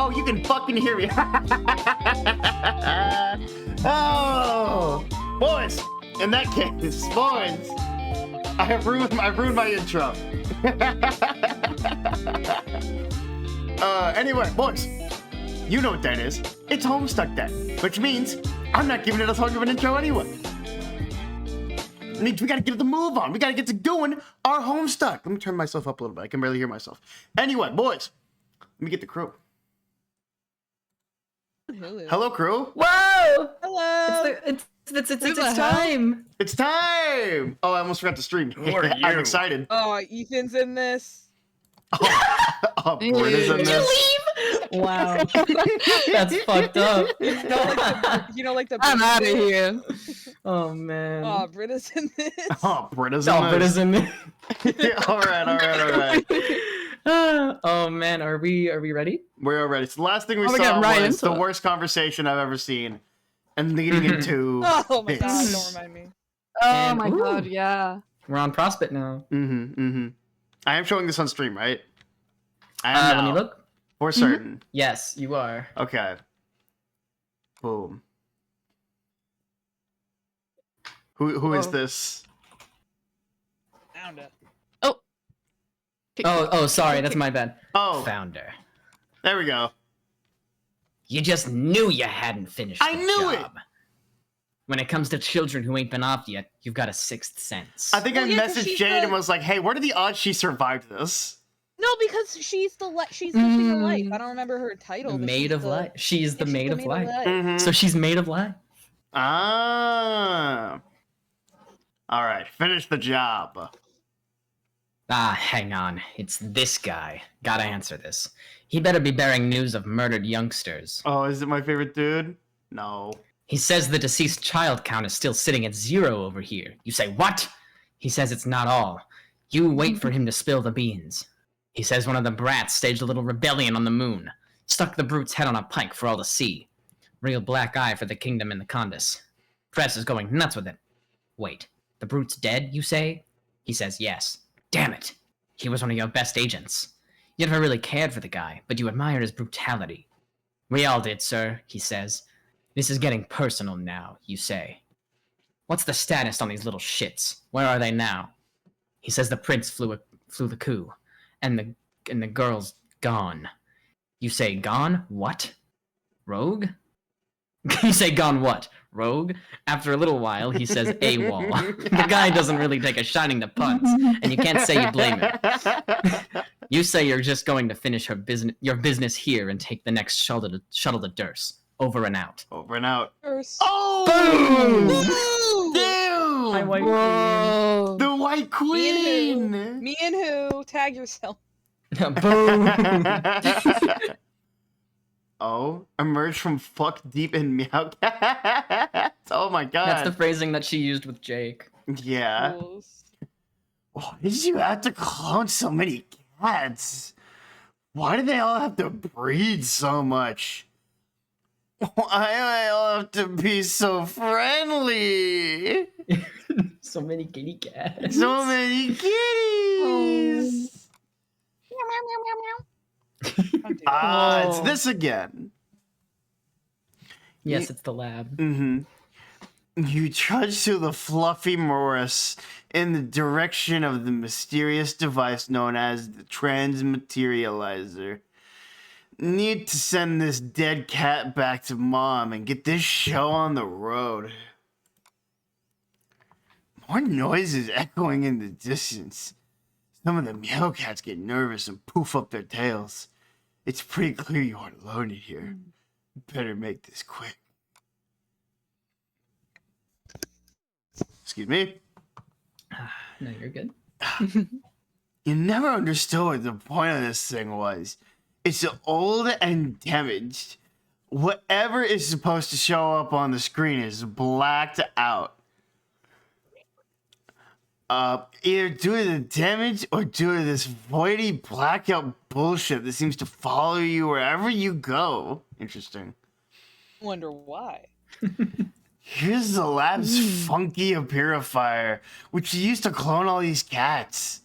Oh, you can fucking hear me. Oh, boys. In that case, boys, I've ruined my intro. Anyway, boys, you know what that is. It's Homestuck Day, which means I'm not giving it as long of an intro anyway. It means we gotta get the move on. We gotta get to doing our Homestuck. Let me turn myself up a little bit. I can barely hear myself. Anyway, boys, let me get the crew. Hello, crew. Whoa! Hello. It's time. It's time. Oh, I almost forgot to stream. Who are you? I'm excited. Oh, Ethan's in this. Oh, Britta's in this. Wow. That's fucked up. Like the I'm out of here. Oh man. Oh, Britta's in this. Oh, Britta's in this. Britta's in this. All right. Oh man, are we ready? We're ready. So the last thing we saw was the worst conversation I've ever seen, and leading into. Oh my god! Don't remind me. Oh my god! Yeah. We're on Prospect now. I am showing this on stream, right? I am Let me look. For certain. Yes, you are. Okay. Boom. Who is this? Found it. Oh, sorry, that's my bad. Oh, Founder. there we go. You just knew you hadn't finished I the knew job. When it comes to children who ain't been off yet, you've got a sixth sense. I think I messaged Jade and was like, "Hey, what are the odds she survived this?" No, because she's the thing of life. I don't remember her title. But Maid of life. She's the maid of life. Mhm. So she's made of life. Ah. All right, finish the job. Hang on. It's this guy. Gotta answer this. He better be bearing news of murdered youngsters. Oh, is it my favorite dude? No. He says the deceased child count is still sitting at 0 over here. You say, what? He says it's not all. You wait for him to spill the beans. He says one of the brats staged a little rebellion on the moon. Stuck the brute's head on a pike for all to see. Real black eye for the kingdom and the Condis. Press is going nuts with it. Wait, the brute's dead, you say? He says yes. Damn it! He was one of your best agents. You never really cared for the guy, but you admired his brutality. We all did, sir, he says. This is getting personal now, you say. What's the status on these little shits? Where are they now? He says the prince flew flew the coup, and the girl's gone. You say gone? What? Rogue? You say gone what? Rogue? After a little while, he says AWOL. The guy doesn't really take a shining to punts, and you can't say you blame him. You say you're just going to finish your business here and take the next shuttle to Durst. Over and out. Over and out. First. Oh! Woo! Damn! My white Whoa. The White Queen! Me and who? Tag yourself. Boom. Oh, emerge from fuck deep in meow cat. Oh my god. That's the phrasing that she used with Jake. Yeah. Rules. Why did you have to clone so many cats? Why do they all have to breed so much? Why do they all have to be so friendly? So many kitty cats. So many kitties. Ah, it's this again. Yes, it's the lab. Mm-hmm. You trudge through the fluffy morass in the direction of the mysterious device known as the Transmaterializer. Need to send this dead cat back to mom and get this show on the road. More noises echoing in the distance. Some of the meow cats get nervous and poof up their tails. It's pretty clear you aren't alone in here. Better make this quick. Excuse me. No, you're good. You never understood what the point of this thing was. It's old and damaged. Whatever is supposed to show up on the screen is blacked out. Either due to the damage or due to this voidy blackout bullshit that seems to follow you wherever you go. Interesting. Wonder why. Here's the lab's funky purifier, which you used to clone all these cats.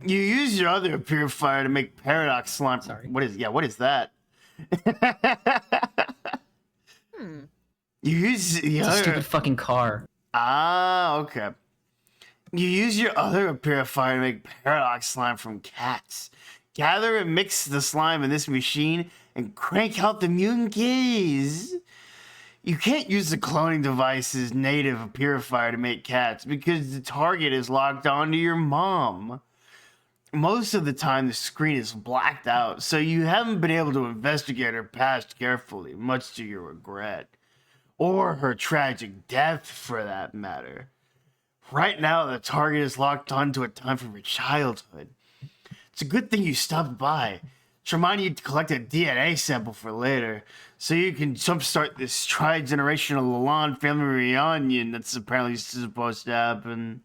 You use your other purifier to make paradox slime. Sorry. What is that? You use the It's a other. stupid fucking car. Ah, okay. You use your other purifier to make paradox slime from cats. Gather and mix the slime in this machine and crank out the mutant kitties. You can't use the cloning device's native purifier to make cats because the target is locked onto your mom. Most of the time, the screen is blacked out, so you haven't been able to investigate her past carefully, much to your regret. Or her tragic death, for that matter. Right now, the target is locked onto a time from her childhood. It's a good thing you stopped by. It's reminding you to collect a DNA sample for later, so you can jumpstart this tri-generational Lalonde family reunion that's apparently supposed to happen.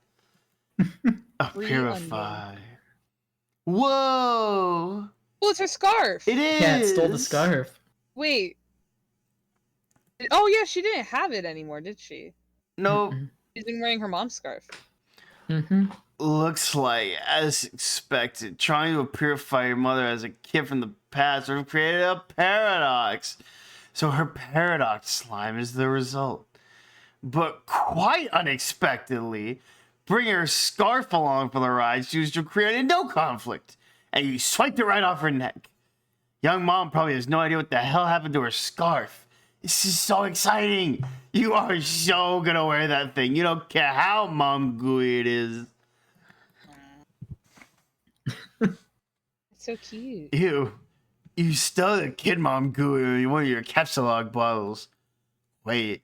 Purify. Whoa! Oh, it's her scarf. It is! Yeah, it stole the scarf. Wait. Oh yeah, she didn't have it anymore, did she? Nope. She's been wearing her mom's scarf. Mm-hmm. Looks like, as expected, trying to purify your mother as a kid from the past would have created a paradox. So her paradox slime is the result. But quite unexpectedly, bringing her scarf along for the ride, she was to create no conflict. And you swiped it right off her neck. Young mom probably has no idea what the hell happened to her scarf. This is so exciting. You are so gonna wear that thing. You don't care how mom gooey it is. It's so cute. Ew. You stole the kid mom gooey in one of your Capsulog bottles. Wait,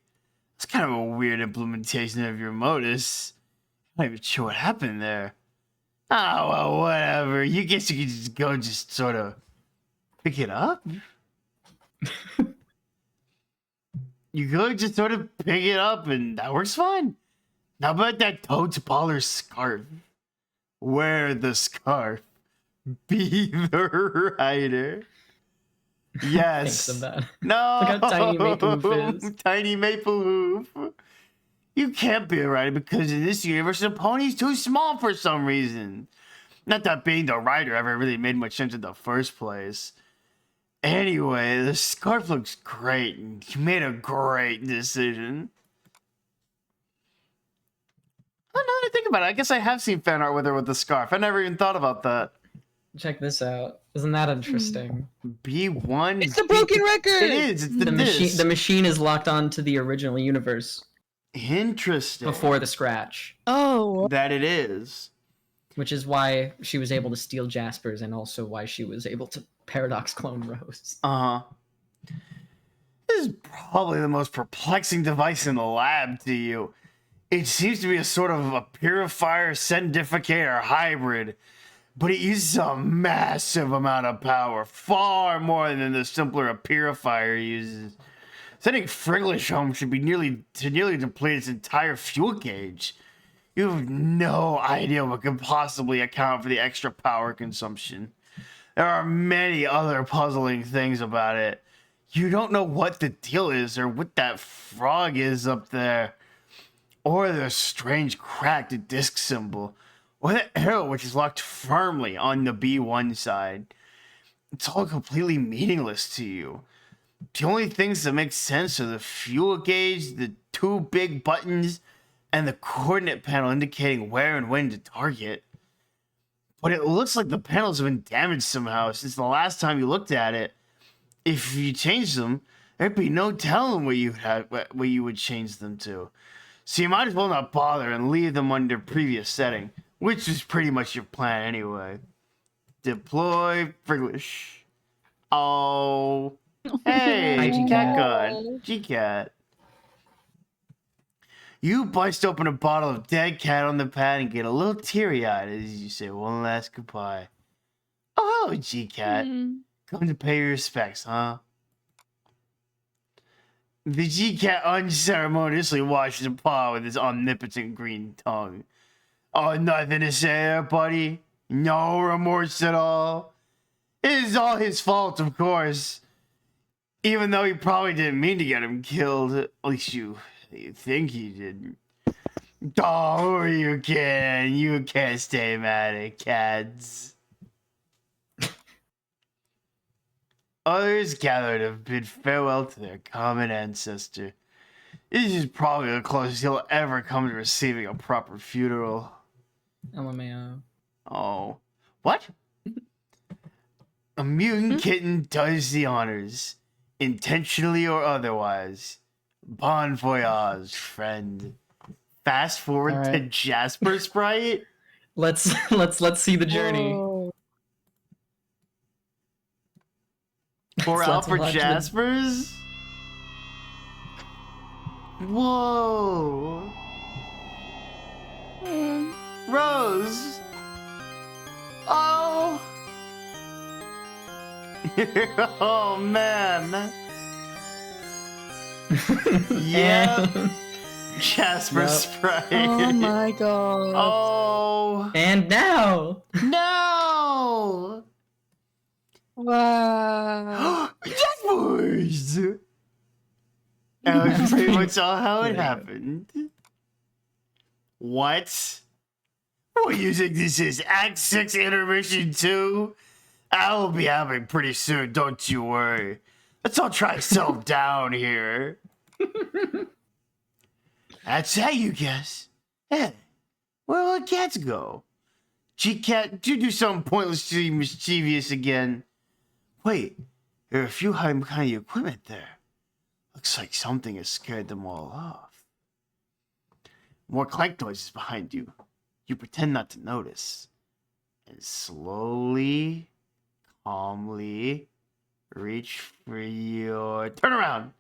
that's kind of a weird implementation of your modus. I'm not even sure what happened there. Oh, well, whatever. You guess you could just go just sort of pick it up? You go just sort of pick it up and that works fine. How about that Toad's Baller scarf? Wear the scarf. Be the writer. Yes. Thanks of that. No. Look how tiny Maple Hoof is. Tiny Maple Hoof. You can't be a writer because in this universe the pony's too small for some reason. Not that being the writer ever really made much sense in the first place. Anyway, the scarf looks great and you made a great decision. Oh, now that I think about it, I guess I have seen fan art with her with the scarf. I never even thought about that. Check this out. Isn't that interesting? B1. It's the broken record. It is. It's the disc. The machine is locked onto the original universe Interesting. before the scratch, Oh. That it is. which is why she was able to steal Jasper's and also why she was able to paradox clone Rose. Uh-huh. This is probably the most perplexing device in the lab to you. It seems to be a sort of a purifier sendificator hybrid, but it uses a massive amount of power, far more than the simpler a purifier uses. Sending Friglish home should be nearly deplete its entire fuel gauge. You have no idea what could possibly account for the extra power consumption. There are many other puzzling things about it. You don't know what the deal is or what that frog is up there. Or the strange cracked disc symbol. Or the arrow which is locked firmly on the B1 side. It's all completely meaningless to you. The only things that make sense are the fuel gauge, the two big buttons, and the coordinate panel indicating where and when to target. But it looks like the panels have been damaged somehow since the last time you looked at it. If you changed them, there'd be no telling what you would change them to. So you might as well not bother and leave them under previous setting, which is pretty much your plan anyway. Deploy Friglish. Oh. Hey, Hi, Cat G-Cat. God. G-Cat. You bust open a bottle of dead cat on the pad and get a little teary-eyed as you say one last goodbye. Oh, hello, G-Cat. Come to pay your respects, huh? The G-Cat unceremoniously washes a paw with his omnipotent green tongue. Oh, nothing to say there, buddy? No remorse at all? It is all his fault, of course. Even though he probably didn't mean to get him killed. At least you think he didn't. Oh, who are you kidding? You can't stay mad at cats. Others gathered have bid farewell to their common ancestor. This is probably the closest he'll ever come to receiving a proper funeral. LMAO. Oh. What? A mutant kitten does the honors, intentionally or otherwise. Bon voyage, friend. Fast forward to Alright. Jasper Sprite. Let's see the journey. Whoa. Pour So out let's for watch the- Jaspers? Whoa. Rose. Oh. Oh, man. Yeah. And- Jasper Yep. Sprite. Oh my god. Oh. And now. No. Wow. Jaspers. That was pretty much all how it happened. What? What you think this is? Act 6 Intermission 2? I will be happening pretty soon, don't you worry. Let's all try to settle down here. That's how you guess. Hey, where will the cats go? G-Cat, did you do something pointlessly mischievous again? Wait, there are a few kind of equipment there. Looks like something has scared them all off. More clank noises behind you. You pretend not to notice. And slowly, calmly, reach for your... Turn around!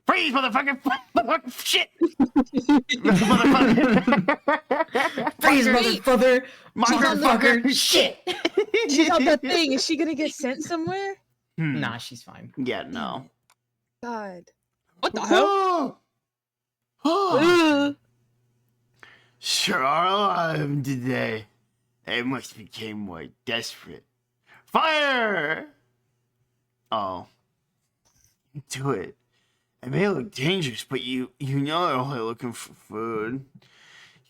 Freeze, motherfucker! Motherfucker! Shit! Motherfucker! Freeze, motherfucker! Motherfucker! Shit! She's on the thing. Is she gonna get sent somewhere? Nah, she's fine. Yeah, no. God. What the hell? Oh. Sure are a lot of them today. They must become more desperate. Fire! Oh. Do it. It may look dangerous, but you know they're only looking for food.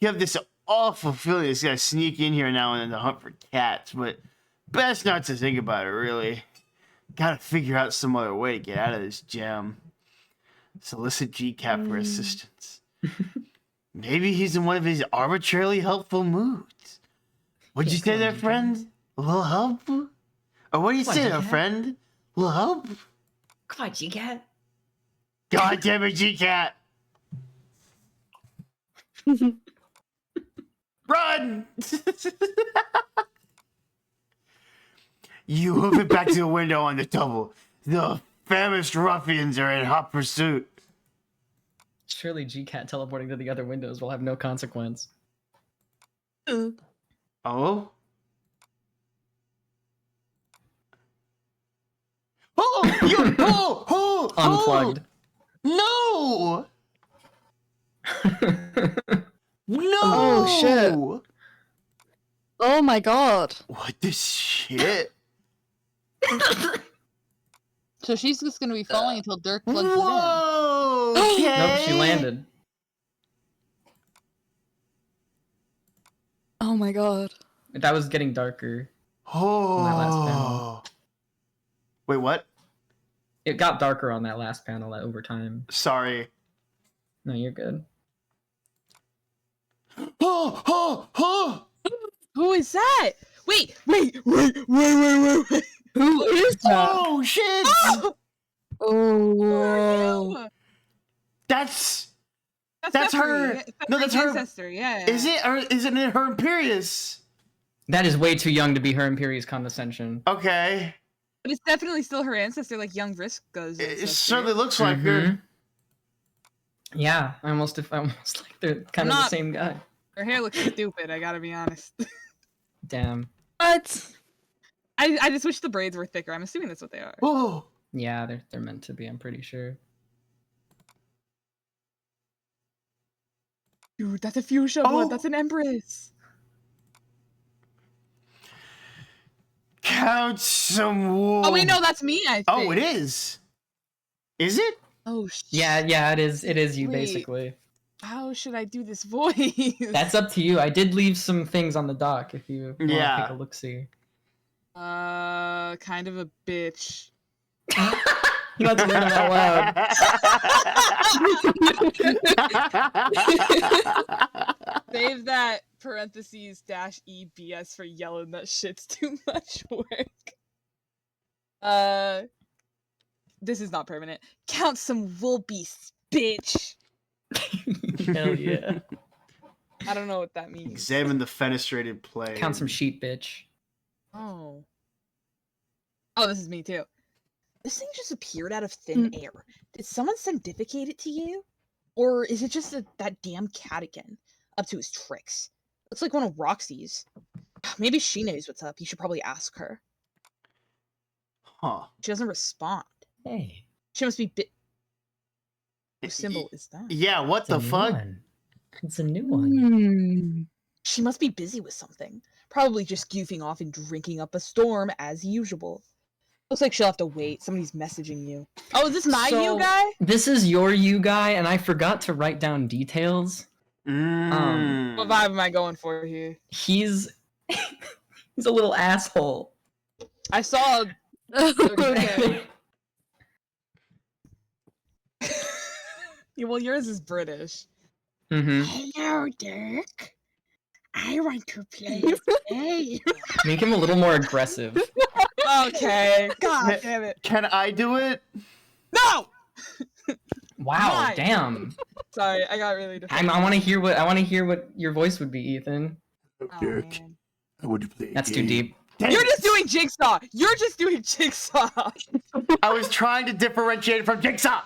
You have this awful feeling it's gonna sneak in here now and then to hunt for cats, but best not to think about it, really. Gotta figure out some other way to get out of this jam. Solicit G-Cap for assistance. Maybe he's in one of his arbitrarily helpful moods. What'd you say there, friend? A little help? Or what do you say there, friend? A little help? Come on, G-Cat. God damn it, G-Cat! Run! You hoof it back to the window on the double. The famished ruffians are in hot pursuit. Surely G-Cat teleporting to the other windows will have no consequence. Oh? Oh! You! Oh! Unplugged. No! No! Oh, shit. Oh my god. What the shit? So she's just gonna be falling until Dirk plugs it Whoa! Okay. Nope, she landed. Oh my god. That was getting darker. Oh. that last panel. Wait, what? It got darker on that last panel over time. Sorry. No, you're good. Oh! Oh! Oh! in. Who is that? Wait. Who is that? Oh shit! Oh. That's That's her. Jeffrey. No, that's her. Ancestor, yeah. Is it or isn't it her Imperious? That is way too young to be her Imperious condescension. Okay. But it's definitely still her ancestor, like young Vriska's It ancestor. certainly looks like her. Mhm. Yeah, I almost like they're kind of the not- same guy. Her hair looks stupid, I gotta be honest. Damn. What? I just wish the braids were thicker. I'm assuming that's what they are. Oh. Yeah, they're meant to be. I'm pretty sure. Dude, that's a fuchsia Oh. one. That's an empress. Count some wool. Oh wait, no, that's me. I think. Oh, it is. Is it? Oh shit. Yeah, it is. It is you Wait. basically. How should I do this voice? That's up to you. I did leave some things on the dock if you want Yeah. to take a look. See. Kind of a bitch. You have to read them out loud. Save that parentheses dash EBS for yelling that shit's too much work. This is not permanent. Count some wool beasts, bitch. Hell yeah. I don't know what that means. Examine the fenestrated plane. Count some sheep, bitch. Oh. Oh, this is me too. This thing just appeared out of thin air. Did someone scientificate it to you? Or is it just that damn cat again? Up to his tricks. Looks like one of Roxy's. Maybe she knows what's up. You should probably ask her. Huh. She doesn't respond. Hey. She must be Whose symbol is that? Yeah, what It's a the new fuck? one. It's a new one. Hmm. She must be busy with something. Probably just goofing off and drinking up a storm as usual. Looks like she'll have to wait. Somebody's messaging you. Oh, is this my So- you guy? This is your you guy, and I forgot to write down details. What vibe am I going for here? He's he's a little asshole. I saw. Okay. Yeah, well, yours is British. Mm-hmm. Hello, Dirk. I want to play a game. Make him a little more aggressive. Okay. God damn it. Can I do it? No. Wow, Why? damn. Sorry, I got really defensive. I want to hear what your voice would be, Ethan. Oh, man. I want to play. That's too deep. You're just doing Jigsaw. You're just doing Jigsaw. I was trying to differentiate from Jigsaw.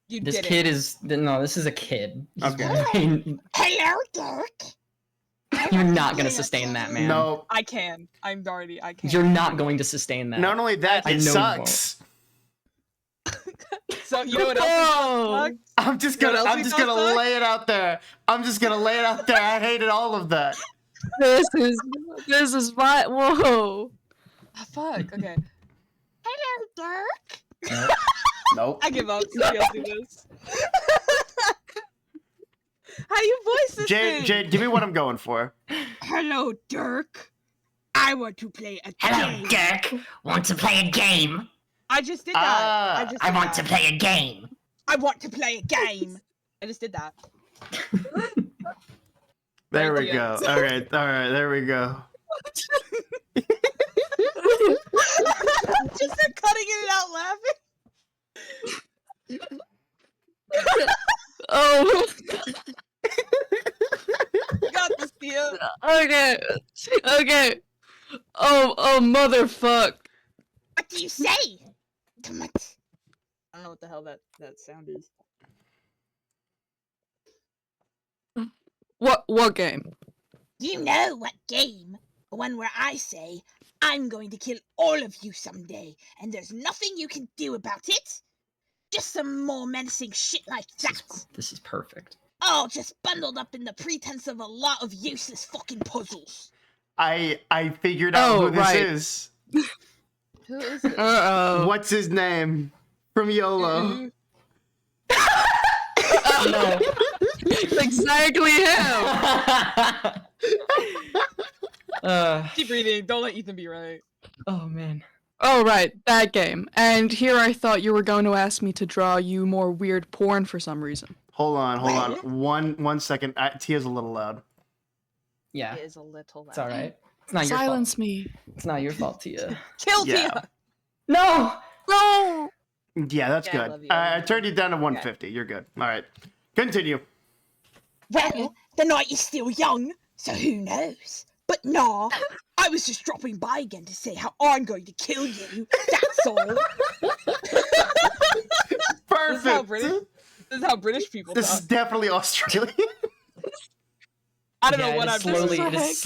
You This did kid is no. This is a kid. He's Okay. it. Hello, Dirk. You're not gonna sustain that, man. No. I can. I'm already. I can. You're not going to sustain that. Not only that, I it know you sucks. So you know what else? Oh. sucks? I'm just You know gonna. what I'm else just we gonna don't suck? lay it out there. I'm just gonna lay it out there. I hated all of that. This is my whoa. Ah, fuck. Okay. Hello, Dirk. Nope. I give up. Somebody else do this. How do you voice this Jade, thing? Jade, give me what I'm going for. Hello, Dirk. I want to play a Hello, game. Dirk. Want to play a game? I just did that. Ah, just I did want that. to play a game. I want to play a game. I just did that. There we Thank go. you. All right, there we go. Just start cutting it out laughing. Oh. You got this, Tia. Okay. Okay. Oh, motherfuck. What do you say? Come on. I don't know what the hell that sound is. What game? You know what game? The one where I say, I'm going to kill all of you someday, and there's nothing you can do about it? Just some more menacing shit like that. This is perfect. All just bundled up in the pretense of a lot of useless fucking puzzles. I figured out Oh, who this right. is. Who is it? Uh-oh. What's his name? From YOLO. No. Exactly him. Keep reading. Don't let Ethan be right. Oh man. Oh, right, that game. And here I thought you were going to ask me to draw you more weird porn for some reason. Hold on. What? One second. Tia's a little loud. Yeah, It is a little loud. it's all right. It's not your Silence fault. me. It's not your fault, Tia. Kill Yeah. Tia! No. No. Yeah, that's Yeah, I good. love you. I turned you down to 150. You're good. All right. Continue. Well, the night is still young, so who knows? But nah, I was just dropping by again to say how I'm going to kill you. That's all. This is how Perfect. British people This is talk. definitely Australian. I don't Yeah, know what it I'm is slowly. doing. It is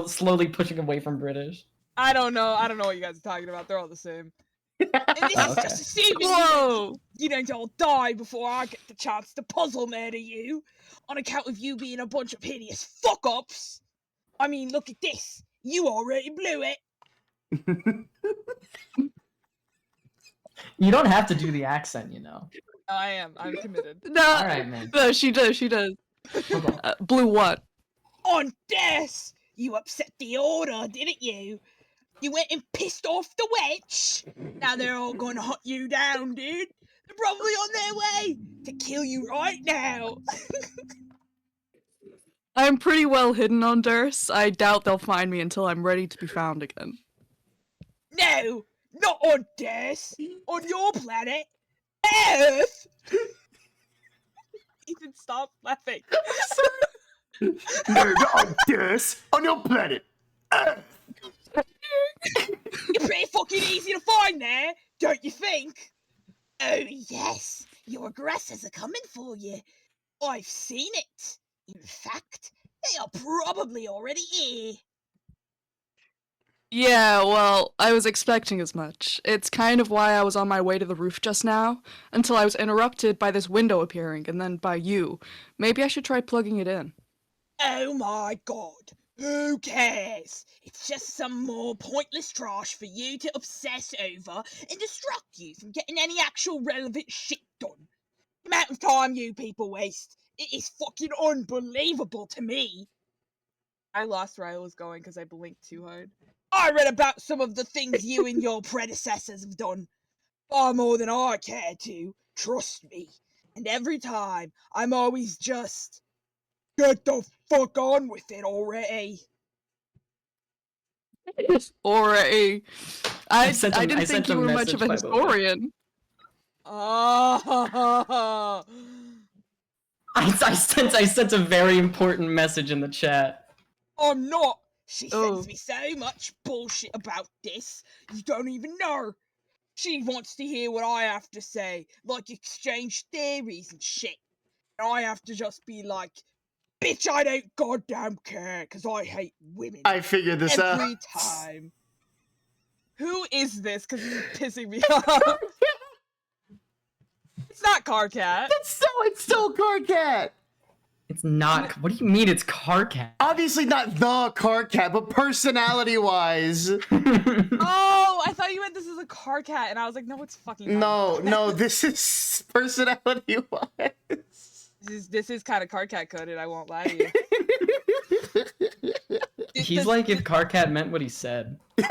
slowly pushing away from British. I don't know what you guys are talking about. They're all the same. And this is Okay. just assuming Whoa. you don't all die before I get the chance to puzzle murder you on account of you being a bunch of hideous fuck-ups. I mean, look at this. You already blew it. You don't have to do the accent, you know. I am. I'm committed. No. All right, man. No, she does. She does. Hold on. Blue what? On this, you upset the order, didn't you? You went and pissed off the witch. Now they're all gonna hunt you down, dude. They're probably on their way to kill you right now. I'm pretty well hidden on Durst. I doubt they'll find me until I'm ready to be found again. No, not on this. On your planet, Earth. Ethan, stop laughing. No, not on this. On your planet. You're pretty fucking easy to find there, don't you think? Oh yes, your aggressors are coming for you. I've seen it. In fact, they are probably already here. Yeah, well, I was expecting as much. It's kind of why I was on my way to the roof just now, until I was interrupted by this window appearing, and then by you. Maybe I should try plugging it in. Oh my god, who cares? It's just some more pointless trash for you to obsess over and distract you from getting any actual relevant shit done. The amount of time you people waste, it is fucking unbelievable to me. I lost where I was going because I blinked too hard. I read about some of the things you and your predecessors have done. Far more than I care to, trust me. And every time, I'm always just... Get the fuck on with it already. Already. I sent didn't I think sent you a were much of a message, by the way. historian. Oh, I sent a very important message in the chat. I'm not. She Oh. sends me so much bullshit about this, you don't even know. She wants to hear what I have to say, like exchange theories and shit. And I have to just be like, bitch, I don't goddamn care, because I hate women. I figured this out. Every time. who is this? Because this is pissing me off. It's not Carcat. It's so Carcat. It's not. What do you mean? It's Carcat. Obviously not the Carcat, but personality-wise. Oh, I thought you meant this is a Carcat, and I was like, no, it's fucking not. No, this is personality-wise. This is kind of Carcat coded. I won't lie to you. He's like if Carcat meant what he said. Does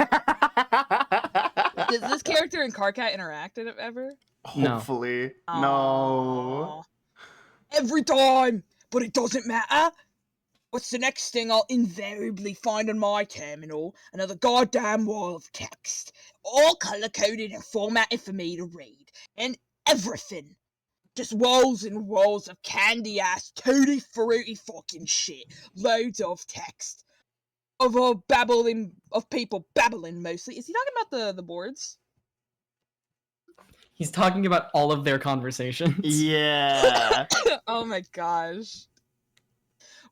this character and Carcat interact ever? No. Hopefully. No. Aw. Every time, but it doesn't matter. what's the next thing I'll invariably find on my terminal? Another goddamn wall of text, all color-coded and formatted for me to read. And everything. Just walls and walls of candy-ass, tutti-frutti fucking shit. Loads of text. Of all babbling, of people babbling mostly. Is he talking about the boards? He's talking about all of their conversations. Yeah. Oh my gosh.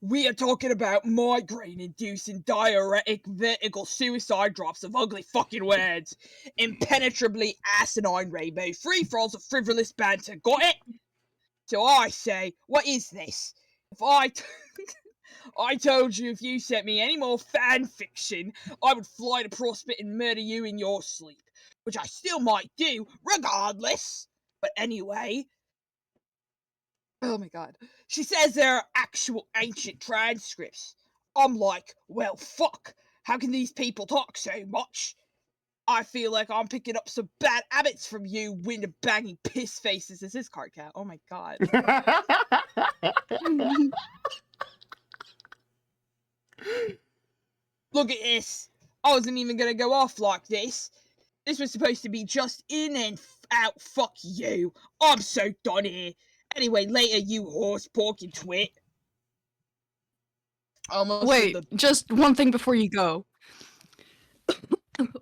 We are talking about migraine-inducing diuretic vertical suicide drops of ugly fucking words. Impenetrably asinine rainbow free-for-alls of frivolous banter. Got it? So I say, what is this? If I told you if you sent me any more fan fiction, I would fly to Prospect and murder you in your sleep. Which I still might do, regardless. But anyway... Oh my god. She says there are actual ancient transcripts. I'm like, well, fuck. How can these people talk so much? I feel like I'm picking up some bad habits from you window-banging piss faces. Is this card cat? Oh my god. Look at this. I wasn't even gonna go off like this. This was supposed to be just in and out. Fuck you. I'm so done here. Anyway, later, you horse porking twit. Almost Wait, the... just one thing before you go.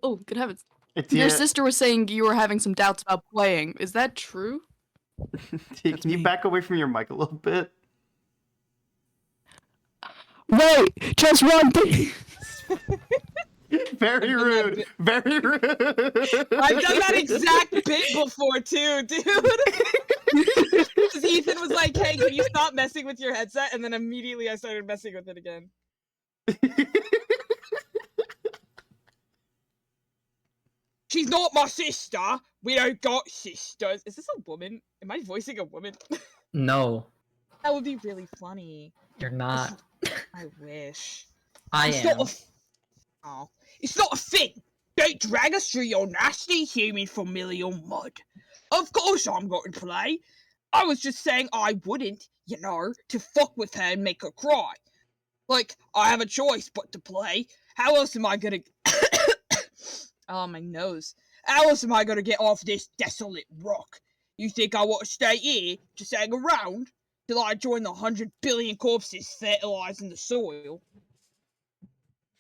Oh, good heavens. It's Your you. sister was saying you were having some doubts about playing. Is that true? Can you back away from your mic a little bit? Wait, just one thing. Very rude. Very rude. I've done that exact bit before too, dude. Because Ethan was like, hey, can you stop messing with your headset? And then immediately I started messing with it again. She's not my sister. We don't got sisters. Is this a woman? Am I voicing a woman? No, That would be really funny. you're not. I wish. I It's am. not a oh. It's not a thing. Don't drag us through your nasty human familial mud. Of course I'm going to play. I was just saying I wouldn't, you know, to fuck with her and make her cry. Like, I have a choice but to play. How else am I gonna... Oh, my nose. How else am I gonna get off this desolate rock? You think I want to stay here, just hang around, till I join the 100 billion corpses fertilizing the soil?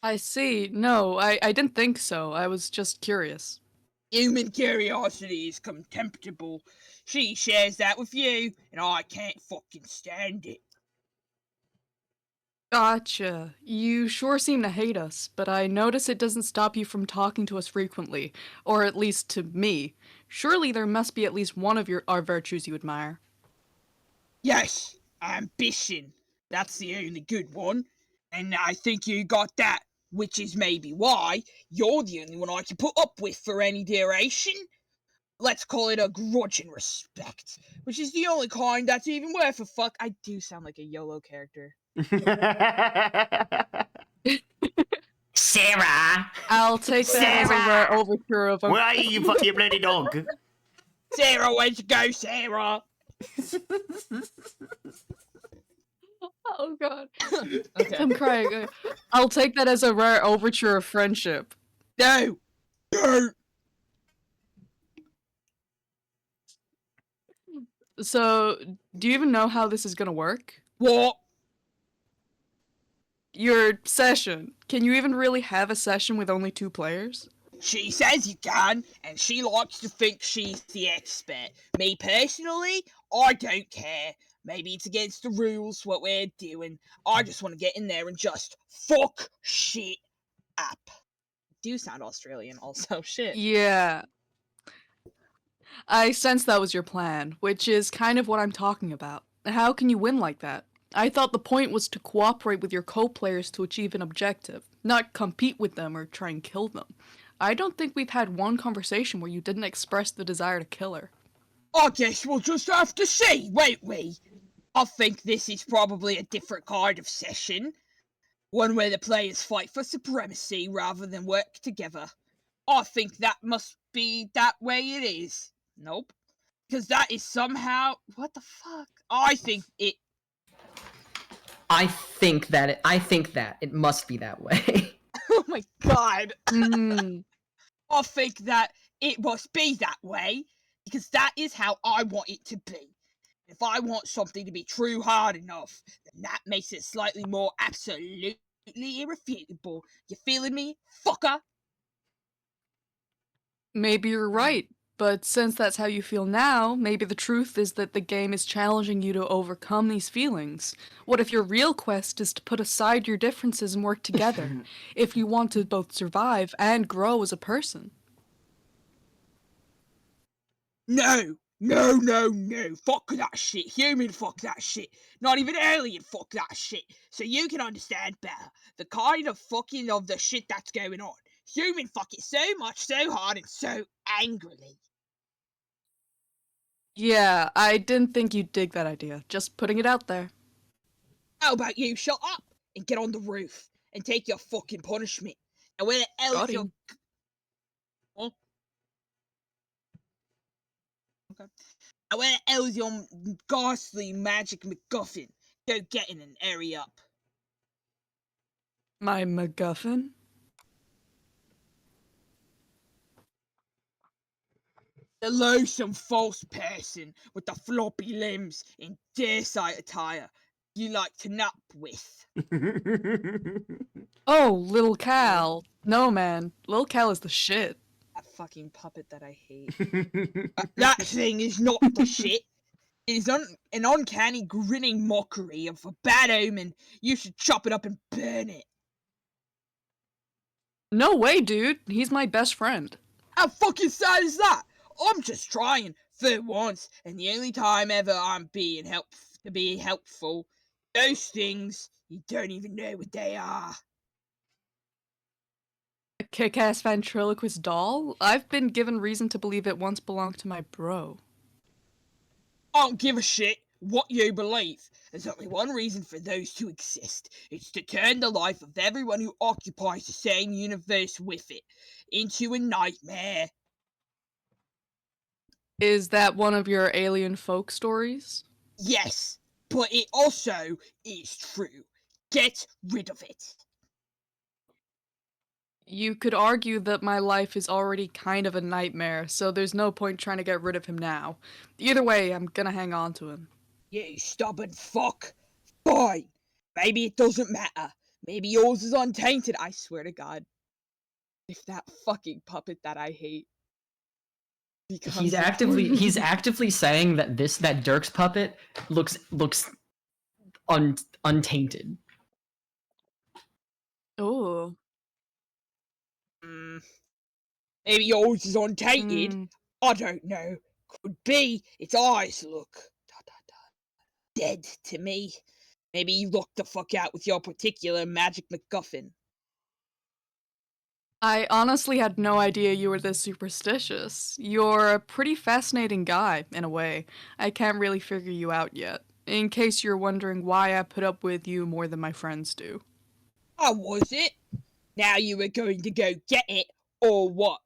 I see. No, I didn't think so. I was just curious. Human curiosity is contemptible. She shares that with you, and I can't fucking stand it. Gotcha. You sure seem to hate us, but I notice it doesn't stop you from talking to us frequently, or at least to me. Surely there must be at least one of our virtues you admire. Yes, ambition. That's the only good one. And I think you got that, which is maybe why you're the only one I can put up with for any duration. Let's call it a grudging respect, which is the only kind that's even worth a fuck. I do sound like a YOLO character. Sarah! I'll take that as a rare overture of a... Where are you fucking bloody dog? Sarah, where'd you go, Sarah? Oh god. Okay. I'm crying. I'll take that as a rare overture of friendship. No! No! So, do you even know how this is gonna work? What? Your session. Can you even really have a session with only 2 players? She says you can, and she likes to think she's the expert. Me personally, I don't care. Maybe it's against the rules what we're doing. I just want to get in there and just fuck shit up. Do sound Australian also, shit. Yeah. I sense that was your plan, which is kind of what I'm talking about. How can you win like that? I thought the point was to cooperate with your co-players to achieve an objective, not compete with them or try and kill them. I don't think we've had one conversation where you didn't express the desire to kill her. I guess we'll just have to see, won't we? I think this is probably a different kind of session. One where the players fight for supremacy rather than work together. I think that must be that way it is. Nope. Because that is somehow... What the fuck? I think it... I think that it must be that way. Oh my god. Mm, I think that it must be that way because that is how I want it to be. If I want something to be true hard enough, then that makes it slightly more absolutely irrefutable. You feeling me, fucker? maybe you're right, but since that's how you feel now, maybe the truth is that the game is challenging you to overcome these feelings. What if your real quest is to put aside your differences and work together, if you want to both survive and grow as a person? No, no, no, no. Fuck that shit. Human, fuck that shit. Not even alien, fuck that shit. So you can understand better the kind of fucking of the shit that's going on. Human, fuck it so much, so hard, and so angrily. Yeah, I didn't think you'd dig that idea. Just putting it out there. How about you shut up and get on the roof and take your fucking punishment? And where the hell Got is your... him. Huh? Okay. And where the hell is your ghastly magic MacGuffin? Go get in and hurry up. My MacGuffin? The loathsome false person with the floppy limbs in deer sight attire you like to nap with. Oh, Lil Cal. No, man. Lil Cal is the shit. That fucking puppet that I hate. That thing is not the shit. It is an uncanny grinning mockery of a bad omen. You should chop it up and burn it. No way, dude. He's my best friend. How fucking sad is that? I'm just trying for once, and the only time ever I'm being helpful. Those things, you don't even know what they are. A kick-ass ventriloquist doll? I've been given reason to believe it once belonged to my bro. I don't give a shit what you believe. There's only one reason for those to exist. It's to turn the life of everyone who occupies the same universe with it into a nightmare. Is that one of your alien folk stories? Yes, but it also is true. Get rid of it. You could argue that my life is already kind of a nightmare, so there's no point trying to get rid of him now. Either way, I'm gonna hang on to him. You stubborn fuck. Fine. Maybe it doesn't matter. Maybe yours is untainted. I swear to God. If that fucking puppet that I hate becomes He's a actively saying that Dirk's puppet looks untainted. Oh. Maybe yours is untainted. Mm. I don't know. Could be its eyes look dead to me. Maybe you look the fuck out with your particular magic MacGuffin. I honestly had no idea you were this superstitious. You're a pretty fascinating guy, in a way. I can't really figure you out yet. In case you're wondering why I put up with you more than my friends do. Oh, was it? Now you were going to go get it, or what?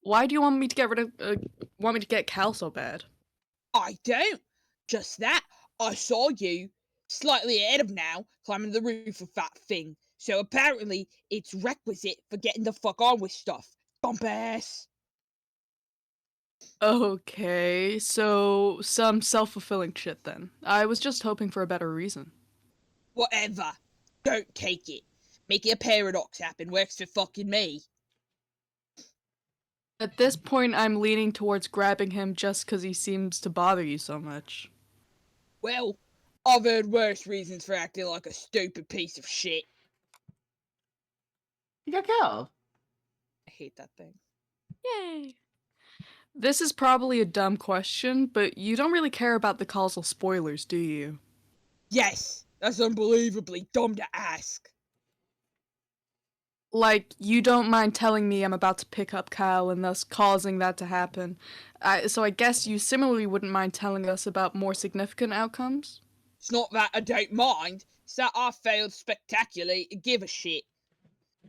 Why do you want me to get Cal so bad? I don't. Just that. I saw you, slightly ahead of now, climbing the roof of that thing. So apparently, it's requisite for getting the fuck on with stuff. Bump ass. Okay, so some self-fulfilling shit then. I was just hoping for a better reason. Whatever. Don't take it. Making a paradox happen works for fucking me. At this point, I'm leaning towards grabbing him just because he seems to bother you so much. Well, I've heard worse reasons for acting like a stupid piece of shit. You got killed. I hate that thing. Yay! This is probably a dumb question, but you don't really care about the causal spoilers, do you? Yes, that's unbelievably dumb to ask. Like, you don't mind telling me I'm about to pick up Kyle and thus causing that to happen. So I guess you similarly wouldn't mind telling us about more significant outcomes? It's not that I don't mind, it's that I failed spectacularly to give a shit.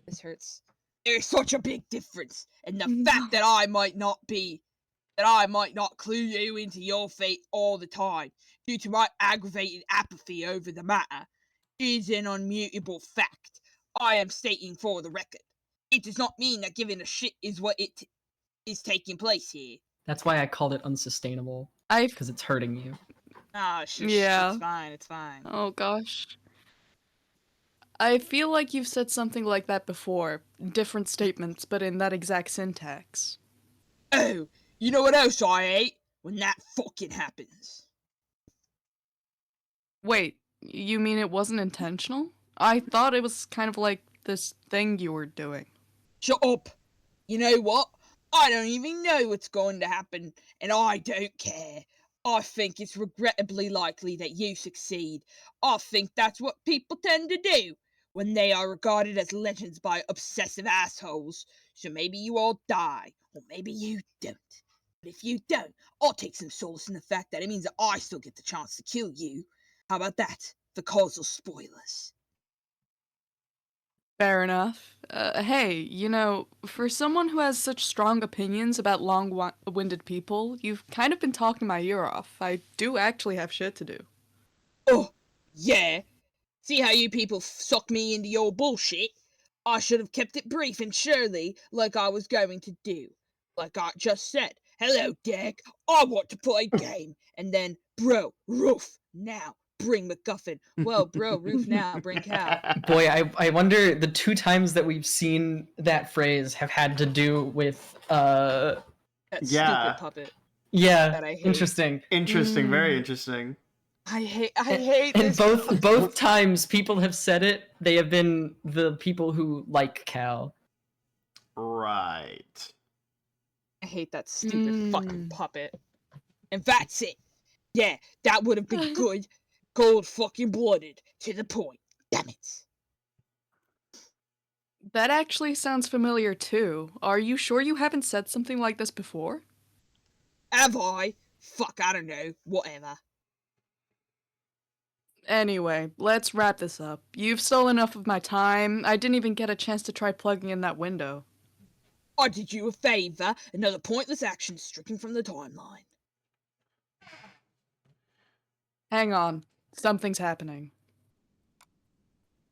This hurts. There's such a big difference, and the fact that I might not clue you into your fate all the time. due to my aggravated apathy over the matter is an unmutable fact. I am stating for the record. It does not mean that giving a shit is what it is taking place here. That's why I called it unsustainable, I because it's hurting you. Ah, Yeah. it's fine, it's fine. Oh gosh. I feel like you've said something like that before. Different statements, but in that exact syntax. Oh, you know what else I hate? When that fucking happens. Wait, you mean it wasn't intentional? I thought it was kind of like this thing you were doing. Shut up! You know what? I don't even know what's going to happen, and I don't care. I think it's regrettably likely that you succeed. I think that's what people tend to do when they are regarded as legends by obsessive assholes. So maybe you all die, or maybe you don't. But if you don't, I'll take some solace in the fact that it means that I still get the chance to kill you. How about that? For causal spoilers. Fair enough. Hey, you know, for someone who has such strong opinions about long-winded people, you've kind of been talking my ear off. I do actually have shit to do. Oh, yeah. See how you people suck me into your bullshit? I should have kept it brief and surely, like I was going to do. Like I just said, hello, Dick, I want to play a game. And then, bro, roof, now, bring MacGuffin. Well, bro, roof now, bring cow. Boy, I wonder the 2 times that we've seen that phrase have had to do with That Yeah. stupid puppet. yeah, That I hate. interesting. Interesting, very interesting. I hate And this. both times people have said it, they have been the people who like Cal. Right. I hate that stupid fucking Mm. puppet. And that's it. Yeah, that would have been good. Cold fucking blooded. To the point. Damn it. That actually sounds familiar too. Are you sure you haven't said something like this before? Have I? Fuck, I don't know. Whatever. Anyway, let's wrap this up. You've stolen enough of my time. I didn't even get a chance to try plugging in that window. I did you a favor. Another pointless action stricken from the timeline. Hang on. Something's happening.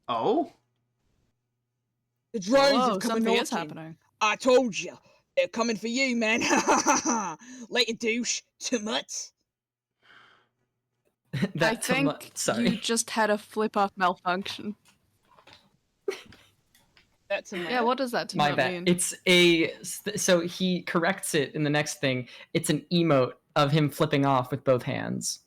Oh? The drones Whoa, have come something is knocking. happening. I told you. They're coming for you, man. Later, douche. Too much? I That's a mu- think sorry. you just had a flip-off malfunction. That's a Yeah, what does that My not bad. mean? It's so he corrects it in the next thing. It's an emote of him flipping off with both hands.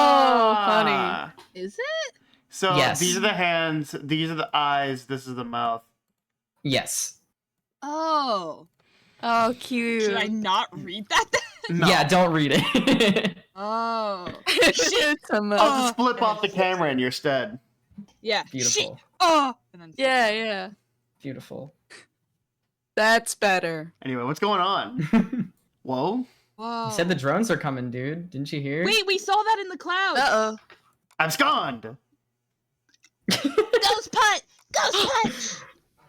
Ah! Is it? So Yes. these are the hands, these are the eyes, this is the mouth. Yes. Oh. Oh, cute. Should I not read that then? No. Yeah, don't read it. Oh. It's a mo- I'll just flip off the camera in your stead. Yeah. Beautiful. And then yeah. Beautiful. That's better. Anyway, what's going on? You Whoa. Whoa. said the drones are coming, dude. Didn't you hear? Wait, we saw that in the clouds. Uh-oh. Abscond! Ghost punch! Ghost punch!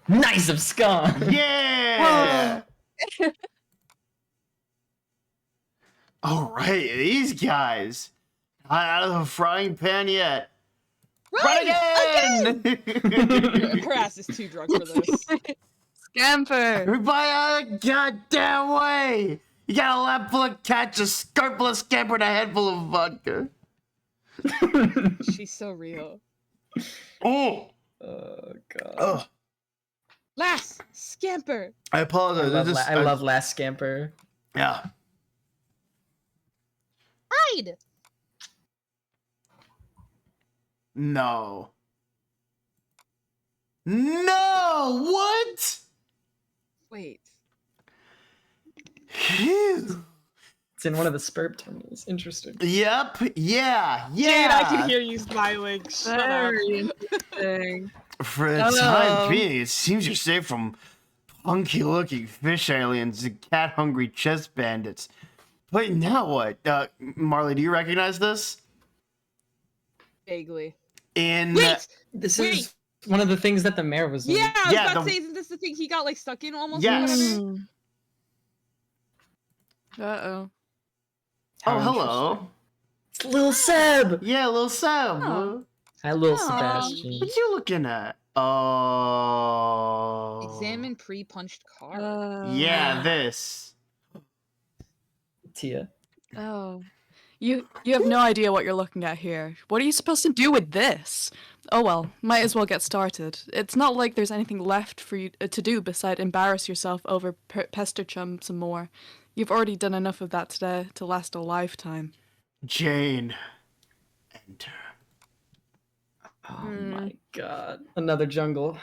Nice abscond. Yeah! Alright, these guys. Not out of the frying pan yet. Run again! her ass is too drunk for this. Scamper. Everybody out of the goddamn way! You got a lap full of cats, a skirt full of scamper, and a head full of vodka. She's so real. Oh! Oh god. Ugh. Lass, scamper. I apologize. I love Last Scamper. Yeah. Hide! No. No! What? Wait. Phew. It's in one of the Spurp terminals. Interesting. Yep. Yeah. Dude, I can Yeah. hear you smiling. Shut up. Very interesting. For the Hello. time being, it seems you're safe from punky-looking fish aliens and cat-hungry chest bandits. But now what? Marley, do you recognize this? Vaguely. In Wait! This Wait. is one of the things that the mayor was in. Yeah, I was Yeah, about to the- say, isn't this the thing he got like stuck in almost? Yes. Or whatever? Uh-oh. Oh, How hello. Little Seb. Yeah, little Seb. Oh. Hi, little Aw. Sebastian. What you looking at? Oh. Examine pre-punched card. Yeah, this. Tia. Oh. You have no idea what you're looking at here. What are you supposed to do with this? Oh well, might as well get started. It's not like there's anything left for you to do beside embarrass yourself over pester chum some more. You've already done enough of that today to last a lifetime. Jane. Enter. Oh my god. Another jungle.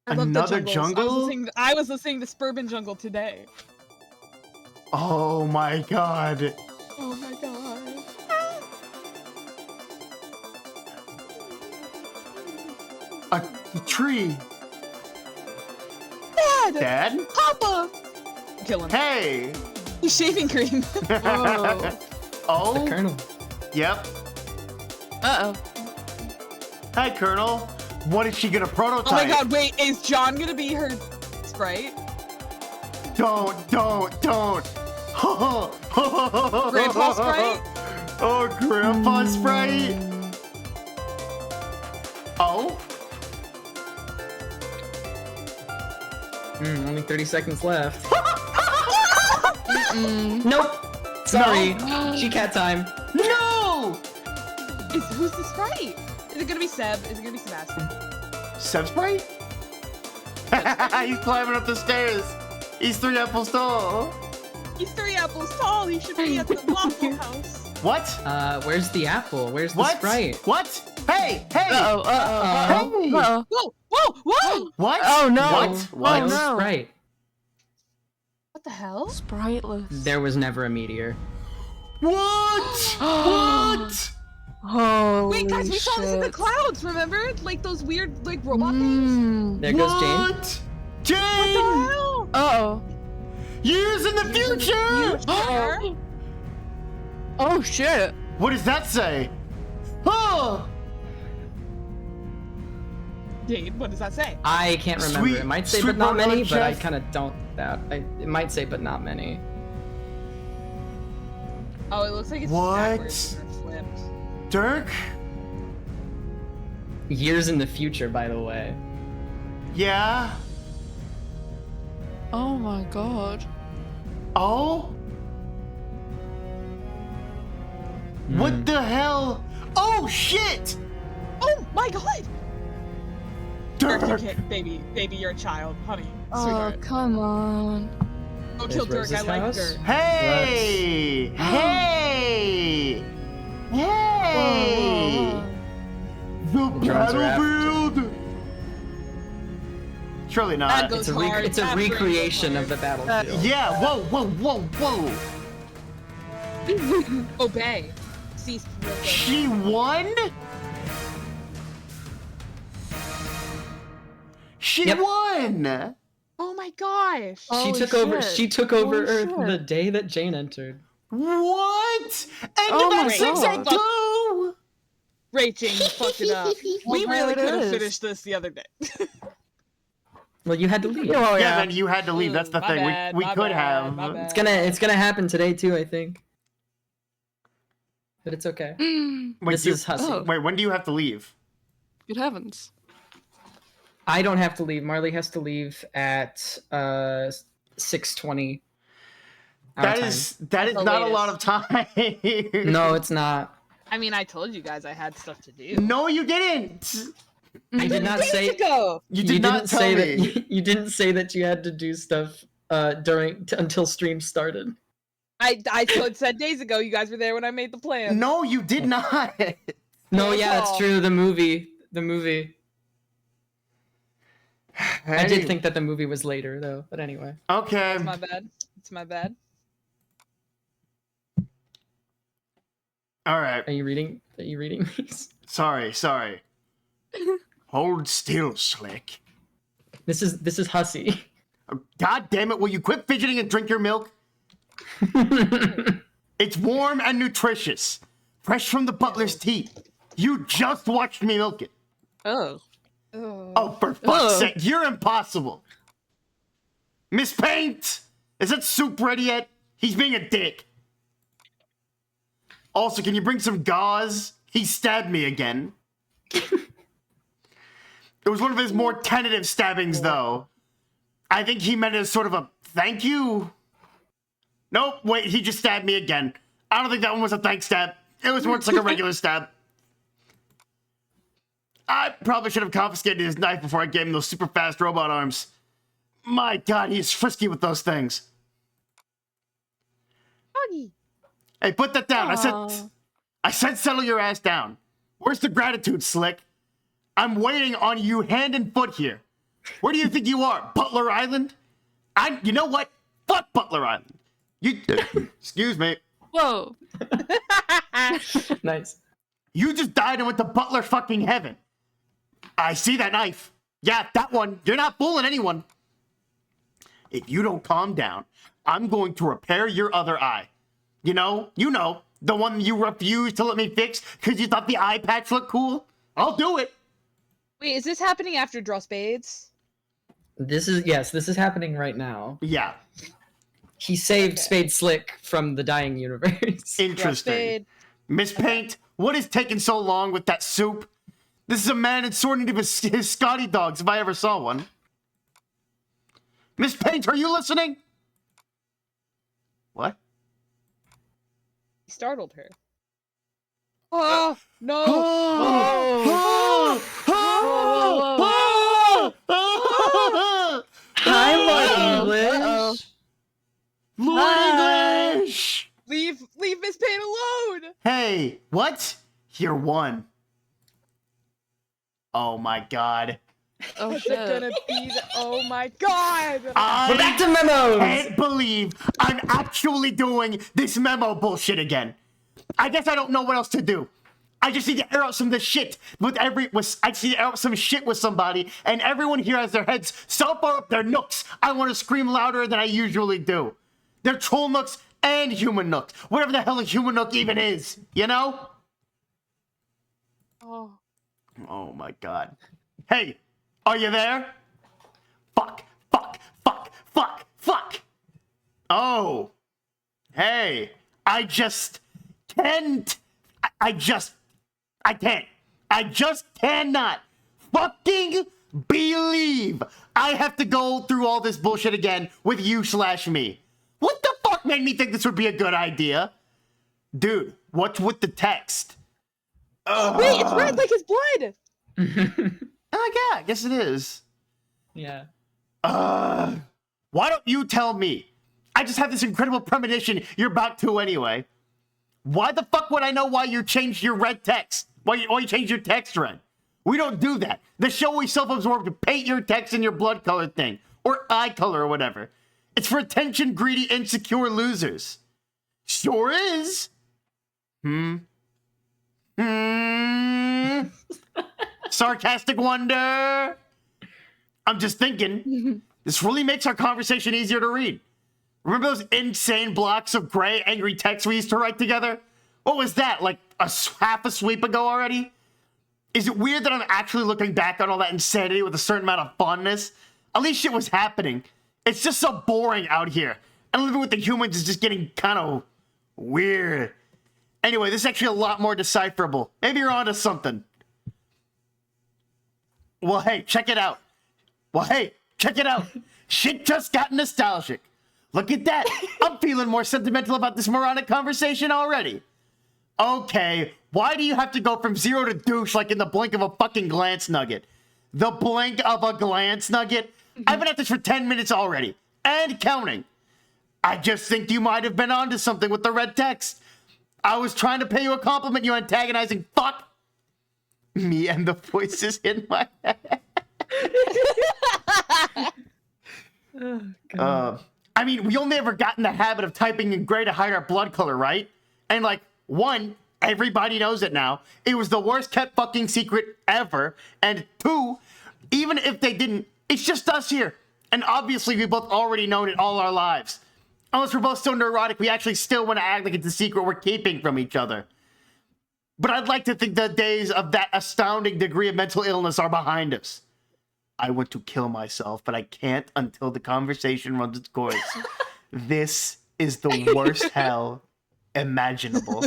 I love Another the jungles. jungle? I was listening to Suburban Jungle today. Oh my god. Oh my god. A tree. Dad! Dad? Papa! Kill him. Hey. He's shaving cream. Whoa. The Oh. Colonel. Yep. Uh-oh. Hi, Colonel. What is she gonna prototype? Oh my god, wait, is John gonna be her Sprite? Don't. Grandpa Sprite? Oh, Grandpa Sprite? Oh? Only 30 seconds left. Mm-mm. Nope. Sorry. She cat time. No! Who's the Sprite? Is it gonna be Seb? Is it gonna be Sebastian? Seb Sprite? He's climbing up the stairs. He's 3 apples tall. He's 3 apples tall. He should be at the Waffle House. What? Where's the apple? Where's the What? Sprite? What? Hey! Uh-oh, uh-oh, Hey! uh-oh. Whoa! Whoa! Whoa! What? Oh, no. What? What? Oh, no. Sprite. What the hell? Spriteless. There was never a meteor. What? What? Holy Wait, guys, we saw this in the shit. clouds. Remember, like those weird, like robot things. Mm. There goes Jane. What? What Jane! the hell? Uh-oh. Years in the future! Future? Oh, shit. What does that say? Oh! Dave, what does that say? I can't remember. Sweet- It might say sweet but not burger many, but I chef. kind of don't doubt. It might say but not many. Oh, it looks like it's What? backwards or flipped. Dirk? Years in the future, by the way. Yeah? Oh my god. Oh? What the hell? Oh, shit! Oh my god! Dirk, you Dirk! can't, baby, you're a child, honey, Oh, sweetheart. come on. Don't kill There's Dirk. I Rose's like house. Dirk. Hey! Hey! Hey! The drones are battlefield! Surely That not. goes It's a, hard. it's a That brings recreation us of the battlefield. Yeah, whoa! Obey. Cease. She won? She Yep. won! Oh my gosh. She Holy took over. shit. She took over Holy Earth shit. the day that Jane entered. What? And Oh about my 6 God. and 2? Great, Jane, you fucked it up. We Well, really there it could have is. finished this the other day. Well, you had to leave. Oh, Yeah, then you had to leave. That's the My thing. bad, We my could bad, have. my bad. It's gonna happen today too, I think. But it's okay. Mm. Wait, This you- is Hussy. Oh. Wait, when do you have to leave? Good heavens. I don't have to leave. Marley has to leave at 6:20. That is not the a lot of time. No, it's not. I mean, I told you guys I had stuff to do. No, you didn't. I did not say. Go. You did not didn't tell say me. that. You didn't say that you had to do stuff until stream started. I said days ago. You guys were there when I made the plan. No, you did not. No, yeah, that's Oh. true. The movie. I did think that the movie was later though. But anyway. Okay. It's my bad. It's my bad. All right. Are you reading these? Sorry. Hold still, Slick. This is Hussy. God damn it! Will you quit fidgeting and drink your milk? It's warm and nutritious, fresh from the butler's tea. You just watched me milk it. Oh. Oh, for fuck's sake, you're impossible. Miss Paint, is that soup ready yet? He's being a dick. Also, can you bring some gauze? He stabbed me again. It was one of his more tentative stabbings, though. I think he meant it as sort of a thank you. Nope, wait, he just stabbed me again. I don't think that one was a thanks stab. It was more just like a regular stab. I probably should have confiscated his knife before I gave him those super fast robot arms. My God, he's frisky with those things. Doggy. Hey, put that down. Aw. I said settle your ass down. Where's the gratitude, Slick? I'm waiting on you hand and foot here. Where do you think you are? Butler Island? You know what? Fuck Butler Island. Excuse me. Whoa. Nice. You just died and went to Butler fucking heaven. I see that knife. Yeah, that one. You're not fooling anyone. If you don't calm down, I'm going to repair your other eye. You know, the one you refused to let me fix because you thought the eye patch looked cool. I'll do it. Wait, is this happening after Draw Spades? This is happening right now. Yeah, He saved Spade Slick from the dying universe. Draw interesting. Spade. Miss Paint, what is taking so long with that soup? This is a man in sort of his Scotty dogs if I ever saw one. Miss Paint, are you listening? What? He startled her. Oh, no. Hi, Lord English. Uh-oh. Lord English! Leave Miss Payne alone. Hey, what? You're one. Oh my God. Oh It's shit. gonna be oh my God. We're back to memos. Can't believe I'm actually doing this memo bullshit again. I guess I don't know what else to do. I just need to air out some of the shit I just need to air out some shit with somebody, and everyone here has their heads so far up their nooks, I want to scream louder than I usually do. They're troll nooks and human nooks. Whatever the hell a human nook even is, you know? Oh. Oh my God. Hey, are you there? Fuck. Oh. Hey, I just cannot fucking believe I have to go through all this bullshit again with you/me. What the fuck made me think this would be a good idea? Dude, what's with the text? Wait, it's red like his blood. Oh, yeah, I guess it is. Yeah. Why don't you tell me? I just have this incredible premonition you're about to anyway. Why the fuck would I know why you changed your red text? Why you changed your text red? We don't do that. The show we self-absorbed to paint your text in your blood color thing. Or eye color or whatever. It's for attention-greedy, insecure losers. Sure is. Sarcastic wonder. I'm just thinking, this really makes our conversation easier to read. Remember those insane blocks of gray, angry text we used to write together? What was that, like half a sweep ago already? Is it weird that I'm actually looking back on all that insanity with a certain amount of fondness? At least shit was happening. It's just so boring out here. And living with the humans is just getting kind of weird. Anyway, this is actually a lot more decipherable. Maybe you're onto something. Well, hey, check it out. Shit just got nostalgic. Look at that. I'm feeling more sentimental about this moronic conversation already. Okay, why do you have to go from zero to douche like in the blink of a fucking glance nugget? The blink of a glance nugget? I've been at this for 10 minutes already. And counting. I just think you might have been onto something with the red text. I was trying to pay you a compliment, you antagonizing fuck. Me and the voices in my head. I mean, we only ever got in the habit of typing in gray to hide our blood color, right? And like, one, everybody knows it now. It was the worst kept fucking secret ever. And two, even if they didn't, it's just us here. And obviously we both already known it all our lives. Unless we're both so neurotic, we actually still want to act like it's a secret we're keeping from each other. But I'd like to think the days of that astounding degree of mental illness are behind us. I want to kill myself, but I can't until the conversation runs its course. This is the worst hell imaginable.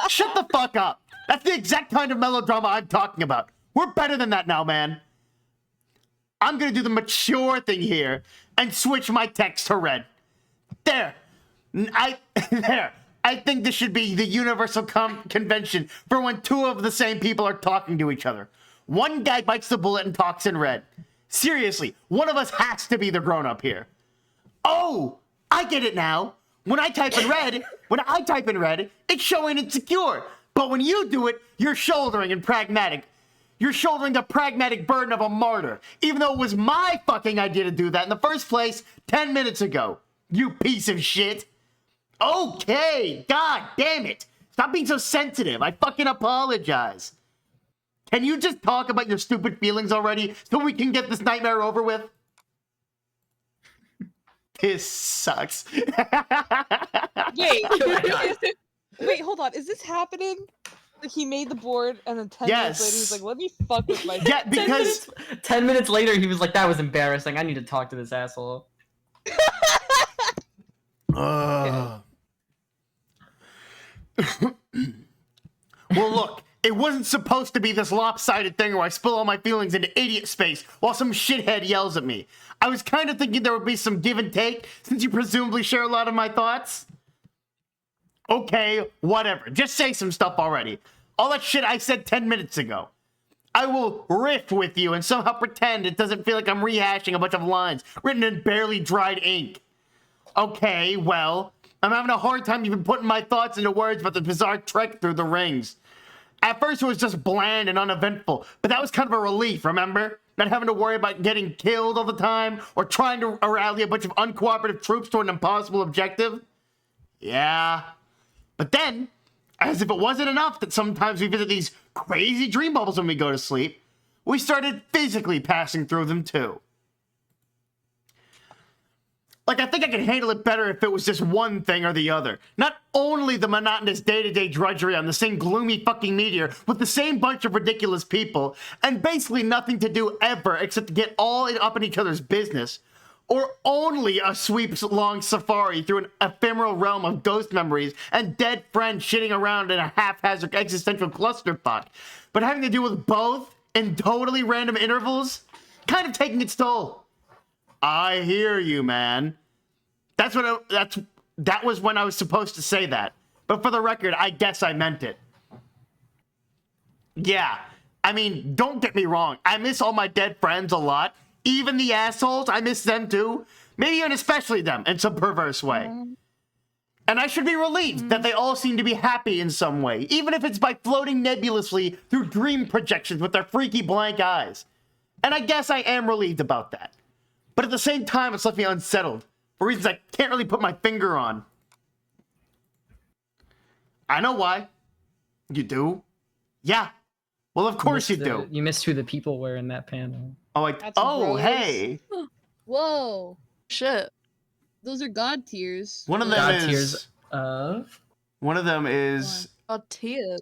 Shut the fuck up. That's the exact kind of melodrama I'm talking about. We're better than that now, man. I'm gonna do the mature thing here and switch my text to red. There. There. I think this should be the universal convention for when two of the same people are talking to each other. One guy bites the bullet and talks in red. Seriously, one of us has to be the grown-up here. Oh, I get it now. When I type in red, it's showing insecure. But when you do it, you're shouldering and pragmatic. You're shouldering the pragmatic burden of a martyr, even though it was my fucking idea to do that in the first place 10 minutes ago. You piece of shit. Okay, god damn it. Stop being so sensitive. I fucking apologize. Can you just talk about your stupid feelings already so we can get this nightmare over with? This sucks. Wait, wait, hold on. Is this happening? Like he made the board and then 10 minutes later he's like, let me fuck with my Yeah, because 10 minutes later, he was like, that was embarrassing. I need to talk to this asshole. Well, look, it wasn't supposed to be this lopsided thing where I spill all my feelings into idiot space while some shithead yells at me. I was kind of thinking there would be some give and take since you presumably share a lot of my thoughts. Okay, whatever. Just say some stuff already. All that shit I said 10 minutes ago. I will riff with you and somehow pretend it doesn't feel like I'm rehashing a bunch of lines written in barely dried ink. Okay, well, I'm having a hard time even putting my thoughts into words about the bizarre trek through the rings. At first, it was just bland and uneventful, but that was kind of a relief, remember? Not having to worry about getting killed all the time or trying to rally a bunch of uncooperative troops toward an impossible objective. Yeah. But then, as if it wasn't enough that sometimes we visit these crazy dream bubbles when we go to sleep, we started physically passing through them too. Like, I think I could handle it better if it was just one thing or the other. Not only the monotonous day-to-day drudgery on the same gloomy fucking meteor with the same bunch of ridiculous people, and basically nothing to do ever except to get all up in each other's business, or only a sweep-long safari through an ephemeral realm of ghost memories and dead friends shitting around in a haphazard existential clusterfuck, but having to do with both in totally random intervals, kind of taking its toll. I hear you, man. That was when I was supposed to say that. But for the record, I guess I meant it. Yeah, I mean, don't get me wrong. I miss all my dead friends a lot. Even the assholes, I miss them too. Maybe even especially them in some perverse way. And I should be relieved that they all seem to be happy in some way, even if it's by floating nebulously through dream projections with their freaky blank eyes. And I guess I am relieved about that. But at the same time, it's left me unsettled for reasons I can't really put my finger on. I know why. You do? Yeah. Well, of course you do. You missed who the people were in that panel. Oh, That's oh, gross. hey. Whoa. Shit. Those are god tears. One of them God is. tears of. One of them is. Oh, tears.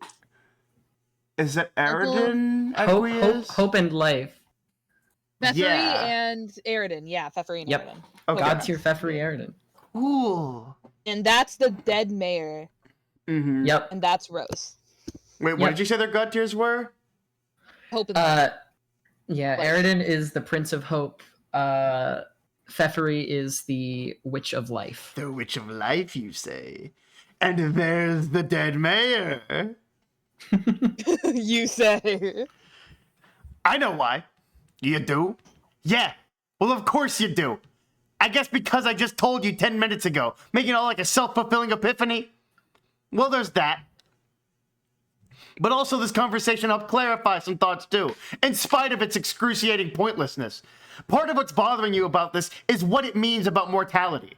Is it Aridin? I believe is? Hope and life. Pfeffery Yeah. and Aridin. Yeah, Pfeffery and Yep. Aridin. Okay. God tier Pfeffery Aridin. Cool. And that's the dead mayor. Mm-hmm. Yep. And that's Rose. Wait, what Yep. did you say their god tiers were? Hope and life. Yeah, Like- Aridin is the Prince of Hope. Pfeffery is the Witch of Life. The Witch of Life, you say. And there's the dead mayor. You say. I know why. You do? Yeah. Well, of course you do. I guess because I just told you 10 minutes ago, making it all like a self-fulfilling epiphany. Well, there's that. But also this conversation helped clarify some thoughts too, in spite of its excruciating pointlessness. Part of what's bothering you about this is what it means about mortality.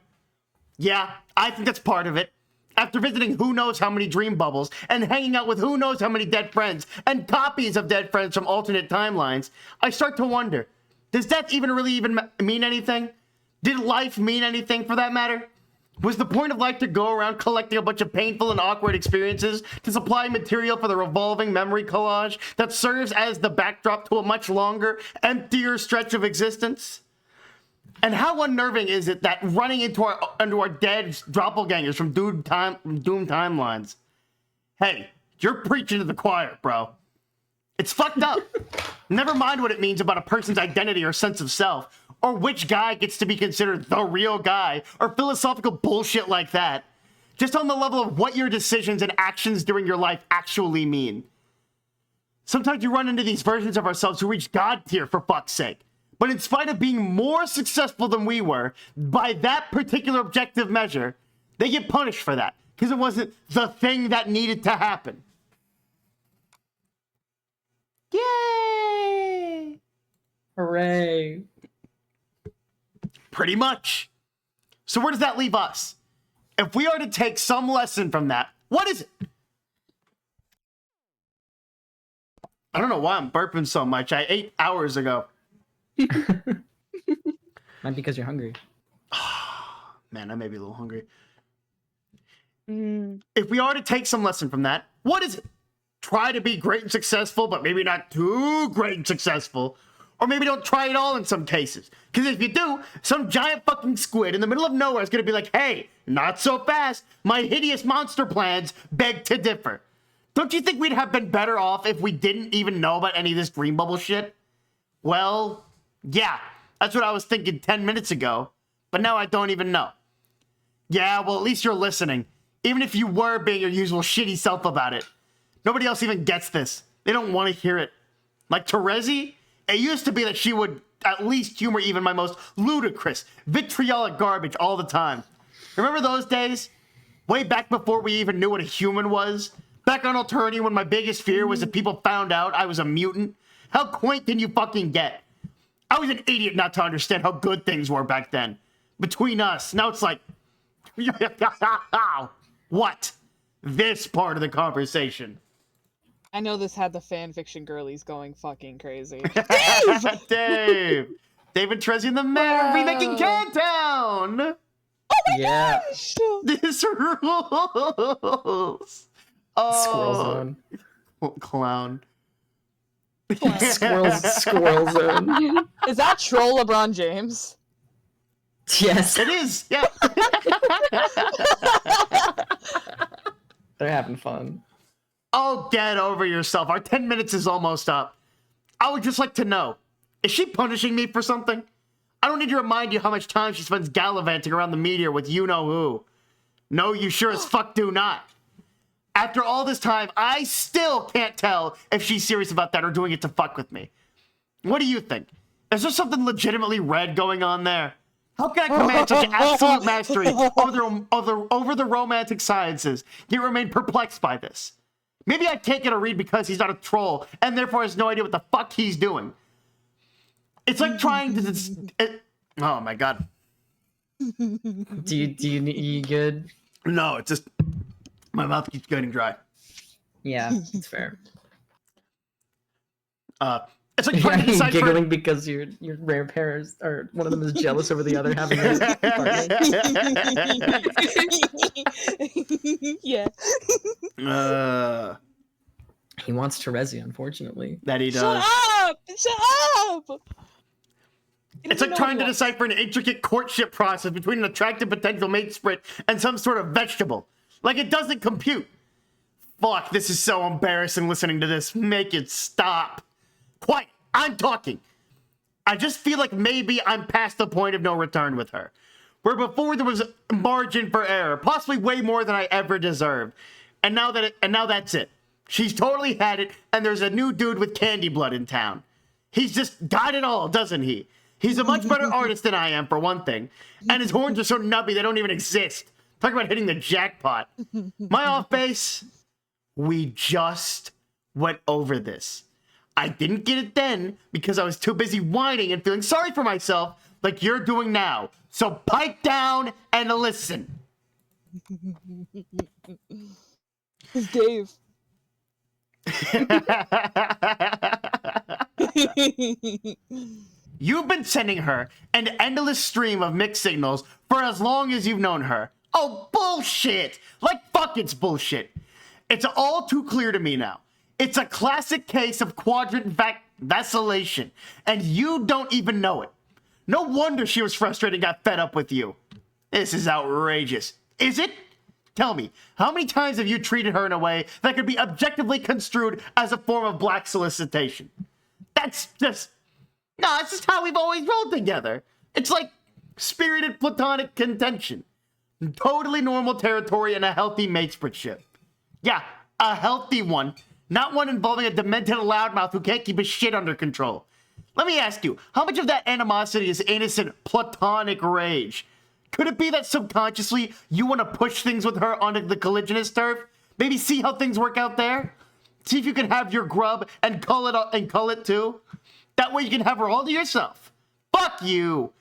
Yeah, I think that's part of it. After visiting who knows how many dream bubbles and hanging out with who knows how many dead friends and copies of dead friends from alternate timelines, I start to wonder, does death even mean anything? Did life mean anything for that matter? Was the point of life to go around collecting a bunch of painful and awkward experiences to supply material for the revolving memory collage that serves as the backdrop to a much longer, emptier stretch of existence? And how unnerving is it that running into our dead doppelgangers from Doom timelines? Hey, you're preaching to the choir, bro. It's fucked up. Never mind what it means about a person's identity or sense of self, or which guy gets to be considered the real guy, or philosophical bullshit like that. Just on the level of what your decisions and actions during your life actually mean. Sometimes you run into these versions of ourselves who reach God tier, for fuck's sake. But in spite of being more successful than we were, by that particular objective measure, they get punished for that. Because it wasn't the thing that needed to happen. Yay! Hooray. Pretty much. So where does that leave us? If we are to take some lesson from that, what is it? I don't know why I'm burping so much. I ate hours ago. Might be because you're hungry. Man, I may be a little hungry. If we are to take some lesson from that, what is it? Try to be great and successful, but maybe not too great and successful. Or maybe don't try it all in some cases. Because if you do, some giant fucking squid in the middle of nowhere is going to be like, hey, not so fast. My hideous monster plans beg to differ. Don't you think we'd have been better off if we didn't even know about any of this dream bubble shit? Well, yeah, that's what I was thinking 10 minutes ago. But now I don't even know. Yeah, well, at least you're listening. Even if you were being your usual shitty self about it. Nobody else even gets this. They don't want to hear it. Like Terezi, it used to be that she would at least humor even my most ludicrous, vitriolic garbage all the time. Remember those days? Way back before we even knew what a human was? Back on Alternity when my biggest fear was that people found out I was a mutant? How quaint can you fucking get? I was an idiot not to understand how good things were back then. Between us, now it's like... What? This part of the conversation. I know this had the fanfiction girlies going fucking crazy. Dave! David Trezzy and the Man are remaking Countdown! Yeah. This rules! Squirrel Zone. Clown. Squirrel Zone. Is that troll LeBron James? Yes. It is, yeah. They're having fun. Oh, get over yourself. Our 10 minutes is almost up. I would just like to know, is she punishing me for something? I don't need to remind you how much time she spends gallivanting around the meteor with you-know-who. No, you sure as fuck do not. After all this time, I still can't tell if she's serious about that or doing it to fuck with me. What do you think? Is there something legitimately red going on there? How can I command such absolute mastery over the romantic sciences, yet remain perplexed by this? Maybe I can't get a read because he's not a troll, and therefore has no idea what the fuck he's doing. It's like trying to... oh my god. Do you good? No, it's just... my mouth keeps getting dry. Yeah, it's fair. It's like trying to You're decide giggling because your rare pairs, or one of them is jealous over the other having a partner. Yeah. He wants Terezi, unfortunately. That he does. Shut up! Shut up! It's like trying to decipher an intricate courtship process between an attractive potential mate split and some sort of vegetable. Like it doesn't compute. Fuck, this is so embarrassing listening to this. Make it stop. Quiet, I'm talking. I just feel like maybe I'm past the point of no return with her. Where before there was margin for error, possibly way more than I ever deserved. And now that's it. She's totally had it, and there's a new dude with candy blood in town. He's just got it all, doesn't he? He's a much better artist than I am, for one thing. And his horns are so nubby they don't even exist. Talk about hitting the jackpot. My off base, we just went over this. I didn't get it then because I was too busy whining and feeling sorry for myself like you're doing now. So pipe down and listen. It's Dave. You've been sending her an endless stream of mixed signals for as long as you've known her. Oh, bullshit! Like, fuck, it's bullshit. It's all too clear to me now. It's a classic case of quadrant vacillation, and you don't even know it. No wonder she was frustrated and got fed up with you. This is outrageous. Is it? Tell me, how many times have you treated her in a way that could be objectively construed as a form of black solicitation? That's just... No, it's just how we've always rolled together. It's like spirited platonic contention. Totally normal territory in a healthy mateship. Yeah, a healthy one. Not one involving a demented loudmouth who can't keep his shit under control. Let me ask you, how much of that animosity is innocent platonic rage? Could it be that subconsciously you want to push things with her onto the collisionist turf? Maybe see how things work out there? See if you can have your grub and cull it too? That way you can have her all to yourself. Fuck you!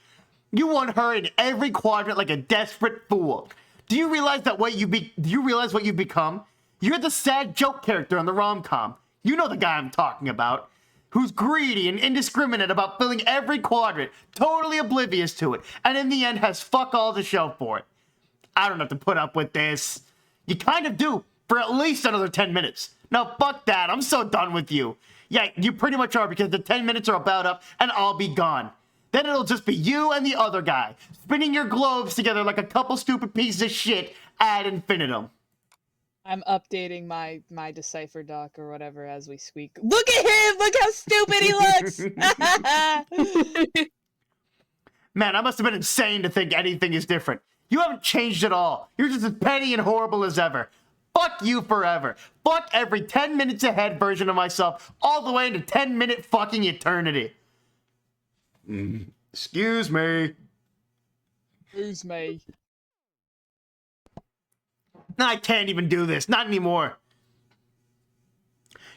You want her in every quadrant like a desperate fool. Do you realize what you've become? You're the sad joke character in the rom-com. You know the guy I'm talking about. Who's greedy and indiscriminate about filling every quadrant, totally oblivious to it, and in the end has fuck all to show for it. I don't have to put up with this. You kind of do, for at least another 10 minutes. No, fuck that, I'm so done with you. Yeah, you pretty much are, because the 10 minutes are about up, and I'll be gone. Then it'll just be you and the other guy, spinning your globes together like a couple stupid pieces of shit ad infinitum. I'm updating my Decipher doc or whatever as we speak. Look at him! Look how stupid he looks! Man, I must have been insane to think anything is different. You haven't changed at all. You're just as petty and horrible as ever. Fuck you forever. Fuck every 10 minutes ahead version of myself all the way into 10-minute fucking eternity. Excuse me. Excuse me. I can't even do this. Not anymore.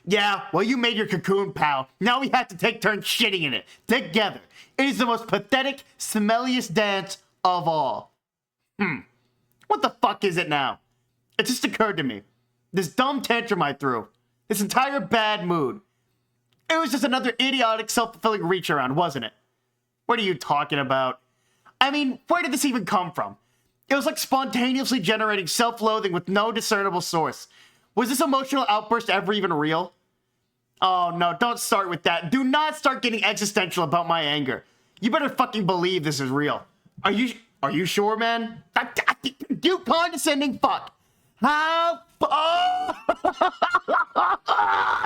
Yeah, well, you made your cocoon, pal. Now we have to take turns shitting in it. Together. It is the most pathetic, smelliest dance of all. What the fuck is it now? It just occurred to me. This dumb tantrum I threw. This entire bad mood. It was just another idiotic, self-fulfilling reach around, wasn't it? What are you talking about? I mean, where did this even come from? It was like spontaneously generating self-loathing with no discernible source. Was this emotional outburst ever even real? Oh no, don't start with that. Do not start getting existential about my anger. You better fucking believe this is real. Are you sure, man? You condescending fuck. How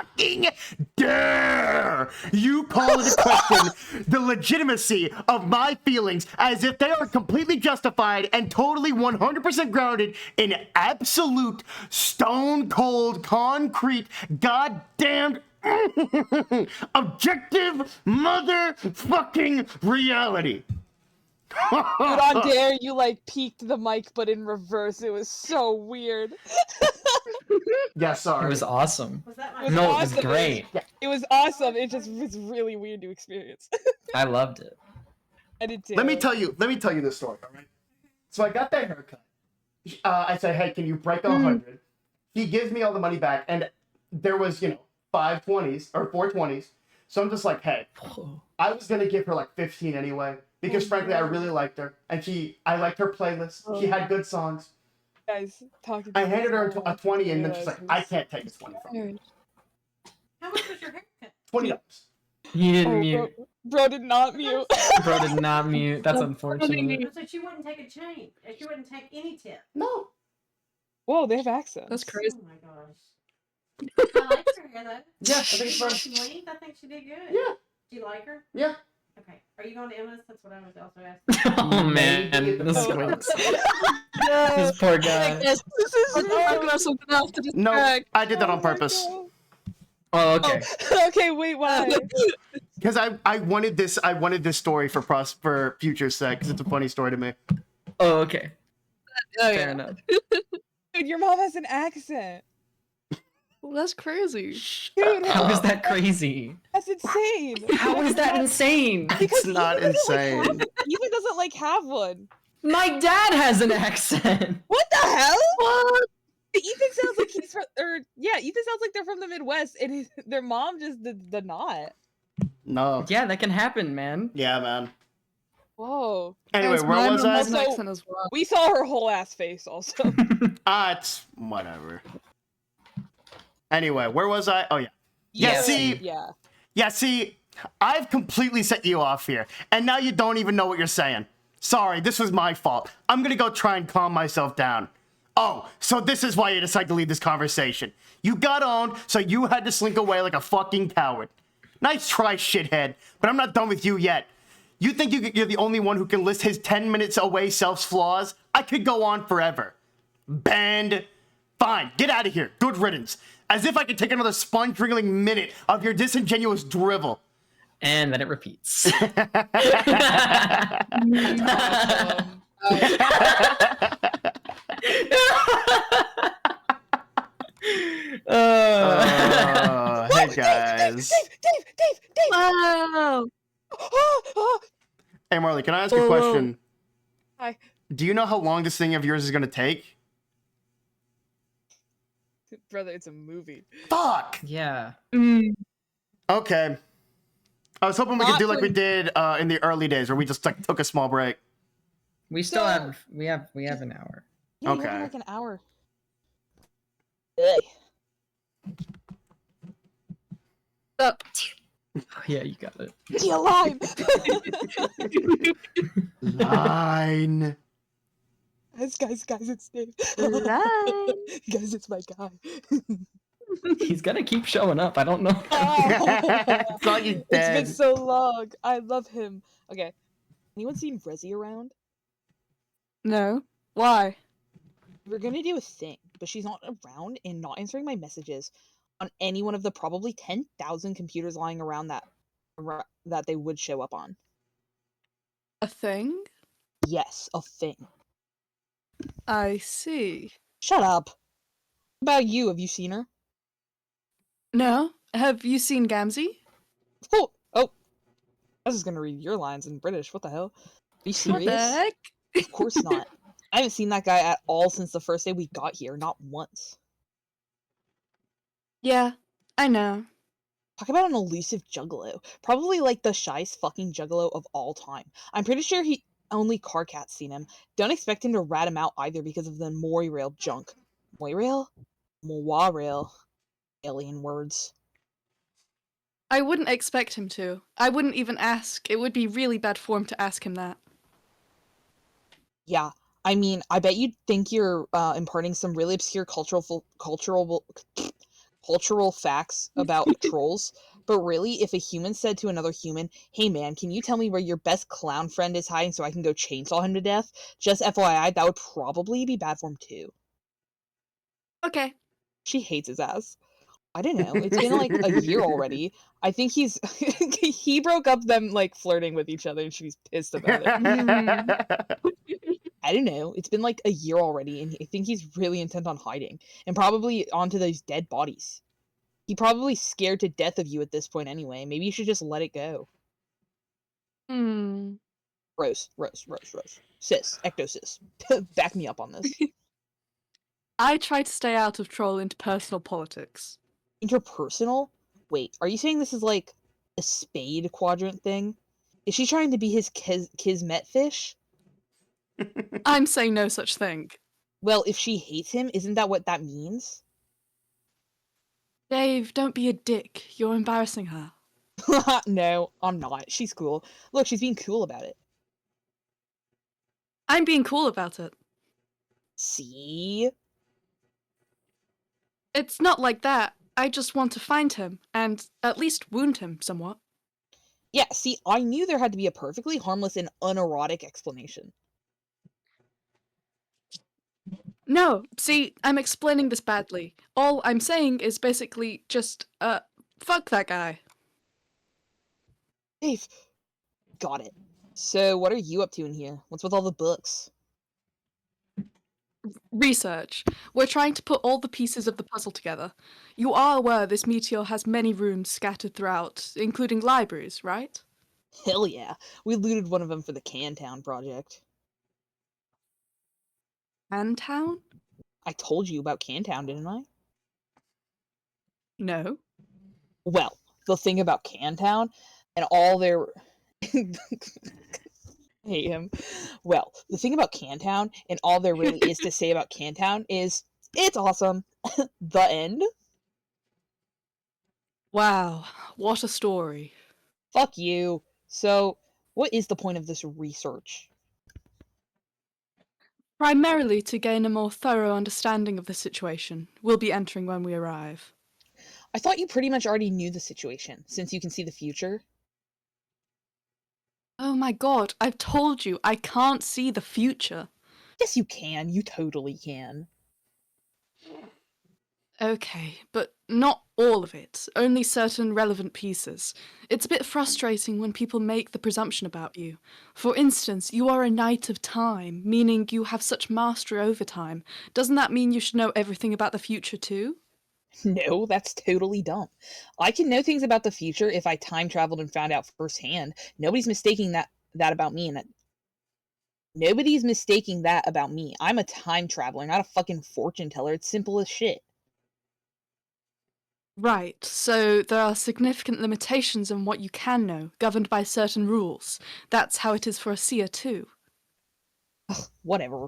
fucking dare you call into question the legitimacy of my feelings as if they are completely justified and totally 100% grounded in absolute stone cold concrete goddamn objective motherfucking reality. Dude, on Dare, you like peaked the mic, but in reverse. It was so weird. Yeah, sorry. It was awesome. Was that It my was No, it awesome. was great. It was awesome. It just was really weird to experience. I loved it. I did too. Let me tell you this story, all right? So I got that haircut. I said, hey, can you break 100? He gives me all the money back, and there was, 5 20s or 4 20s. So I'm just like, hey, I was gonna give her like 15 anyway, because frankly I really liked her, and I liked her playlist. She had good songs. Guys, talking. I handed her a 20, and then she's like, I can't take this 20 from you. How much was your haircut? $20. He didn't Oh, mute. bro did not mute. Bro did not mute. That's unfortunate. So she wouldn't take a change. She wouldn't take any tip. No. Whoa, they have accents. That's crazy. Oh my gosh. I like her hair though. Yeah, I think it's fun. She length, I think she did good. Yeah. Do you like her? Yeah. Okay. Are you going to Emma's? That's what I was also asking. Oh man, this poor guy. Yes, this is I'm talking about something else to No, distract. I did that on purpose. Oh, okay. Okay, wait, why? Because I wanted this story for future sec, because it's a funny story to me. Oh, okay. Oh, Fair yeah. enough. Dude, your mom has an accent. Well, that's crazy. Dude, How is that crazy? that's insane. How is that insane? It's not Ethan doesn't, like, insane. Ethan doesn't like have one. My dad has an accent. What the hell? What? Ethan sounds like he's from, Ethan sounds like they're from the Midwest, and their mom just did not. No. Yeah, that can happen, man. Yeah, man. Whoa. Anyway, Guys, where my was mom I? has an Also- accent as well. We saw her whole ass face also. It's whatever. Anyway, where was I? Oh, yeah. Yeah, Yeah, see, Yeah. Yeah, see, I've completely set you off here, and now you don't even know what you're saying. Sorry, this was my fault. I'm gonna go try and calm myself down. Oh, so this is why you decided to leave this conversation. You got owned, so you had to slink away like a fucking coward. Nice try, shithead, but I'm not done with you yet. You think you're the only one who can list his 10 minutes away self's flaws? I could go on forever. Banned. Fine, get out of here. Good riddance. As if I could take another sponge-wriggling minute of your disingenuous drivel. And then it repeats. Hey guys. Dave! Wow. Hey Marley, can I ask a question? Hi. Do you know how long this thing of yours is gonna take? Brother, it's a movie. Fuck! Yeah. Okay. I was hoping we could Not do like we when- did in the early days where we just like took a small break. We still So- have we have an hour. Yeah, you have Okay. like an hour. Ugh. Yeah, you got it. He alive! Line. guys, it's Dave. Line. Guys, it's my guy. He's gonna keep showing up. I don't know. It's like he's It's been dead. so long. I love him. Okay. Anyone seen Resi around? No. Why? We're gonna do a thing, but she's not around and not answering my messages on any one of the probably 10,000 computers lying around that they would show up on. A thing? Yes, a thing. I see. Shut up. What about you? Have you seen her? No. Have you seen Gamzee? Oh, I was just gonna read your lines in British. What the hell? Are you What serious? the heck? Of course not. I haven't seen that guy at all since the first day we got here. Not once. Yeah, I know. Talk about an elusive juggalo. Probably like the shyest fucking juggalo of all time. I'm pretty sure only Carcat's seen him. Don't expect him to rat him out either because of the Moirail junk. Moirail? Moirail. Alien words. I wouldn't expect him to. I wouldn't even ask. It would be really bad form to ask him that. Yeah, I mean, I bet you'd think you're imparting some really obscure cultural facts about trolls. But really, if a human said to another human, "Hey man, can you tell me where your best clown friend is hiding so I can go chainsaw him to death?" Just FYI, that would probably be bad form too. Okay. She hates his ass. I don't know. It's been like a year already. I think he broke up them like flirting with each other and she's pissed about it. I don't know. It's been like a year already and I think he's really intent on hiding and probably onto those dead bodies. He probably scared to death of you at this point anyway. Maybe you should just let it go. Hmm. Rose. Sis. Ectosis. Back me up on this. I try to stay out of troll interpersonal politics. Interpersonal? Wait, are you saying this is like a spade quadrant thing? Is she trying to be his kismet fish? I'm saying no such thing. Well, if she hates him, isn't that what that means? Dave, don't be a dick. You're embarrassing her. No, I'm not. She's cool. Look, she's being cool about it. I'm being cool about it. See? It's not like that. I just want to find him, and at least wound him somewhat. Yeah, see, I knew there had to be a perfectly harmless and unerotic explanation. No, see, I'm explaining this badly. All I'm saying is basically just, fuck that guy. Dave. Got it. So, what are you up to in here? What's with all the books? Research. We're trying to put all the pieces of the puzzle together. You are aware this meteor has many rooms scattered throughout, including libraries, right? Hell yeah. We looted one of them for the Cantown project. Antown? I told you about Cantown, didn't I? No. Well, the thing about Cantown and all their... I hate him. Well, the thing about Cantown and all there really is to say about Cantown is it's awesome. The end. Wow, what a story. Fuck you. So, what is the point of this research? Primarily to gain a more thorough understanding of the situation. We'll be entering when we arrive. I thought you pretty much already knew the situation, since you can see the future. Oh my god, I've told you, I can't see the future. Yes, you can. You totally can. Okay, but not all of it, only certain relevant pieces. It's a bit frustrating when people make the presumption about you. For instance, you are a knight of time, meaning you have such mastery over time. Doesn't that mean you should know everything about the future too? No, that's totally dumb. I can know things about the future if I time traveled and found out firsthand. Nobody's mistaking that about me, and nobody's mistaking that about me. I'm a time traveler, not a fucking fortune teller. It's simple as shit. Right, so there are significant limitations on what you can know, governed by certain rules. That's how it is for a seer too. Whatever.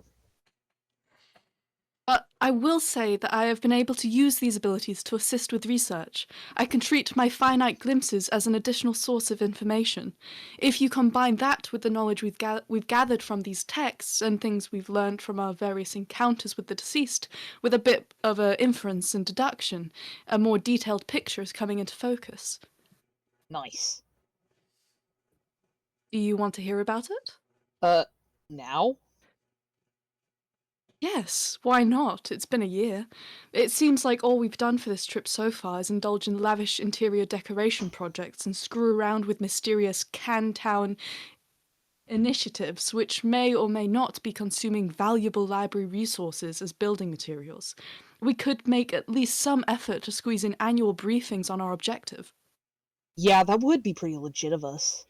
But I will say that I have been able to use these abilities to assist with research. I can treat my finite glimpses as an additional source of information. If you combine that with the knowledge we've gathered from these texts and things we've learned from our various encounters with the deceased, with a bit of a inference and deduction, a more detailed picture is coming into focus. Nice. Do you want to hear about it? Now? Yes, why not? It's been a year. It seems like all we've done for this trip so far is indulge in lavish interior decoration projects and screw around with mysterious Cantown initiatives, which may or may not be consuming valuable library resources as building materials. We could make at least some effort to squeeze in annual briefings on our objective. Yeah, that would be pretty legit of us.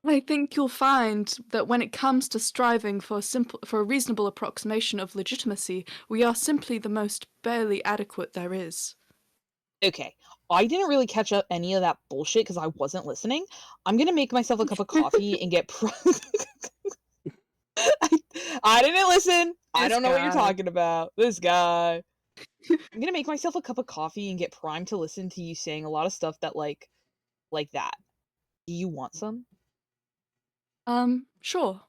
I think you'll find that when it comes to striving for a reasonable approximation of legitimacy, we are simply the most barely adequate there is. Okay, I didn't really catch up any of that bullshit because I wasn't listening. I'm gonna make myself a cup of coffee and get I didn't listen. I This don't know what you're guy. talking about. This guy. I'm gonna make myself a cup of coffee and get primed to listen to you saying a lot of stuff that like that. Do you want some? Sure.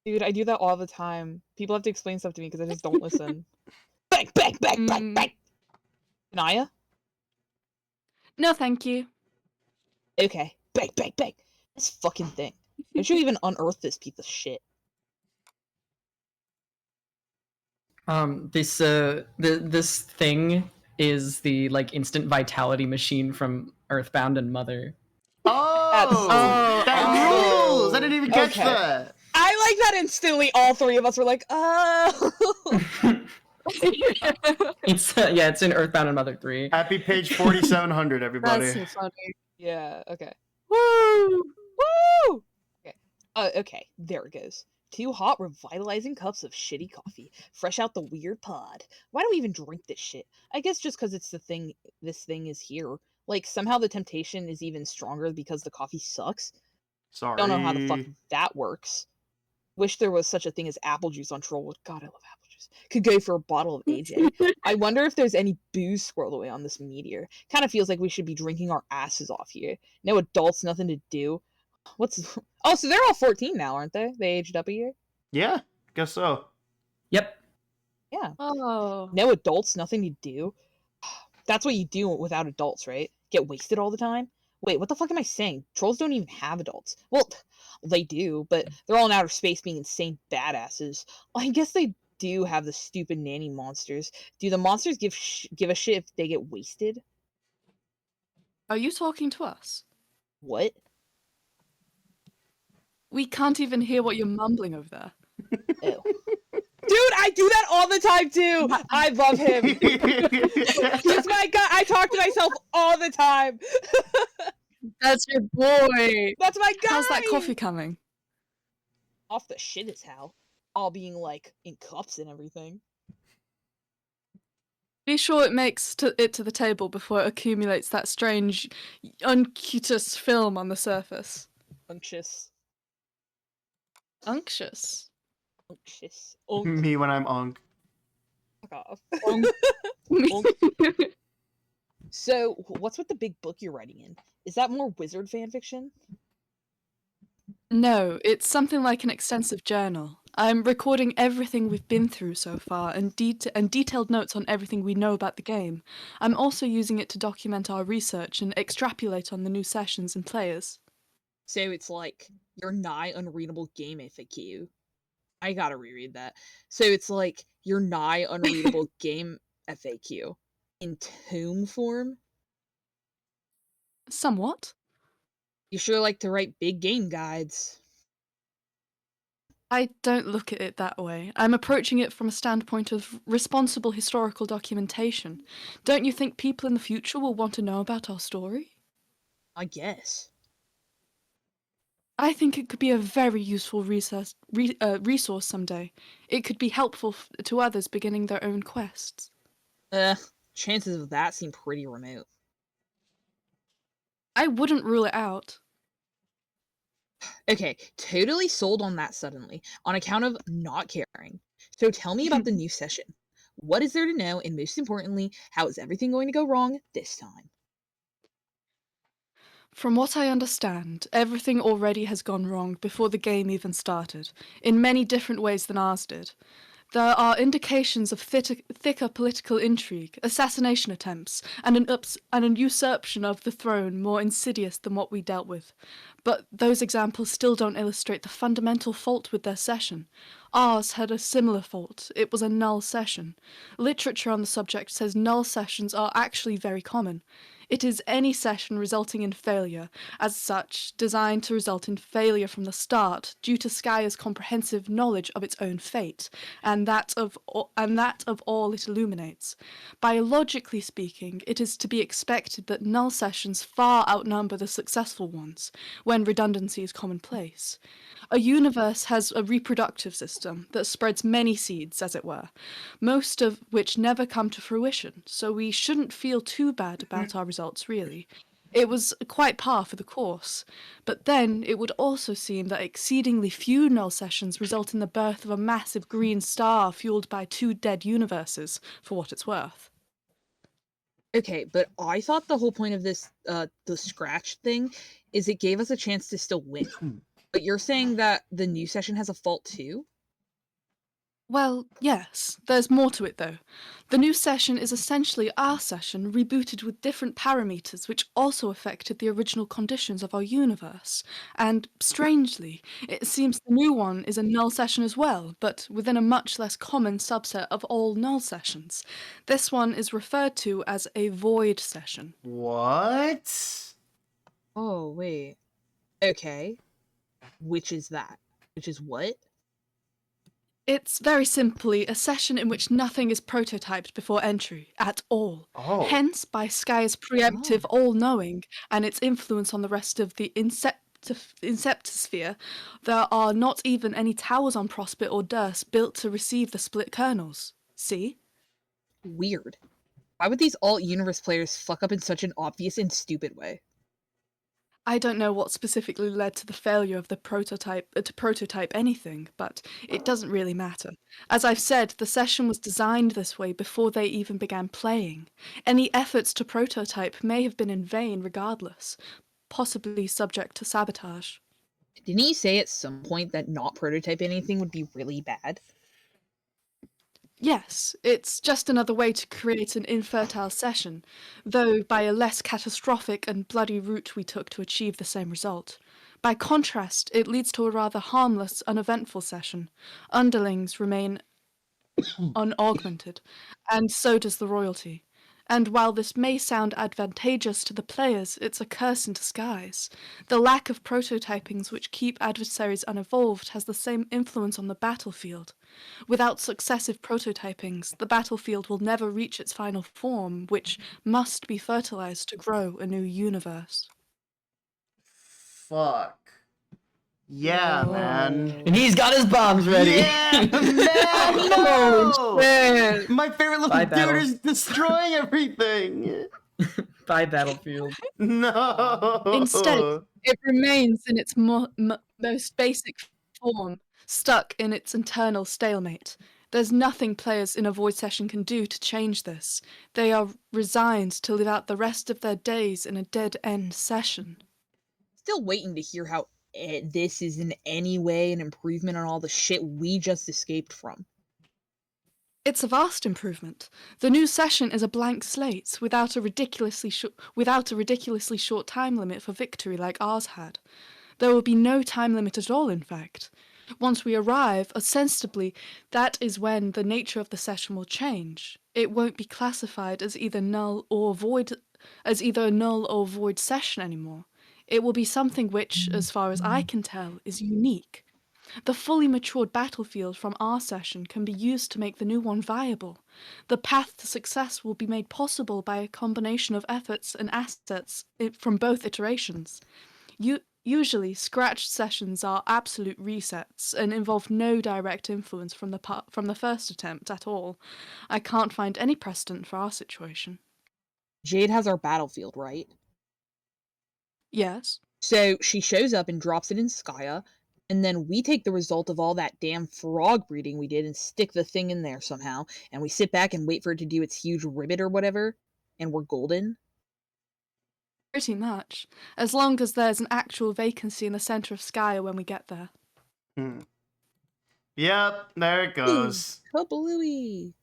Dude, I do that all the time. People have to explain stuff to me because I just don't listen. Bang, bang, bang, bang, bang. Anaya? No, thank you. Okay. Bang, bang, bang. This fucking thing. Don't you even unearth this piece of shit? This thing is the like instant vitality machine from Earthbound and Mother. Oh, that oh, rules! I didn't even catch okay. that. I like that instantly all three of us were like, oh. It's in Earthbound and Mother 3. Happy page 4700, everybody. That's so funny. Yeah, okay. Woo! Woo! Okay. Okay, there it goes. 2 hot, revitalizing cups of shitty coffee, fresh out the weird pod. Why do we even drink this shit? I guess just because it's the thing, this thing is here. Like, somehow the temptation is even stronger because the coffee sucks. Sorry. Don't know how the fuck that works. Wish there was such a thing as apple juice on Trollwood. God, I love apple juice. Could go for a bottle of AJ. I wonder if there's any booze squirreled away on this meteor. Kind of feels like we should be drinking our asses off here. No adults, nothing to do. What's... Oh, so they're all 14 now, aren't they? They aged up a year? Yeah, guess so. Yep. Yeah. Oh. No adults, nothing to do. That's what you do without adults, right? Get wasted all the time? Wait, what the fuck am I saying? Trolls don't even have adults. Well, they do, but they're all in outer space being insane badasses. I guess they do have the stupid nanny monsters. Do the monsters give a shit if they get wasted? Are you talking to us? What? We can't even hear what you're mumbling over there. Ew. Dude, I do that all the time too. I love him. He's my guy. I talk to myself all the time. That's your boy. That's my guy. How's that coffee coming? Off the shit is how. All being like in cups and everything. Be sure it makes it to the table before it accumulates that strange, unctuous film on the surface. Unctuous. Unctuous. Unctuous. Me when I'm unk. Fuck off. So, what's with the big book you're writing in? Is that more wizard fanfiction? No, it's something like an extensive journal. I'm recording everything we've been through so far and detailed notes on everything we know about the game. I'm also using it to document our research and extrapolate on the new sessions and players. So it's like your nigh unreadable game FAQ. I gotta reread that. So it's like your nigh unreadable game FAQ in tome form. Somewhat. You sure like to write big game guides. I don't look at it that way. I'm approaching it from a standpoint of responsible historical documentation. Don't you think people in the future will want to know about our story? I guess. I think it could be a very useful resource someday. It could be helpful to others beginning their own quests. Chances of that seem pretty remote. I wouldn't rule it out. Okay, totally sold on that suddenly, on account of not caring. So tell me about the new session. What is there to know, and most importantly, how is everything going to go wrong this time? From what I understand, everything already has gone wrong before the game even started, in many different ways than ours did. There are indications of thicker political intrigue, assassination attempts, and an usurpation of the throne more insidious than what we dealt with. But those examples still don't illustrate the fundamental fault with their session. Ours had a similar fault. It was a null session. Literature on the subject says null sessions are actually very common. It is any session resulting in failure, as such, designed to result in failure from the start due to Skya's comprehensive knowledge of its own fate, and that of all it illuminates. Biologically speaking, it is to be expected that null sessions far outnumber the successful ones, when redundancy is commonplace. A universe has a reproductive system that spreads many seeds, as it were, most of which never come to fruition, so we shouldn't feel too bad about our results, really. It was quite par for the course. But then it would also seem that exceedingly few null sessions result in the birth of a massive green star fueled by 2 dead universes, for what it's worth. Okay, but I thought the whole point of this, the scratch thing, is it gave us a chance to still win. But you're saying that the new session has a fault too? Well, yes, there's more to it though. The new session is essentially our session rebooted with different parameters which also affected the original conditions of our universe. And strangely, it seems the new one is a null session as well, but within a much less common subset of all null sessions. This one is referred to as a void session. What? Oh, wait. Okay. Which is that? Which is what? It's very simply a session in which nothing is prototyped before entry, at all. Oh. Hence, by Sky's preemptive all-knowing and its influence on the rest of the Inceptosphere, there are not even any towers on Prospit or Durst built to receive the split kernels. See? Weird. Why would these alt-universe players fuck up in such an obvious and stupid way? I don't know what specifically led to the failure of the prototype to prototype anything, but it doesn't really matter. As I've said, the session was designed this way before they even began playing. Any efforts to prototype may have been in vain regardless, possibly subject to sabotage. Didn't he say at some point that not prototype anything would be really bad? Yes, it's just another way to create an infertile session, though by a less catastrophic and bloody route we took to achieve the same result. By contrast, it leads to a rather harmless, uneventful session. Underlings remain unaugmented, and so does the royalty. And while this may sound advantageous to the players, it's a curse in disguise. The lack of prototypings which keep adversaries unevolved has the same influence on the battlefield. Without successive prototypings, the battlefield will never reach its final form, which must be fertilized to grow a new universe. Fuck. Yeah, man. And he's got his bombs ready. Yeah, man! Oh, No! shit. My favorite little Bye, dude Battle. is destroying everything. Bye, Battlefield. No. Instead, it remains in its most basic form, stuck in its internal stalemate. There's nothing players in a void session can do to change this. They are resigned to live out the rest of their days in a dead-end session. Still waiting to hear how this is in any way an improvement on all the shit we just escaped from. It's a vast improvement. The new session is a blank slate without a ridiculously short time limit for victory like ours had. There will be no time limit at all, in fact. Once we arrive, ostensibly, that is when the nature of the session will change. It won't be classified as either null or void session anymore. It will be something which, as far as I can tell, is unique. The fully matured battlefield from our session can be used to make the new one viable. The path to success will be made possible by a combination of efforts and assets from both iterations. Usually, scratched sessions are absolute resets and involve no direct influence from the first attempt at all. I can't find any precedent for our situation. Jade has our battlefield, right? Yes. So she shows up and drops it in Skya, and then we take the result of all that damn frog breeding we did and stick the thing in there somehow, and we sit back and wait for it to do its huge ribbit or whatever, and we're golden. Pretty much. As long as there's an actual vacancy in the center of Skya when we get there. Yep, there it goes. Kablooey!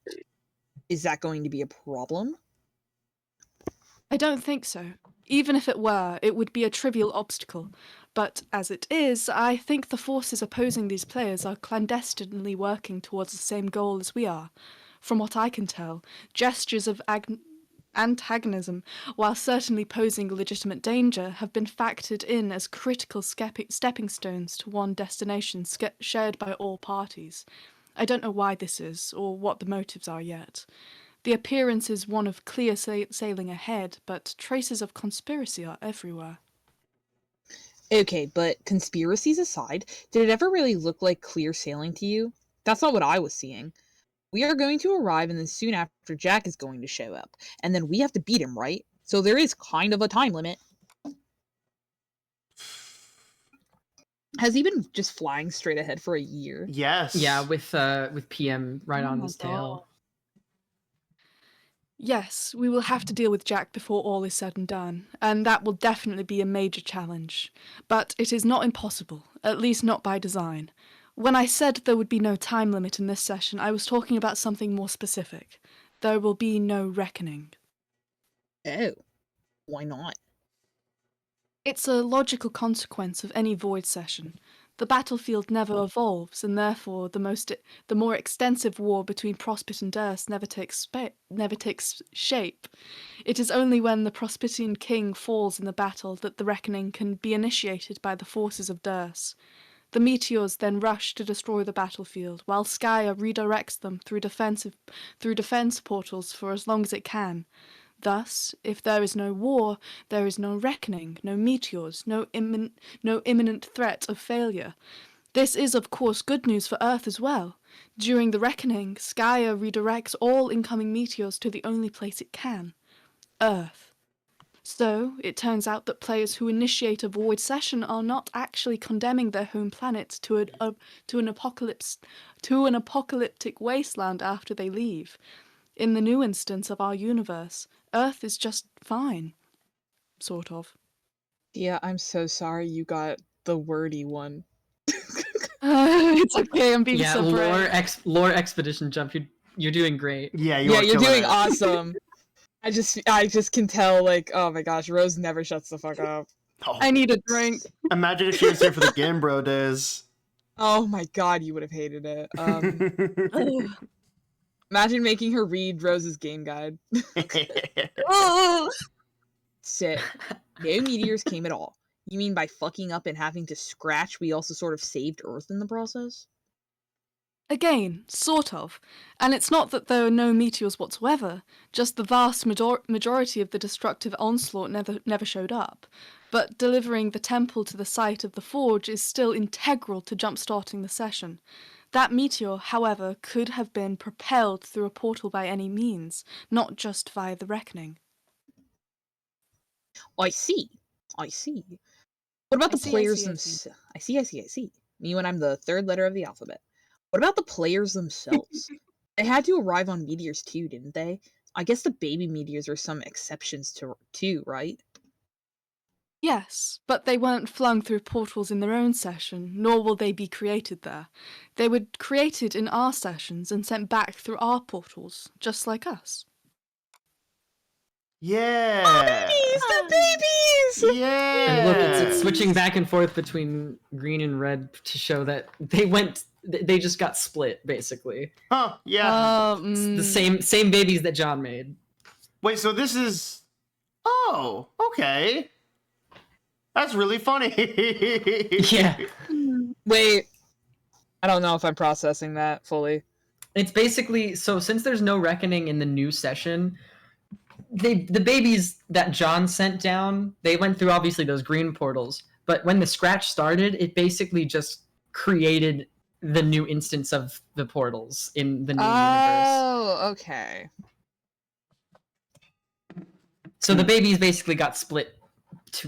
Is that going to be a problem? I don't think so. Even if it were, it would be a trivial obstacle. But as it is, I think the forces opposing these players are clandestinely working towards the same goal as we are. From what I can tell, gestures of antagonism, while certainly posing a legitimate danger, have been factored in as critical stepping stones to one destination shared by all parties. I don't know why this is, or what the motives are yet. The appearance is one of clear sailing ahead, but traces of conspiracy are everywhere. Okay, but conspiracies aside, did it ever really look like clear sailing to you? That's not what I was seeing. We are going to arrive, and then soon after Jack is going to show up. And then we have to beat him, right? So there is kind of a time limit. Has he been just flying straight ahead for a year? Yes. Yeah, with PM right on my his tail. Yes, we will have to deal with Jack before all is said and done, and that will definitely be a major challenge. But it is not impossible, at least not by design. When I said there would be no time limit in this session, I was talking about something more specific. There will be no reckoning. Oh, why not? It's a logical consequence of any void session. The battlefield never evolves, and therefore the more extensive war between Prospit and Durst never takes shape. It is only when the Prospitian king falls in the battle that the reckoning can be initiated by the forces of Durst. The meteors then rush to destroy the battlefield, while Skya redirects them through defense portals for as long as it can. Thus, if there is no war, there is no reckoning, no meteors, no imminent threat of failure. This is, of course, good news for Earth as well. During the reckoning, Skya redirects all incoming meteors to the only place it can, Earth. So, it turns out that players who initiate a void session are not actually condemning their home planet to an apocalyptic wasteland after they leave. In the new instance of our universe, Earth is just fine. Sort of. Yeah, I'm so sorry you got the wordy one. It's okay, I'm being Yeah, so brave. lore expedition jump. You're doing great. Yeah, You're killing doing it. awesome. I just can tell, like, oh my gosh, Rose never shuts the fuck up. Oh, I need a drink. imagine if she was here for the Gambro days. Oh my god, you would have hated it. Imagine making her read Rose's game guide. Sick. No meteors came at all. You mean by fucking up and having to scratch, we also sort of saved Earth in the process? Again, sort of. And it's not that there are no meteors whatsoever, just the vast majority of the destructive onslaught never showed up. But delivering the temple to the site of the forge is still integral to jump-starting the session. That meteor, however, could have been propelled through a portal by any means, not just via the reckoning. I see. What about the players themselves? I see. Me when I'm the third letter of the alphabet. What about the players themselves? They had to arrive on meteors too, didn't they? I guess the baby meteors are some exceptions to too, right? Yes, but they weren't flung through portals in their own session, nor will they be created there. They were created in our sessions and sent back through our portals, just like us. Yeah. They're babies! Yeah. And look, it's switching back and forth between green and red to show that they just got split, basically. Huh, yeah. It's the same babies that John made. Wait, so this is... Oh, okay. That's really funny. Yeah. Wait. I don't know if I'm processing that fully. It's basically, so since there's no reckoning in the new session, the babies that John sent down, they went through obviously those green portals, but when the scratch started, it basically just created the new instance of the portals in the new universe. Oh, okay. So the babies basically got split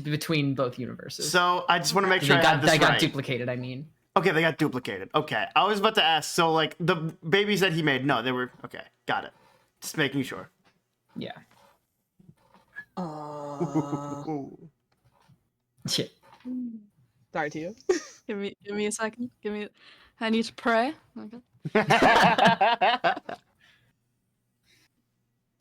between both universes. So I just want to make sure I have this they got right. duplicated, I mean. Okay, they got duplicated. Okay, I was about to ask, so like the babies that he made, no, they were... Okay, got it. Just making sure. Yeah. Shit. Sorry to you. Give me a second. I need to pray. Okay.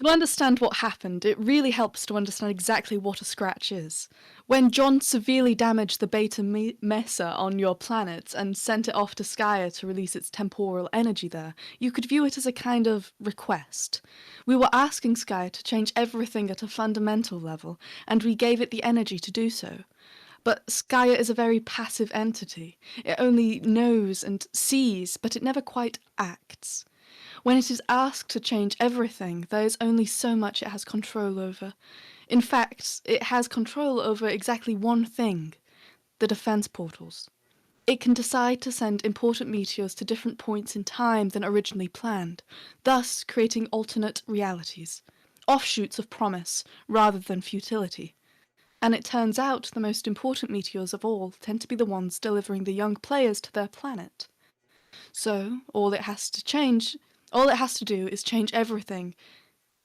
To understand what happened, it really helps to understand exactly what a scratch is. When John severely damaged the Beta Mesa on your planet and sent it off to Skya to release its temporal energy there, you could view it as a kind of request. We were asking Skya to change everything at a fundamental level, and we gave it the energy to do so. But Skya is a very passive entity. It only knows and sees, but it never quite acts. When it is asked to change everything, there is only so much it has control over. In fact, it has control over exactly one thing: the defense portals. It can decide to send important meteors to different points in time than originally planned, thus creating alternate realities, offshoots of promise rather than futility. And it turns out the most important meteors of all tend to be the ones delivering the young players to their planet. So, all it has to do is change everything.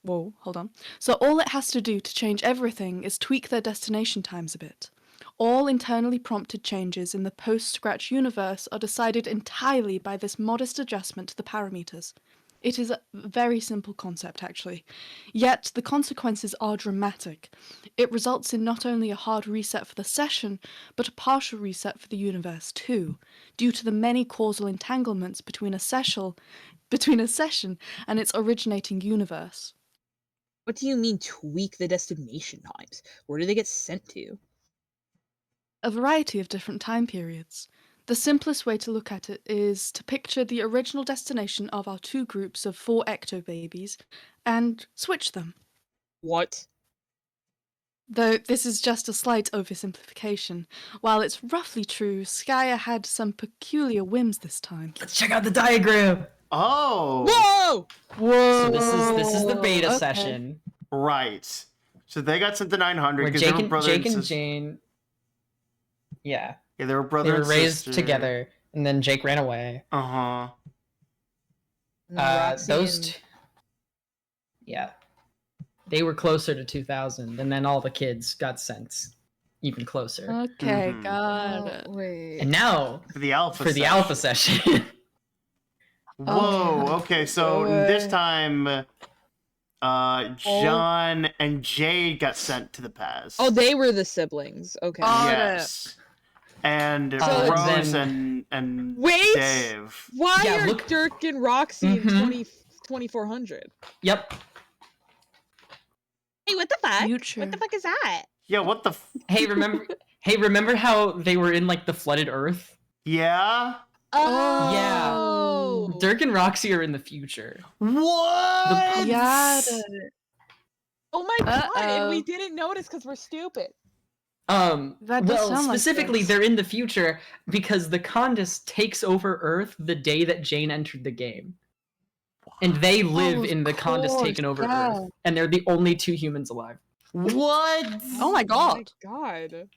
Whoa, hold on. So all it has to do to change everything is tweak their destination times a bit. All internally prompted changes in the post-Scratch universe are decided entirely by this modest adjustment to the parameters. It is a very simple concept, actually. Yet the consequences are dramatic. It results in not only a hard reset for the session, but a partial reset for the universe too, due to the many causal entanglements between a session and its originating universe. What do you mean tweak the destination times? Where do they get sent to? A variety of different time periods. The simplest way to look at it is to picture the original destination of our two groups of 4 ecto-babies and switch them. What? Though this is just a slight oversimplification. While it's roughly true, Skya had some peculiar whims this time. Let's check out the diagram. Oh. Whoa! Whoa! So this is the beta Okay. session Right. So they got sent to 900 where because they were brother Jake and sister. Jane. Yeah, Yeah, they were they brother were and raised sister. together, and then Jake ran away. Uh-huh. Yeah, they were closer to 2000, and then all the kids got sent even closer. Okay, Mhm. got it. Wait. And now For the alpha for the session. alpha session. Whoa, okay, so this Good. time John and Jade got sent to the past. Oh, they were the siblings. Okay. Oh. Yes. And So Rose then- and Wait! Dave. Why Yeah, are look- Dirk and Roxy in Mhm. 2400? Yep. Hey, what the fuck? Future. What the fuck is that? Yeah, what the Hey, remember how they were in like the flooded Earth? Yeah? Oh! Dirk and Roxy are in the future. What? Got it. Oh my god, and we Uh-oh. didn't notice because we're stupid. That does Well, sound like specifically, this. they're in the future because the Condus takes over Earth the day that Jane entered the game. And they live of in the Condus course, taken over yeah. Earth. And they're the only 2 humans alive. What? Oh my god. God.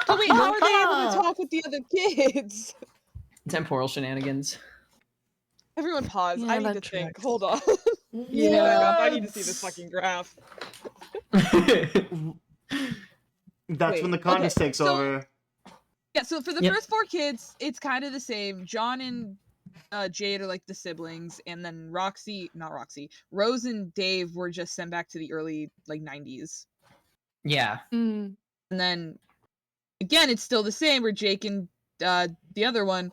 So wait, how are they able to talk with the other kids? Temporal shenanigans. Everyone pause. Yeah, I need that to think. tracks. Hold on. Yeah. I need to see this fucking graph. That's when the Wait, Condis okay, takes so- over. Yeah, so for the Yep. first 4 kids, it's kind of the same. John and Jade are like the siblings, and then Rose and Dave were just sent back to the early like 90s. Yeah. Mm. And then again, it's still the same where Jake and the other one.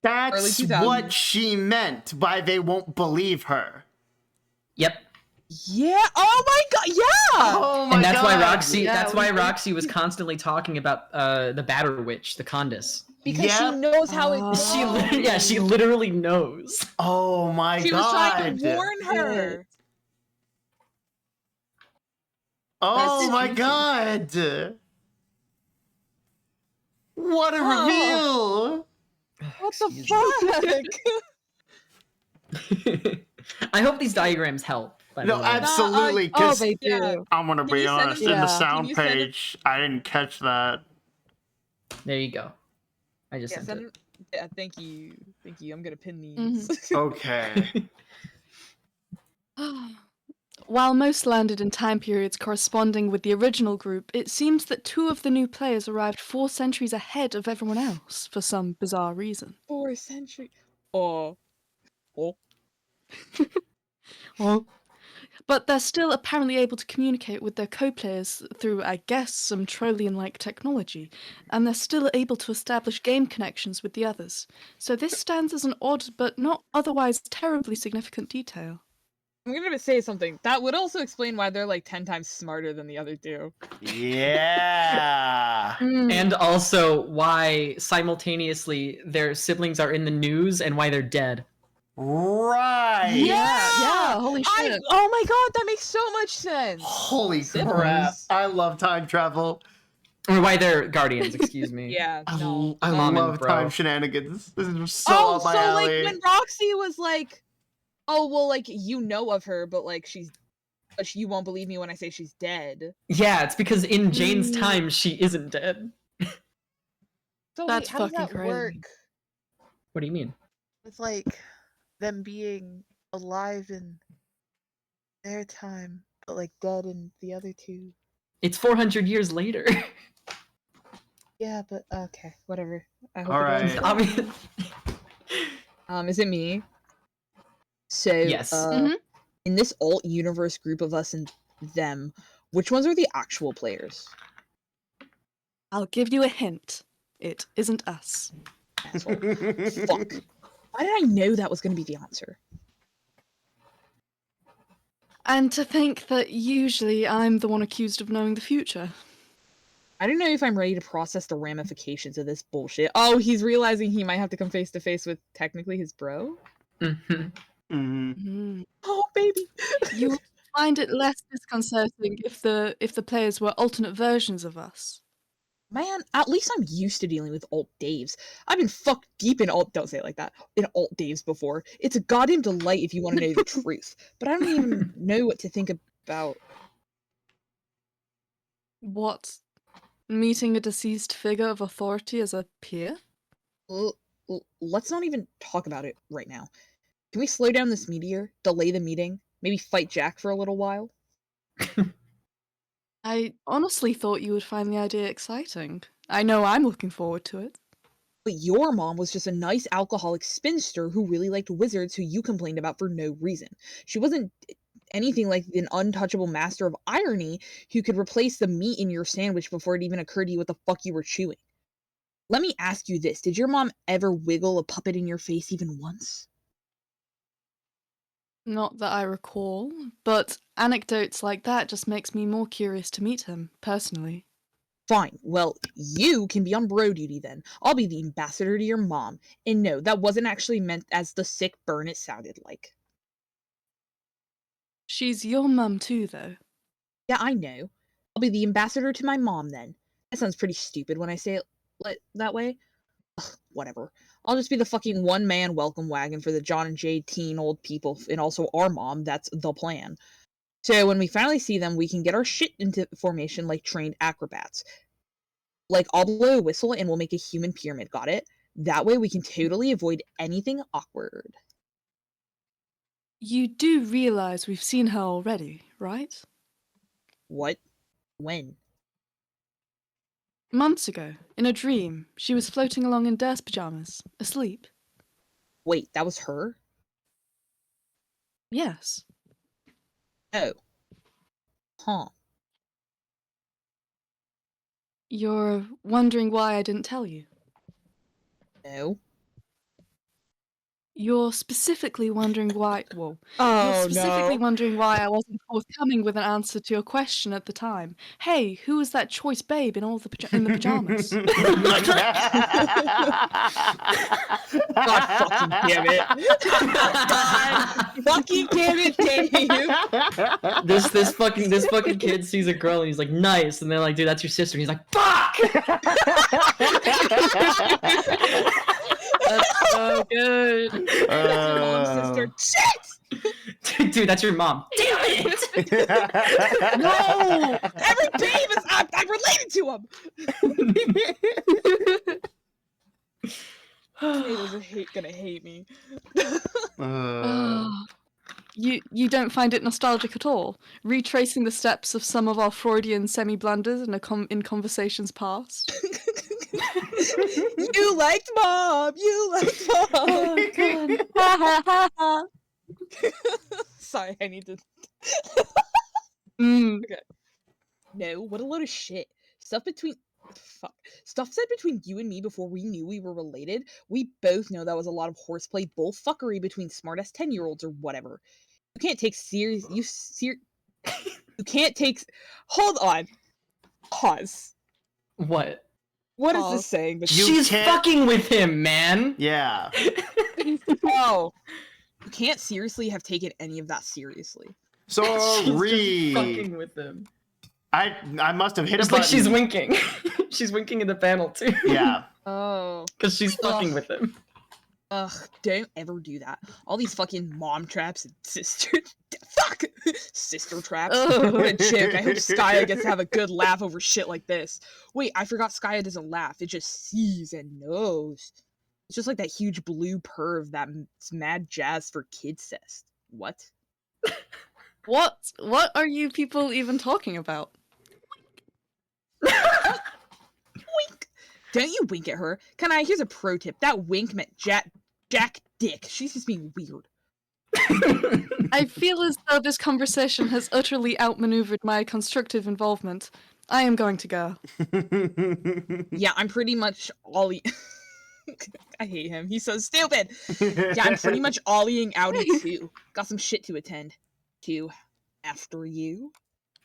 That's 2000s. what she meant by they won't believe her. Yep. Yeah. Oh my god. Yeah. Oh my And that's why God. Roxy. Yeah, that's why we- Roxy was constantly talking about the Batter Witch, the Condis. Because she Yep. knows how it Oh. goes. She literally knows. Oh my She God. was trying to warn her. Oh That's my juicy. God. What a Oh. reveal. What the Excuse fuck? I hope these diagrams help. By No, the way. absolutely. Oh, 'Cause they do. yeah. I'm gonna Can be you send honest. them- In the Yeah. sound Can you send them- page, I didn't catch that. There you go. I just Yeah, sent it. yeah, thank you. Thank you. I'm gonna pin these. Okay. While most landed in time periods corresponding with the original group, it seems that 2 of the new players arrived 4 centuries ahead of everyone else for some bizarre reason. 4th century. Oh. But they're still apparently able to communicate with their co-players through, I guess, some Trollian-like technology, and they're still able to establish game connections with the others. So this stands as an odd but not otherwise terribly significant detail. I'm gonna say something. That would also explain why they're like 10 times smarter than the other 2. Yeah. And also why simultaneously their siblings are in the news and why they're dead. Right. Yeah, holy shit. Oh my god, that makes so much sense. Holy Siblings. crap. I love time travel. Or why they're guardians, excuse me. Yeah, I, no. I Mom and love bro. time shenanigans. This is so Oh, up my so alley. like when Roxy was like, "Oh well, like you know of her, but like but you won't believe me when I say she's dead." Yeah, it's because in Jane's time she isn't dead. So That's wait, how does fucking that crazy. work? What do you mean? With like them being alive in their time, but like dead in the other 2. It's 400 years later. Yeah, but Okay, whatever. I hope All it right. doesn't- Obvi- Is it me? So, Yes. in this alt universe group of us and them, which ones are the actual players? I'll give you a hint. It isn't us. Asshole. Fuck. Why did I know that was going to be the answer? And to think that usually I'm the one accused of knowing the future. I don't know if I'm ready to process the ramifications of this bullshit. Oh, he's realizing he might have to come face to face with technically his bro? Mhm. Mhm. Oh, baby. You would find it less disconcerting if the players were alternate versions of us. Man, at least I'm used to dealing with alt Daves. I've been fucked deep in alt, don't say it like that, in alt Daves before. It's a goddamn delight if you want to know the truth. But I don't even know what to think about. What? Meeting a deceased figure of authority as a peer? Let's not even talk about it right now. Can we slow down this meteor, delay the meeting, maybe fight Jack for a little while? I honestly thought you would find the idea exciting. I know I'm looking forward to it. But your mom was just a nice alcoholic spinster who really liked wizards who you complained about for no reason. She wasn't anything like an untouchable master of irony who could replace the meat in your sandwich before it even occurred to you what the fuck you were chewing. Let me ask you this. Did your mom ever wiggle a puppet in your face even once? Not that I recall, but anecdotes like that just makes me more curious to meet him, personally. Fine. Well, you can be on bro duty then. I'll be the ambassador to your mom. And no, that wasn't actually meant as the sick burn it sounded like. She's your mum too, though. Yeah, I know. I'll be the ambassador to my mom then. That sounds pretty stupid when I say it that way. Ugh, whatever. I'll just be the fucking one-man welcome wagon for the John and Jade teen old people, and also our mom. That's the plan. So when we finally see them, we can get our shit into formation like trained acrobats. Like, I'll blow a whistle and we'll make a human pyramid, got it? That way we can totally avoid anything awkward. You do realize we've seen her already, right? What? When? Months ago, in a dream, she was floating along in Durst pajamas, asleep. Wait, that was her? Yes. Oh. Huh. You're wondering why I didn't tell you? No. You're specifically wondering why. Whoa. Oh, You're specifically no. wondering why I wasn't forthcoming with an answer to your question at the time. Hey, who was that choice babe in all the in the pajamas? God fucking damn it. God fucking damn it, Dave. This fucking kid sees a girl and he's like, nice, and they're like, dude, that's your sister. And he's like, fuck! That's so good. That's your mom's sister. Shit! Dude, that's your mom. Damn it! No! Every babe is I'm related to him. Haters are gonna hate me. You don't find it nostalgic at all? Retracing the steps of some of our Freudian semi-blunders in conversations past? You liked mom! You liked mom! Oh, God. Sorry, I need to... Mm. Okay. No, what a load of shit. Stuff said between you and me before we knew we were related. We both know that was a lot of horseplay bull fuckery between smartass 10-year-olds or whatever. You can't take you can't take... Hold on. Pause. What? What is Pause. this saying? She's can't- fucking with him, man. Yeah. Oh. You can't seriously have taken any of that seriously. Sorry. She's just fucking with him. I must have hit It's a like button. she's winking. She's winking in the panel too. Yeah. Oh. Because she's fucking Ugh. with him. Ugh, don't ever do that. All these fucking mom traps and sister traps. Ugh. What a joke. I hope Skya gets to have a good laugh over shit like this. Wait, I forgot Skya doesn't laugh. It just sees and knows. It's just like that huge blue perv that's mad jazz for kids cest. What? What are you people even talking about? Wink! Don't you wink at her. Here's a pro tip. That wink meant Jack Dick. She's just being weird. I feel as though this conversation has utterly outmaneuvered my constructive involvement. I am going to go. Yeah, I'm pretty much ollie. I hate him. He's so stupid. Yeah, I'm pretty much ollieing outie too. Got some shit to attend to. After you.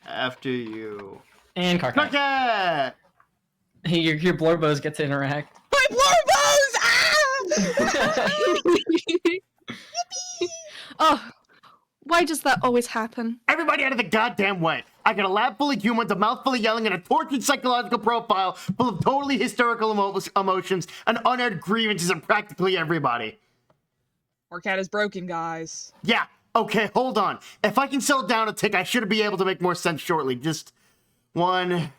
After you. And Karkat. Cricket! Hey, your Blorbos get to interact. My Blorbos! Ah! Oh, why does that always happen? Everybody out of the goddamn way. I got a lab full of humans, a mouth full of yelling, and a tortured psychological profile full of totally hysterical emotions and unaired grievances of practically everybody. Our cat is broken, guys. Yeah, okay, hold on. If I can settle down a tick, I should be able to make more sense shortly. Just one...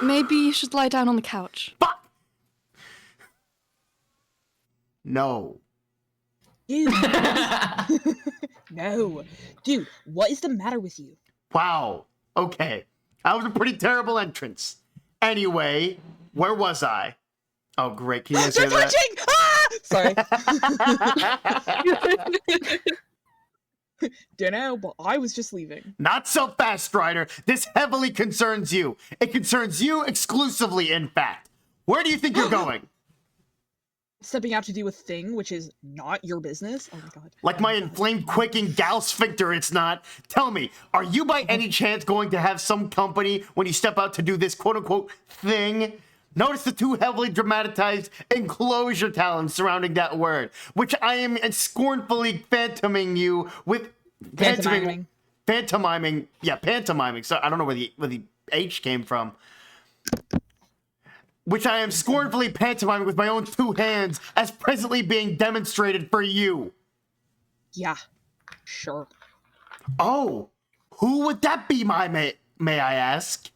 Maybe you should lie down on the couch. Fuck! No. Dude. No. Dude, what is the matter with you? Wow. Okay. That was a pretty terrible entrance. Anyway, where was I? Oh, great. Can you guys They're hear that? punching! Ah! Sorry. Dunno, but I was just leaving. Not so fast, Strider. This heavily concerns you. It concerns you exclusively, in fact. Where do you think you're going? Stepping out to do a thing which is not your business? Oh my god. Like my inflamed, quaking gal sphincter, it's not. Tell me, are you by any chance going to have some company when you step out to do this quote-unquote thing? Notice the too heavily dramatized enclosure talents surrounding that word, which I am scornfully phantoming you with... Pantomiming. Pantomiming. Yeah, pantomiming. So I don't know where the H came from. Which I am scornfully pantomiming with my own two hands as presently being demonstrated for you. Yeah, sure. Oh, who would that be, may I ask?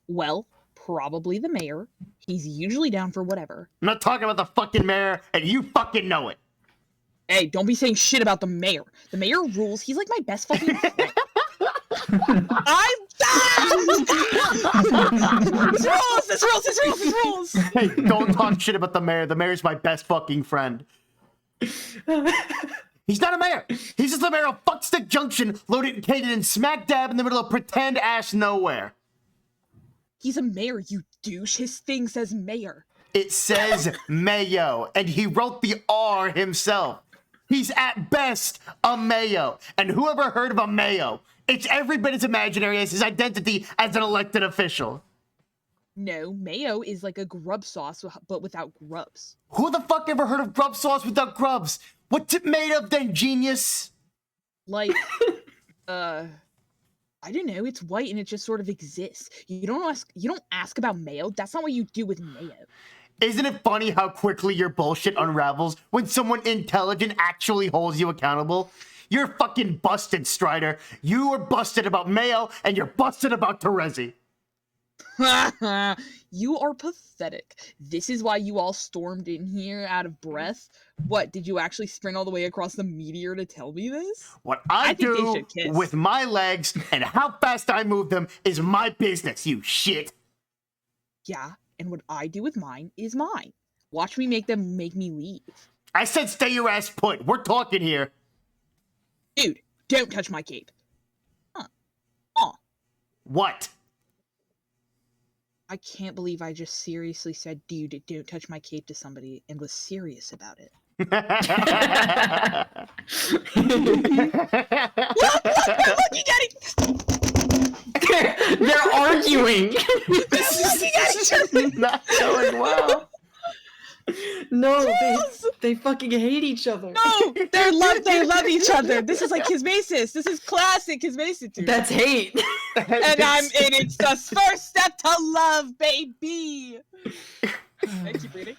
Well, probably the mayor. He's usually down for whatever. I'm not talking about the fucking mayor, and you fucking know it. Hey, don't be saying shit about the mayor. The mayor rules. He's like my best fucking friend. This rules. Hey, don't talk shit about the mayor. The mayor's my best fucking friend. He's not a mayor. He's just the mayor of Fuckstick Junction, located in smack dab in the middle of pretend ass nowhere. He's a mayor, you douche. His thing says mayor. It says Mayo, and he wrote the R himself. He's at best a Mayo. And who ever heard of a Mayo? It's every bit as imaginary as his identity as an elected official. No, mayo is like a grub sauce, but without grubs. Who the fuck ever heard of grub sauce without grubs? What's it made of then, genius? Like, I don't know. It's white and it just sort of exists. You don't ask about mayo. That's not what you do with mayo. Isn't it funny how quickly your bullshit unravels when someone intelligent actually holds you accountable? You're fucking busted, Strider. You were busted about Mayo, and you're busted about Terezi. You are pathetic. This is why you all stormed in here out of breath. What, did you actually sprint all the way across the meteor to tell me this? What I think they do should kiss. with my legs and how fast I move them is my business, you shit. Yeah, and what I do with mine is mine. Watch me make them make me leave. I said stay your ass put. We're talking here. Dude, don't touch my cape. What? I can't believe I just seriously said, dude, don't touch my cape to somebody and was serious about it. Look, looking at it! They're arguing. Not going well. No, they fucking hate each other. No, they love each other. This is like his basis. This is classic his basis. That's hate. And it's the first step to love, baby. I keep reading.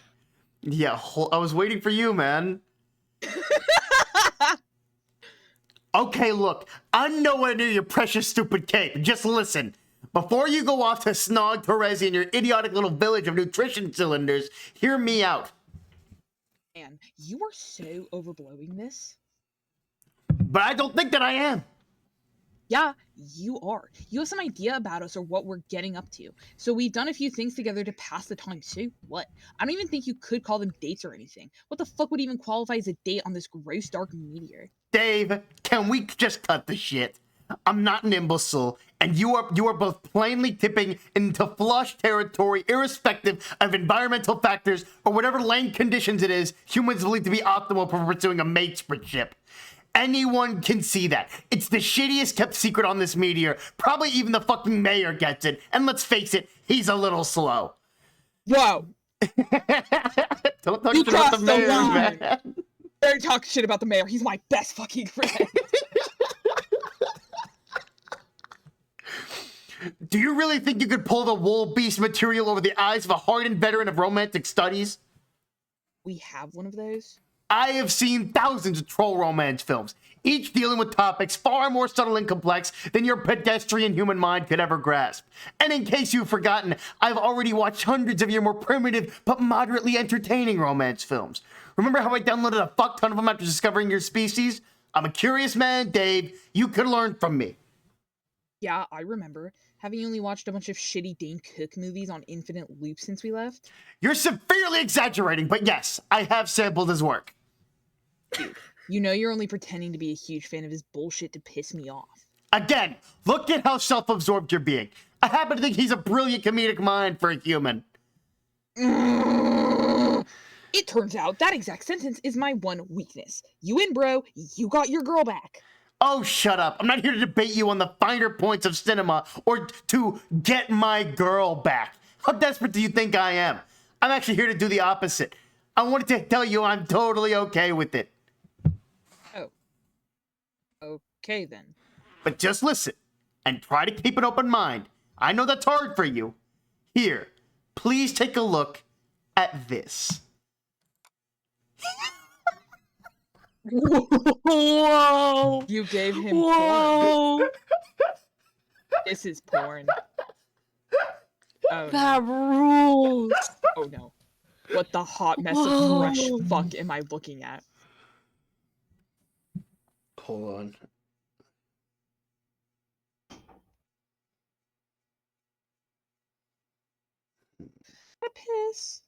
Yeah, I was waiting for you, man. Okay, look, I'm nowhere near your precious stupid cape. Just listen. Before you go off to snog Terezi and your idiotic little village of nutrition cylinders, hear me out. Man, you are so overblowing this. But I don't think that I am. Yeah, you are. You have some idea about us or what we're getting up to. So we've done a few things together to pass the time. So what? I don't even think you could call them dates or anything. What the fuck would even qualify as a date on this gross dark meteor? Dave, can we just cut the shit? I'm not an imbecile, and you are both plainly tipping into flush territory, irrespective of environmental factors or whatever lane conditions it is humans believe to be optimal for pursuing a mateship. Anyone can see that. It's the shittiest kept secret on this meteor. Probably even the fucking mayor gets it. And let's face it, he's a little slow. Whoa! Don't talk You shit about the crossed the mayor, line. man. Don't talk shit about the mayor. He's my best fucking friend. Do you really think you could pull the wool beast material over the eyes of a hardened veteran of romantic studies? We have one of those. I have seen thousands of troll romance films, each dealing with topics far more subtle and complex than your pedestrian human mind could ever grasp. And in case you've forgotten, I've already watched hundreds of your more primitive but moderately entertaining romance films. Remember how I downloaded a fuck ton of them after discovering your species? I'm a curious man, Dave. You could learn from me. Yeah, I remember. Having only watched a bunch of shitty Dane Cook movies on infinite loop since we left. You're severely exaggerating, but yes, I have sampled his work. Dude, you know you're only pretending to be a huge fan of his bullshit to piss me off. Again, look at how self-absorbed you're being. I happen to think he's a brilliant comedic mind for a human. It turns out that exact sentence is my one weakness. You win, bro. You got your girl back. Oh, shut up. I'm not here to debate you on the finer points of cinema or to get my girl back. How desperate do you think I am? I'm actually here to do the opposite. I wanted to tell you I'm totally okay with it. Oh. Okay, then. But just listen and try to keep an open mind. I know that's hard for you. Here, please take a look at this. Whoa! You gave him porn. This is porn. Oh, That rules. oh no. What the hot mess of fresh Whoa. fuck am I looking at? Hold on. Piss.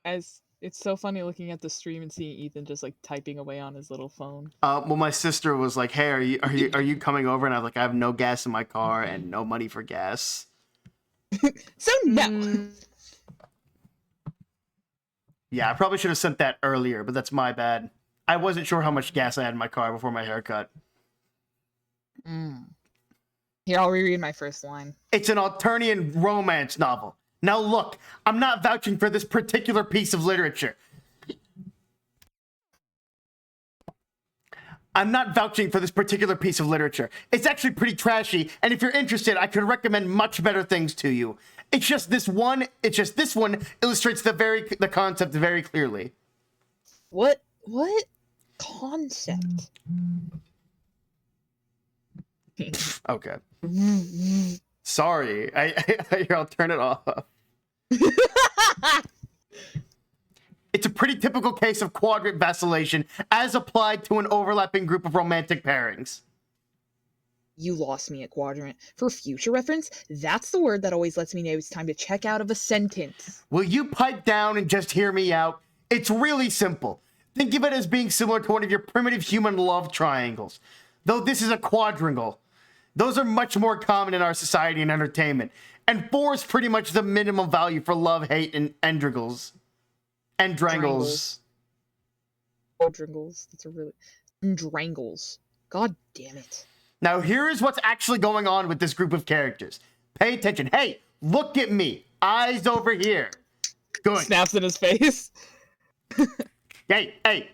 As it's so funny looking at the stream and seeing Ethan just like typing away on his little phone. Well, my sister was like, "Hey, are you coming over?" And I was like, "I have no gas in my car and no money for gas." So no. Mm, Yeah, I probably should have sent that earlier, but that's my bad. I wasn't sure how much gas I had in my car before my haircut. Here, I'll reread my first line. It's an Alternian romance novel. Now look, I'm not vouching for this particular piece of literature. It's actually pretty trashy, and if you're interested, I could recommend much better things to you. It's just this one illustrates the concept very clearly. What concept? Okay. Sorry. Here, I'll turn it off. It's a pretty typical case of quadrant vacillation as applied to an overlapping group of romantic pairings. You lost me at quadrant. For future reference, that's the word that always lets me know it's time to check out of a sentence. Will you pipe down and just hear me out? It's really simple. Think of it as being similar to one of your primitive human love triangles. Though this is a quadrangle. Those are much more common in our society and entertainment. And 4 is pretty much the minimum value for love, hate, and endrangles. Quadrangles. That's a really... Drangles. God damn it. Now here is what's actually going on with this group of characters. Pay attention. Hey, look at me. Eyes over here. Good. Snaps in his face. Hey.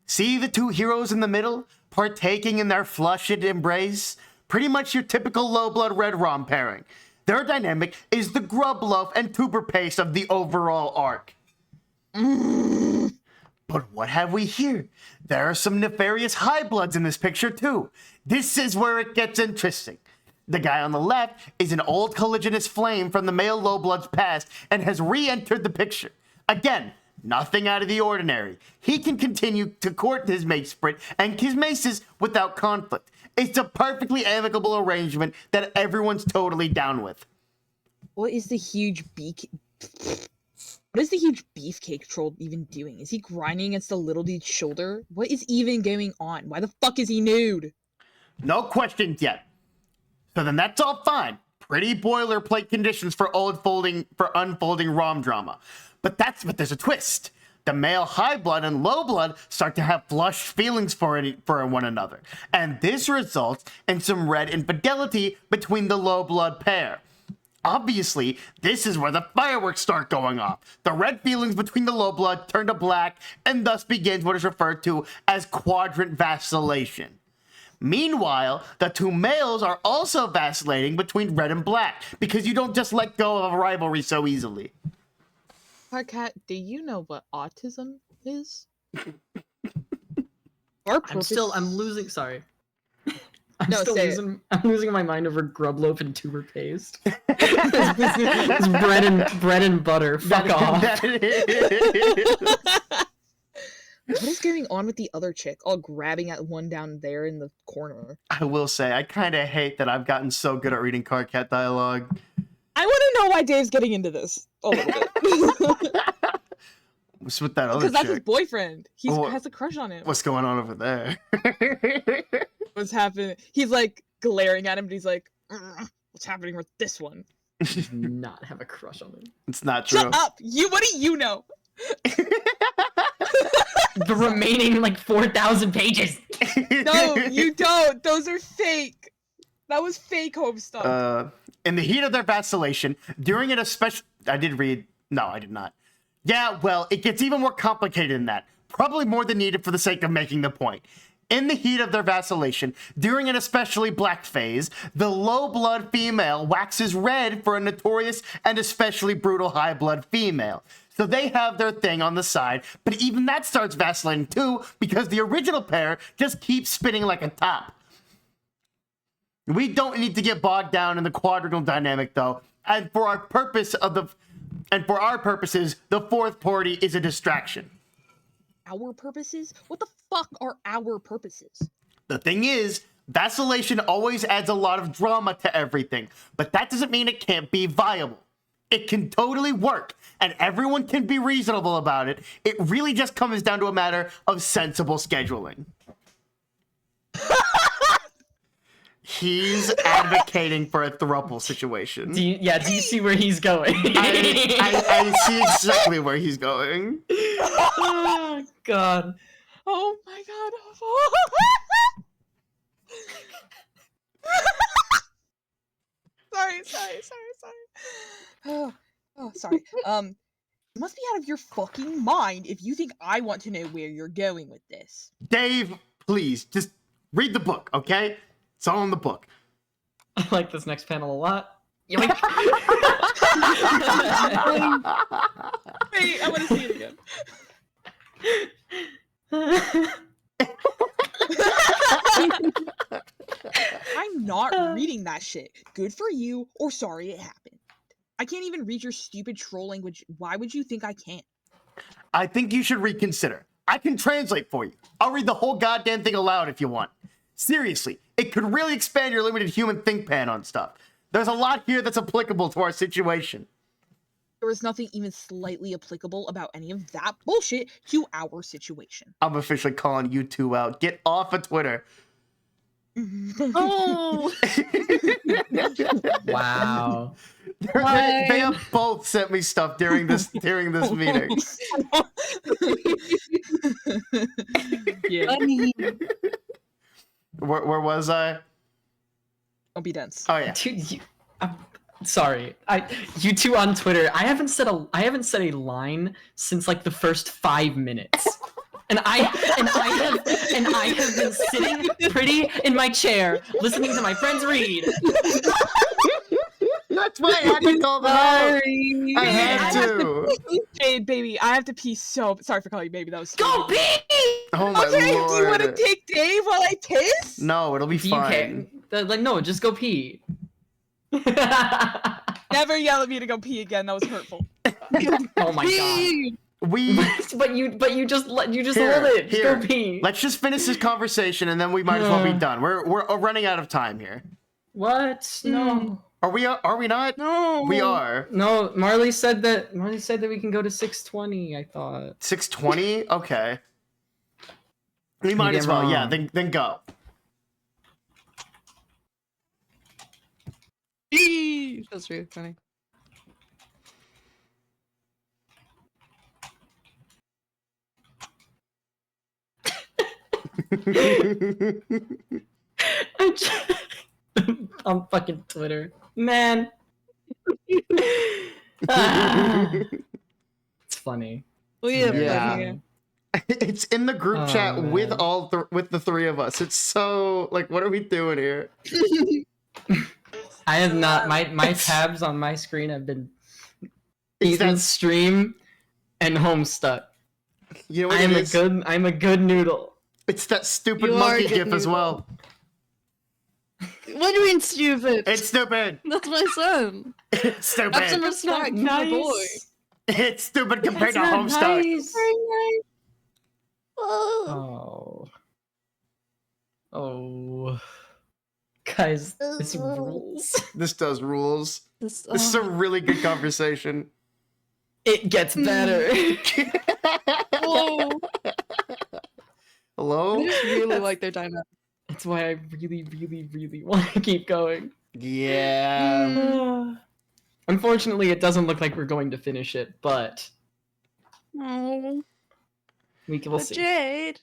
See the two heroes in the middle, partaking in their flushed embrace? Pretty much your typical low-blood red rom pairing. Their dynamic is the grub loaf and tuber paste of the overall arc. But what have we here? There are some nefarious high bloods in this picture too. This is where it gets interesting. The guy on the left is an old colliginous flame from the male low blood's past and has re-entered the picture. Again, nothing out of the ordinary. He can continue to court his mate Sprit and his maces without conflict. It's a perfectly amicable arrangement that everyone's totally down with. What is the huge beefcake troll even doing? Is he grinding against the little dude's shoulder? What is even going on? Why the fuck is he nude? No questions yet. So then that's all fine. Pretty boilerplate conditions for unfolding rom drama. But there's a twist. The male high blood and low blood start to have flushed feelings for one another. And this results in some red infidelity between the low blood pair. Obviously, this is where the fireworks start going off. The red feelings between the low blood turn to black and thus begins what is referred to as quadrant vacillation. Meanwhile, the two males are also vacillating between red and black because you don't just let go of a rivalry so easily. Cat, do you know what autism is? I'm losing. Sorry. I'm No, say it. I'm losing my mind over grub loaf and tuber paste. It's bread and butter. Fuck off. What is going on with the other chick? All grabbing at one down there in the corner. I will say, I kind of hate that I've gotten so good at reading Carcat dialogue. I want to know why Dave's getting into this a little bit. What's with that other Because that's his chick? boyfriend. He Oh, has a crush on him. What's going on over there? What's happening? He's like glaring at him, but he's like, what's happening with this one? Not have a crush on him. It's not true. Shut up! What do you know? The remaining 4,000 pages. No, you don't. Those are fake. That was fake Homestuck. In the heat of their vacillation, during an especially... I did read... No, I did not. Yeah, well, it gets even more complicated than that. Probably more than needed for the sake of making the point. In the heat of their vacillation, during an especially black phase, the low-blood female waxes red for a notorious and especially brutal high-blood female. So they have their thing on the side, but even that starts vacillating too because the original pair just keeps spinning like a top. We don't need to get bogged down in the quadrigal dynamic, though. And for our purposes, the fourth party is a distraction. Our purposes? What the fuck are our purposes? The thing is, vacillation always adds a lot of drama to everything, but that doesn't mean it can't be viable. It can totally work, and everyone can be reasonable about it. It really just comes down to a matter of sensible scheduling. He's advocating for a throuple situation. Do you see where he's going? I see exactly where he's going. Oh, God. Oh my god. sorry. Oh, sorry. You must be out of your fucking mind if you think I want to know where you're going with this. Dave, please, just read the book, okay? It's all in the book. I like this next panel a lot. Yoink. Wait, I want to see it again. I'm not reading that shit. Good for you, or sorry it happened. I can't even read your stupid troll language. Why would you think I can't? I think you should reconsider. I can translate for you. I'll read the whole goddamn thing aloud if you want. Seriously, it could really expand your limited human think pan on stuff. There's a lot here that's applicable to our situation. There is nothing even slightly applicable about any of that bullshit to our situation. I'm officially calling you two out. Get off of Twitter. Oh, Wow. They have both sent me stuff during this meeting. Yeah. Where was I? Don't be dense. Oh yeah. Dude, I'm sorry. You two on Twitter. I haven't said a line since like the first 5 minutes. And I have been sitting pretty in my chair listening to my friends read. That's why I had to call them out. I had to. Jade, baby, I have to pee so... Sorry for calling you baby, that was Go stupid. pee! Oh my Okay, lord. do you want to take Dave while I piss? No, it'll be You fine. can't. Like, no, just go pee. Never yell at me to go pee again, that was hurtful. Oh my god. We but you just Here, hold it. Just here. go pee. Let's just finish this conversation and then we might as well be done. We're running out of time here. What? No. Are we not? no. We are. No, Marley said that we can go to 6:20, I thought. 6:20? Okay. We might get as well. Yeah, wrong. then go. That's really funny. On fucking Twitter. Man. Ah. It's funny. We have Yeah. fun here. It's in the group Oh, chat with man. with the three of us. It's so like, what are we doing here? I have not my tabs on my screen have been It's Ethan's that, stream and Homestuck. you know what it is? I'm a good noodle. It's that stupid You are monkey a good gif as noodle. well. What do you mean stupid? It's stupid. That's my son. It's Have some stupid. respect for the boy. It's stupid compared It's to not Homestuck. nice. Oh. Oh. Guys, this rules. This does rules. This, This is a really good conversation. It gets better. oh. Hello? I just really like their dynamic. That's why I really, really, really want to keep going. Yeah. Unfortunately, it doesn't look like we're going to finish it, but Oh. we'll see. Jade.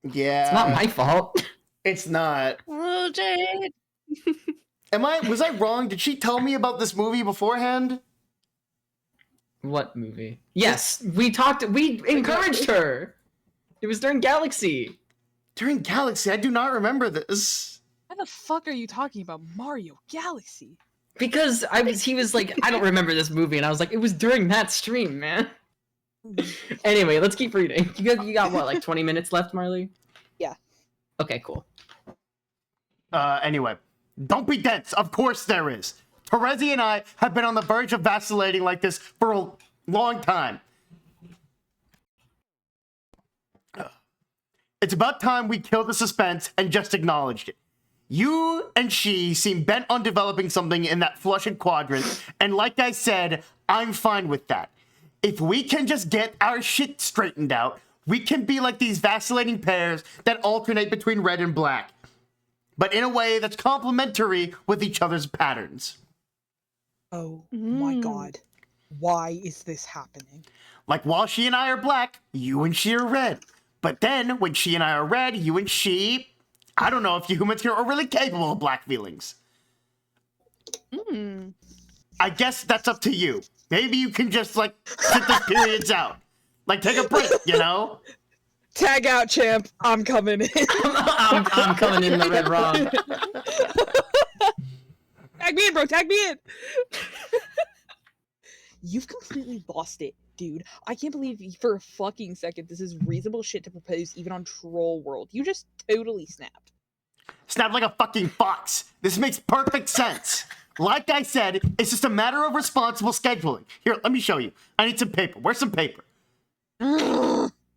Yeah. It's not my fault. It's not. Oh, Jade. Was I wrong? Did she tell me about this movie beforehand? What movie? Yes, we encouraged her. It was during Galaxy. During Galaxy, I do not remember this. Why the fuck are you talking about Mario Galaxy? Because he was like, I don't remember this movie, and I was like, it was during that stream, man. Anyway, let's keep reading. You got what, like 20 minutes left, Marley? Yeah. Okay, cool. Anyway, Don't be dense. Of course there is. Terezi and I have been on the verge of vacillating like this for a long time. It's about time we killed the suspense and just acknowledged it. You and she seem bent on developing something in that flushed quadrant, and like I said, I'm fine with that. If we can just get our shit straightened out, we can be like these vacillating pairs that alternate between red and black, but in a way that's complementary with each other's patterns. Oh my god. Why is this happening? Like while she and I are black, you and she are red. But then when she and I are red, you and she... I don't know if you humans here are really capable of black feelings. I guess that's up to you. Maybe you can just, like, sit the periods out. Like, take a break, you know? Tag out, champ. I'm coming in. I'm coming in the red wrong. Tag me in, bro. Tag me in. You've completely lost it, dude. I can't believe for a fucking second this is reasonable shit to propose even on Troll World. You just totally snapped. Snapped like a fucking fox. This makes perfect sense. Like I said, it's just a matter of responsible scheduling. Here, let me show you. I need some paper. Where's some paper?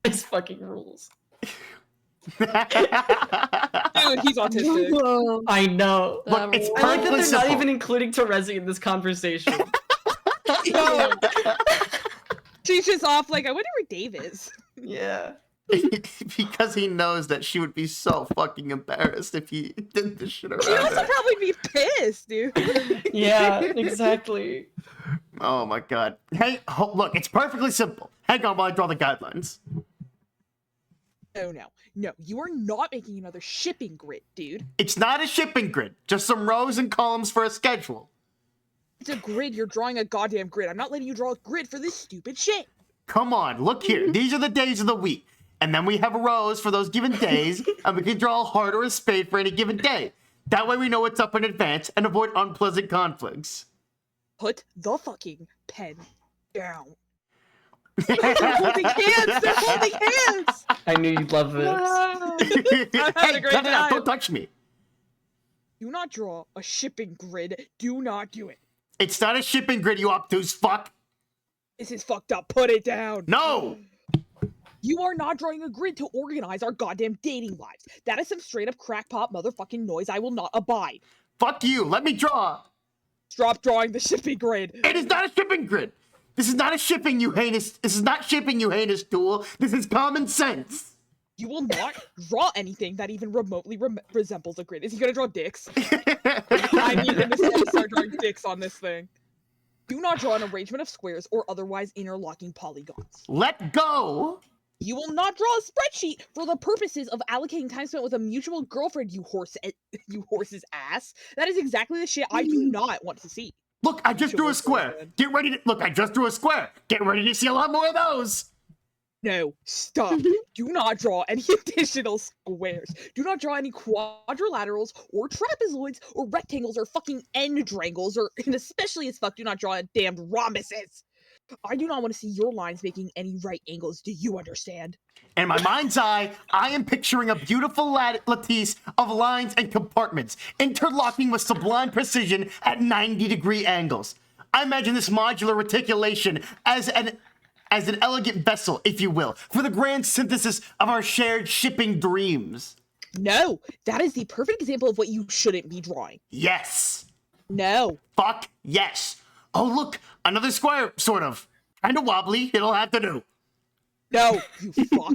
It's fucking rules. Dude, he's autistic. I know. Look, it's I like that perfectly they're simple. not even including Terezi in this conversation. Yo. She's just off like, I wonder where Dave is. Yeah. Because he knows that she would be so fucking embarrassed if he did this shit around She'd also her. probably be pissed, dude. Yeah, exactly. Oh my god. Hey, look, it's perfectly simple. Hang on while I draw the guidelines. No, you are not making another shipping grid, dude. It's not a shipping grid, just some rows and columns for a schedule. It's a grid, you're drawing a goddamn grid. I'm not letting you draw a grid for this stupid shit. Come on, look here. These are the days of the week. And then we have rows for those given days, and we can draw a heart or a spade for any given day. That way we know what's up in advance and avoid unpleasant conflicts. Put the fucking pen down. They're holding hands! They're holding hands! I knew you'd love this. I'm having a great time. Don't touch me. Do not draw a shipping grid. Do not do it. It's not a shipping grid, you obtuse fuck. This is fucked up. Put it down. No! You are not drawing a grid to organize our goddamn dating lives. That is some straight up crackpot motherfucking noise I will not abide. Fuck you, let me draw. Stop drawing the shipping grid. It is not a shipping grid. This is not a shipping, you heinous. This is not shipping, you heinous tool. This is common sense. You will not draw anything that even remotely resembles a grid. Is he gonna draw dicks? I need him to start drawing dicks on this thing. Do not draw an arrangement of squares or otherwise interlocking polygons. Let go. You will not draw a spreadsheet for the purposes of allocating time spent with a mutual girlfriend, you horse's ass. That is exactly the shit I do not want to see. Look, I just drew a square. Get ready to look. I just drew a square. Get ready to see a lot more of those. No, stop. Do not draw any additional squares. Do not draw any quadrilaterals or trapezoids or rectangles or fucking endrangles and especially as fuck do not draw damned rhombuses. I do not want to see your lines making any right angles. Do you understand? In my mind's eye, I am picturing a beautiful lattice of lines and compartments, interlocking with sublime precision at 90-degree angles. I imagine this modular reticulation as an elegant vessel, if you will, for the grand synthesis of our shared shipping dreams. No, that is the perfect example of what you shouldn't be drawing. Yes. No. Fuck yes. Oh, look, another square, sort of. Kinda wobbly, it'll have to do. No, you fuck.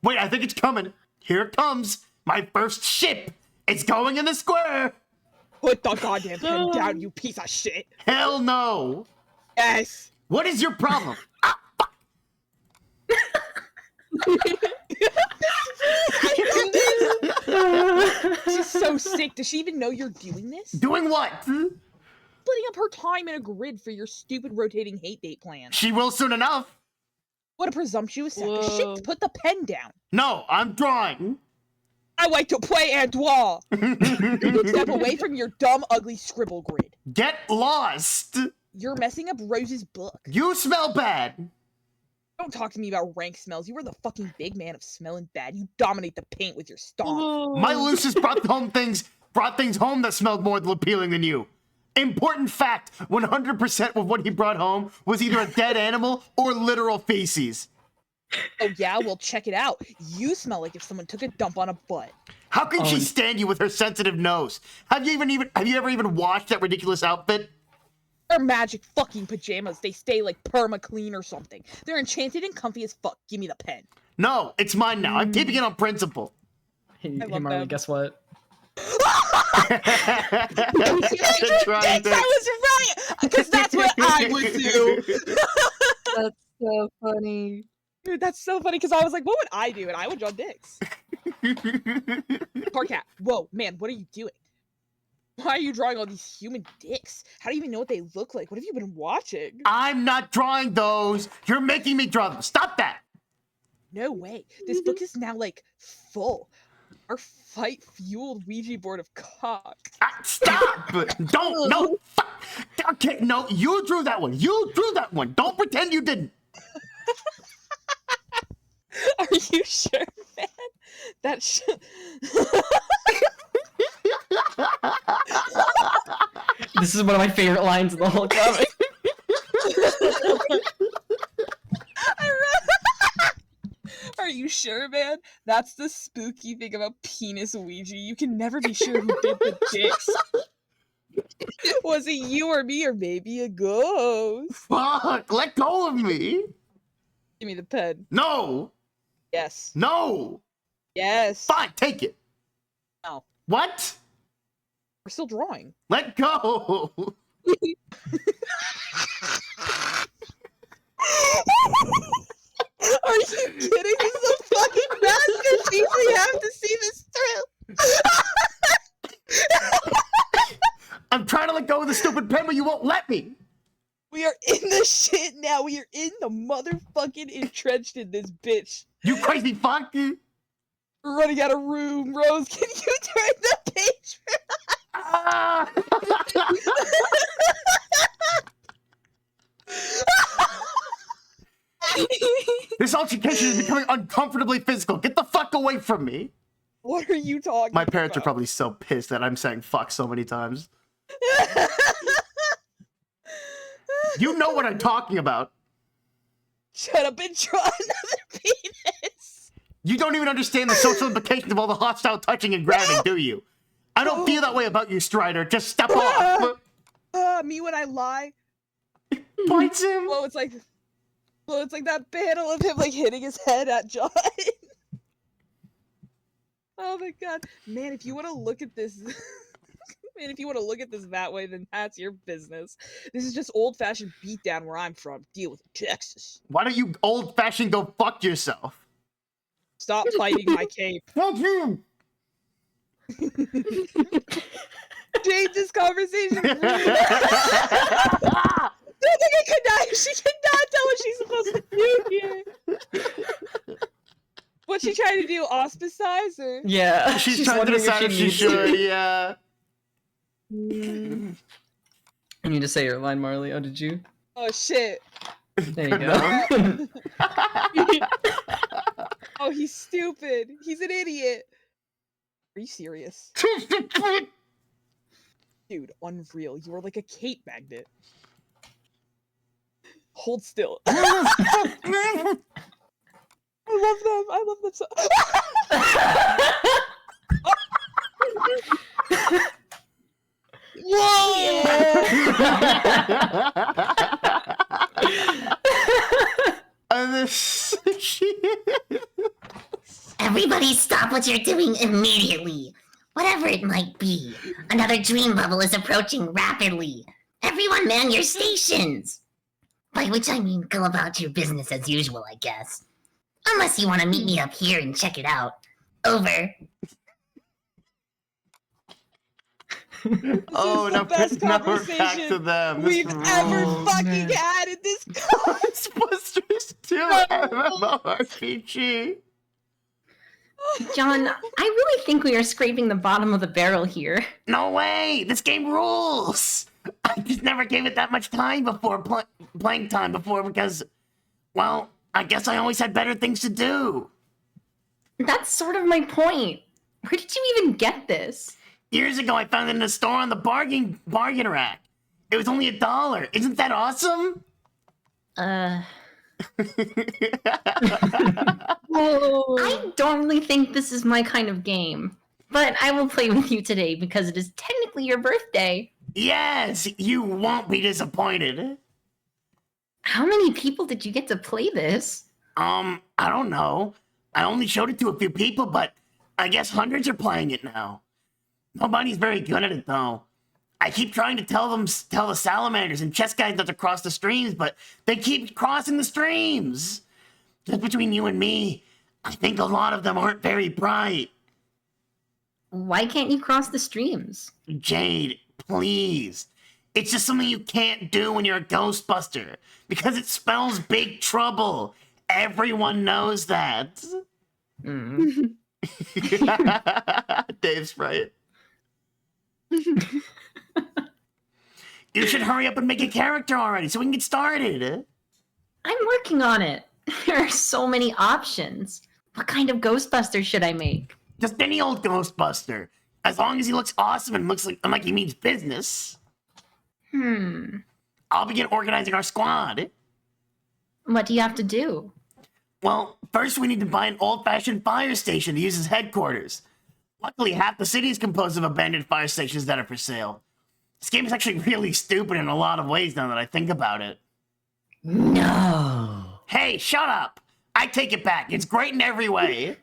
Wait, I think it's coming. Here it comes. My first ship. It's going in the square. Put the goddamn pen down, you piece of shit. Hell no. Yes. What is your problem? Ah, fuck. She's so sick. Does she even know you're doing this? Doing what? Splitting up her time in a grid for your stupid rotating hate date plan. She will soon enough. What a presumptuous sack of shit. Put the pen down. No, I'm drawing. I like to play and draw. Step away from your dumb, ugly scribble grid. Get lost. You're messing up Rose's book. You smell bad. Don't talk to me about rank smells. You are the fucking big man of smelling bad. You dominate the paint with your stomp. My Lucius brought home things brought things home that smelled more appealing than you. Important fact, 100% of what he brought home was either a dead animal or literal feces. Oh yeah, well check it out. You smell like if someone took a dump on a butt. How can she and- stand you with her sensitive nose? Have you ever even watched that ridiculous outfit? They're magic fucking pajamas. They stay like perma clean or something. They're enchanted and comfy as fuck. Give me the pen. No, it's mine now. I'm keeping it on principle. Hey, love Marley, them. guess what? They're trying Dicks, I was right! Because that's what I would do. That's so funny. Dude, that's so funny because I was like, what would I do? And I would draw dicks. Parcat, whoa, man, what are you doing? Why are you drawing all these human dicks? How do you even know what they look like? What have you been watching? I'm not drawing those. You're making me draw them. Stop that. No way. This book is now like full. Our fight-fueled Ouija board of cock. Stop! Don't, no, okay, no, you drew that one. You drew that one. Don't pretend you didn't. Are you sure, man? That This is one of my favorite lines in the whole comic. Are you sure, man? That's the spooky thing about penis Ouija. You can never be sure who did the dicks. Was it you or me or maybe a ghost? Fuck, let go of me. Give me the pen. No, Yes. no. Yes. Fine, take it. No. What? We're still drawing. Let go. Are you kidding? This is a fucking masterpiece. We have to see this through. I'm trying to let go of the stupid pen, but you won't let me. We are in the shit now. We are in the motherfucking entrenched in this bitch. You crazy fuck. We're running out of room. Rose, can you turn the page? Ah. This altercation is becoming uncomfortably physical. Get the fuck away from me. What are you talking My parents are about? probably so pissed that I'm saying fuck so many times. You know what I'm talking about. Shut up and draw another penis. You don't even understand the social implications of all the hostile touching and grabbing, do you? I don't feel that way about you, Strider. Just step off. Me when I lie. Bites him. Well, it's like that panel of him like hitting his head at John. Oh my god, man! If you want to look at this, man, if you want to look at this that way, then that's your business. This is just old-fashioned beatdown where I'm from. Deal with it, Texas. Why don't you old-fashioned go fuck yourself? Stop fighting my cape. Fuck you. Change this conversation. Don't think I could not. She cannot tell what she's supposed to do here. What's she trying to do? Ostracize her? Yeah, She's trying to wondering decide if she needs should, to. yeah. You need to say your line, Marley. Oh, did you? Oh shit. There you No. go. Oh, he's stupid. He's an idiot. Are you serious? Dude, unreal. You are like a cape magnet. Hold still. I love them. I love them so. And this Everybody stop what you're doing immediately. Whatever it might be. Another dream bubble is approaching rapidly. Everyone man your stations! By which I mean go about your business as usual, I guess. Unless you want to meet me up here and check it out. Over. Oh, the now, best now we're back conversation to them. we've ever Oh, fucking man. had in this car. Ghostbusters 2 MMORPG. John, I really think we are scraping the bottom of the barrel here. No way! This game rules! I just never gave it that much time before, playing time before, because, well, I guess I always had better things to do. That's sort of my point. Where did you even get this? Years ago, I found it in a store on the bargain rack. It was only $1. Isn't that awesome? I don't really think this is my kind of game, but I will play with you today because it is technically your birthday. Yes, you won't be disappointed. How many people did you get to play this? I don't know. I only showed it to a few people, but I guess hundreds are playing it now. Nobody's very good at it, though. I keep trying to tell the salamanders and chess guys not to cross the streams, but they keep crossing the streams. Just between you and me, I think a lot of them aren't very bright. Why can't you cross the streams? Jade, please. It's just something you can't do when you're a Ghostbuster, because it spells big trouble. Everyone knows that. Dave's right. You should hurry up and make a character already so we can get started. I'm working on it. There are so many options. What kind of Ghostbuster should I make? Just any old Ghostbuster. As long as he looks awesome and looks like he means business. I'll begin organizing our squad. What do you have to do? Well, first we need to buy an old-fashioned fire station to use as headquarters. Luckily, half the city is composed of abandoned fire stations that are for sale. This game is actually really stupid in a lot of ways now that I think about it. No. Hey, shut up! I take it back. It's great in every way.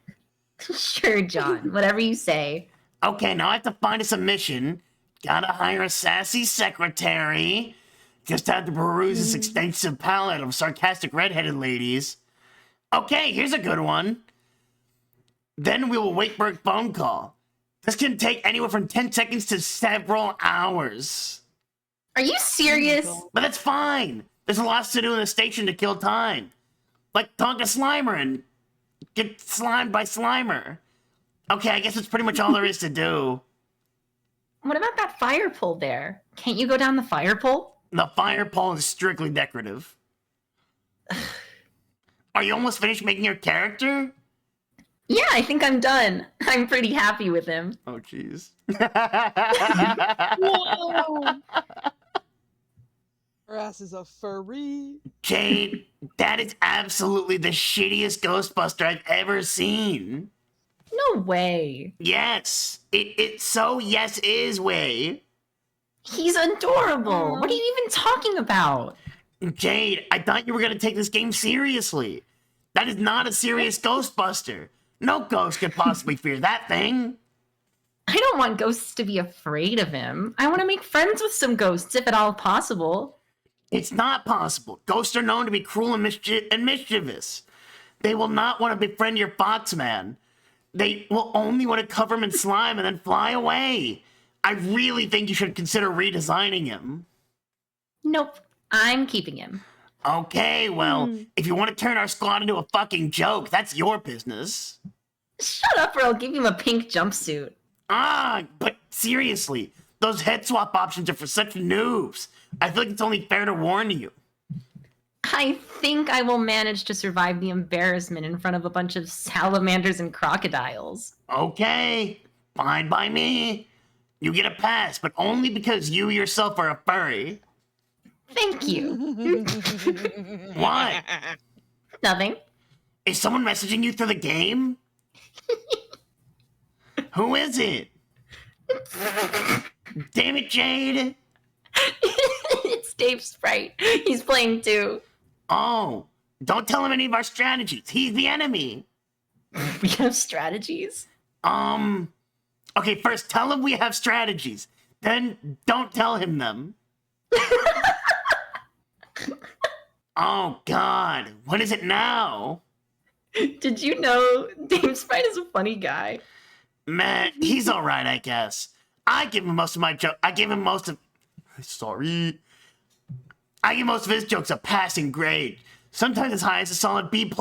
Sure, John. Whatever you say. Okay, now I have to find us a mission. Gotta hire a sassy secretary. Just have to peruse this extensive palette of sarcastic redheaded ladies. Okay, here's a good one. Then we will wait for a phone call. This can take anywhere from 10 seconds to several hours. Are you serious? But that's fine. There's a lot to do in the station to kill time. Like talk to Slimer and get slimed by Slimer. Okay, I guess that's pretty much all there is to do. What about that fire pole there? Can't you go down the fire pole? The fire pole is strictly decorative. Are you almost finished making your character? Yeah, I think I'm done. I'm pretty happy with him. Oh, jeez. Whoa! Her ass is a furry. Jade, that is absolutely the shittiest Ghostbuster I've ever seen. No way. Yes, it's so yes is way. He's adorable. What are you even talking about? Jade, I thought you were going to take this game seriously. That is not a serious Ghostbuster. No ghost could possibly fear that thing. I don't want ghosts to be afraid of him. I want to make friends with some ghosts, if at all possible. It's not possible. Ghosts are known to be cruel and mischievous. They will not want to befriend your Foxman. They will only want to cover him in slime and then fly away. I really think you should consider redesigning him. Nope. I'm keeping him. Okay, well, if you want to turn our squad into a fucking joke, that's your business. Shut up or I'll give him a pink jumpsuit. But seriously, those head swap options are for such noobs. I feel like it's only fair to warn you. I think I will manage to survive the embarrassment in front of a bunch of salamanders and crocodiles. Okay, fine by me. You get a pass, but only because you yourself are a furry. Thank you. What? Nothing. Is someone messaging you through the game? Who is it? Damn it, Jade. It's Dave Sprite. He's playing too. Oh, don't tell him any of our strategies. He's the enemy. We have strategies? Okay, first tell him we have strategies. Then don't tell him them. Oh, God. What is it now? Did you know Dave Sprite is a funny guy? Man, he's all right, I guess. I give him most of my jokes. I give most of his jokes a passing grade. Sometimes as high as a solid B+.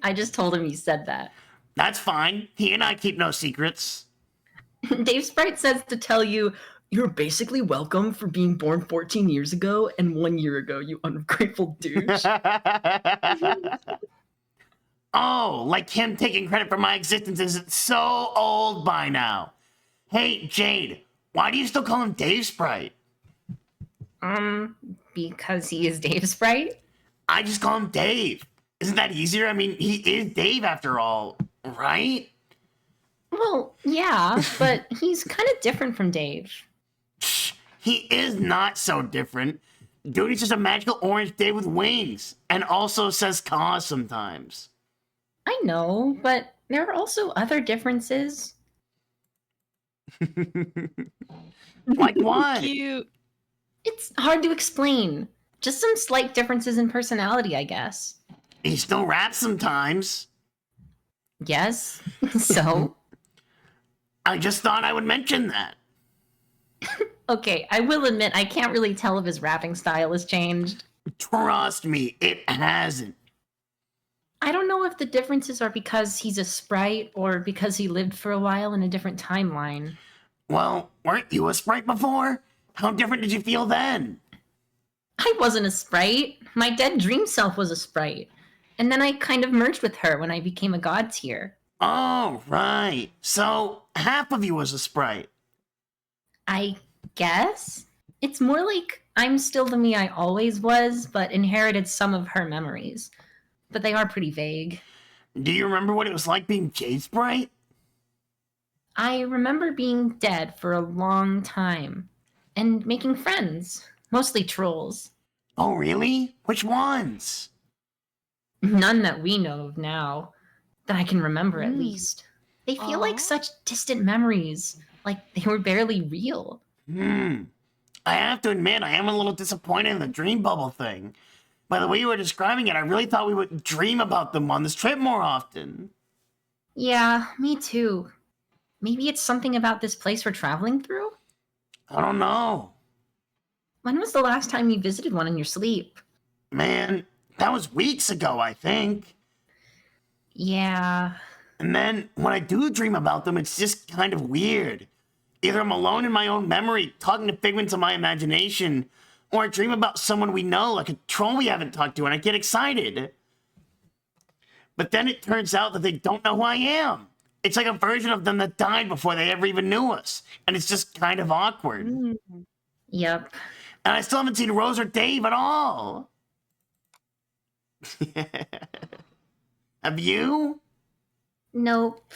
I just told him you said that. That's fine. He and I keep no secrets. Dave Sprite says to tell you, you're basically welcome for being born 14 years ago and 1 year ago, you ungrateful douche. Oh, like him taking credit for my existence isn't so old by now. Hey, Jade, why do you still call him Dave Sprite? Because he is Dave Sprite? I just call him Dave. Isn't that easier? I mean, he is Dave after all, right? Well, yeah, but he's kind of different from Dave. He is not so different. Dude, he's just a magical orange Dave with wings, and also says "caw" sometimes. I know, but there are also other differences. Like what? Cute. It's hard to explain. Just some slight differences in personality, I guess. He still raps sometimes. Yes, so? I just thought I would mention that. Okay, I will admit I can't really tell if his rapping style has changed. Trust me, it hasn't. I don't know if the differences are because he's a sprite or because he lived for a while in a different timeline. Well, weren't you a sprite before? How different did you feel then? I wasn't a sprite. My dead dream self was a sprite. And then I kind of merged with her when I became a god tier. Oh, right. So, half of you was a sprite. I guess? It's more like I'm still the me I always was, but inherited some of her memories. But they are pretty vague. Do you remember what it was like being Jade Sprite? I remember being dead for a long time. And making friends. Mostly trolls. Oh, really? Which ones? None that we know of now. That I can remember, at least. They feel like such distant memories. Like they were barely real. I have to admit, I am a little disappointed in the dream bubble thing. By the way you were describing it, I really thought we would dream about them on this trip more often. Yeah, me too. Maybe it's something about this place we're traveling through? I don't know. When was the last time you visited one in your sleep? Man, that was weeks ago, I think. Yeah. And then, when I do dream about them, it's just kind of weird. Either I'm alone in my own memory, talking to figments of my imagination, or I dream about someone we know, like a troll we haven't talked to, and I get excited. But then it turns out that they don't know who I am. It's like a version of them that died before they ever even knew us. And it's just kind of awkward. Yep. And I still haven't seen Rose or Dave at all. Have you? Nope.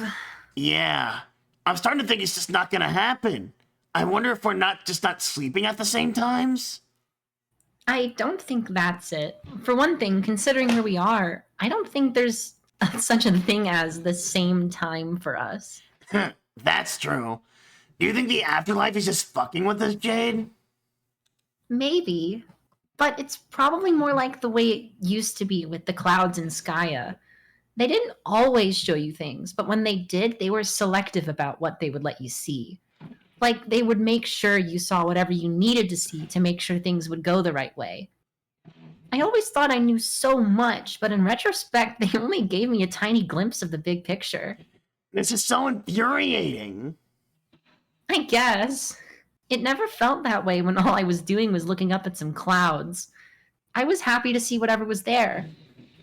Yeah. I'm starting to think it's just not gonna happen. I wonder if we're not sleeping at the same times? I don't think that's it. For one thing, considering where we are, I don't think there's such a thing as the same time for us. That's true. Do you think the afterlife is just fucking with us, Jade? Maybe. But it's probably more like the way it used to be with the clouds in Skya. They didn't always show you things, but when they did, they were selective about what they would let you see. Like, they would make sure you saw whatever you needed to see to make sure things would go the right way. I always thought I knew so much, but in retrospect, they only gave me a tiny glimpse of the big picture. This is so infuriating. I guess. It never felt that way when all I was doing was looking up at some clouds. I was happy to see whatever was there.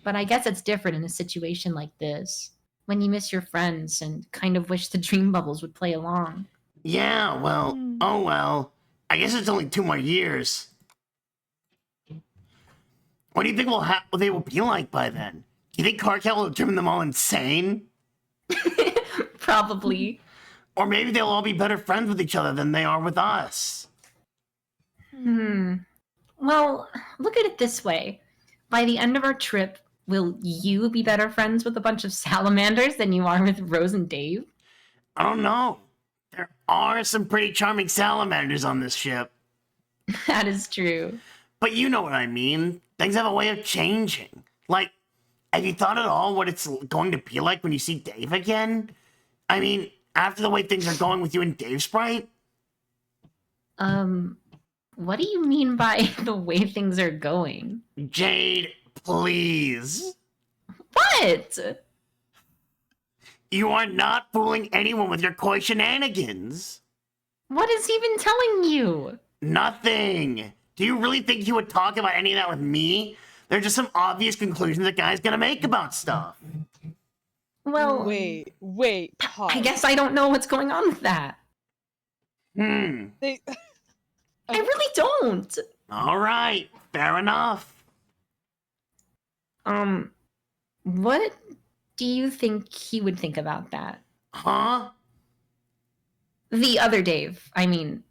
But I guess it's different in a situation like this, when you miss your friends and kind of wish the dream bubbles would play along. Yeah, well, oh well. I guess it's only 2 more years. What do you think they will be like by then? Do you think Cartel will have driven them all insane? Probably. Or maybe they'll all be better friends with each other than they are with us. Well, look at it this way. By the end of our trip, will you be better friends with a bunch of salamanders than you are with Rose and Dave? I don't know. There are some pretty charming salamanders on this ship. That is true. But you know what I mean. Things have a way of changing. Like, have you thought at all what it's going to be like when you see Dave again? I mean, after the way things are going with you and Dave Sprite? What do you mean by the way things are going? Jade, please. What? You are not fooling anyone with your coy shenanigans. What is he been telling you? Nothing. Do you really think he would talk about any of that with me? There are just some obvious conclusions that guy's gonna make about stuff. Well, Wait, pause. I guess I don't know what's going on with that. They, I really don't. All right. Fair enough. What do you think he would think about that? Huh? The other Dave, I mean,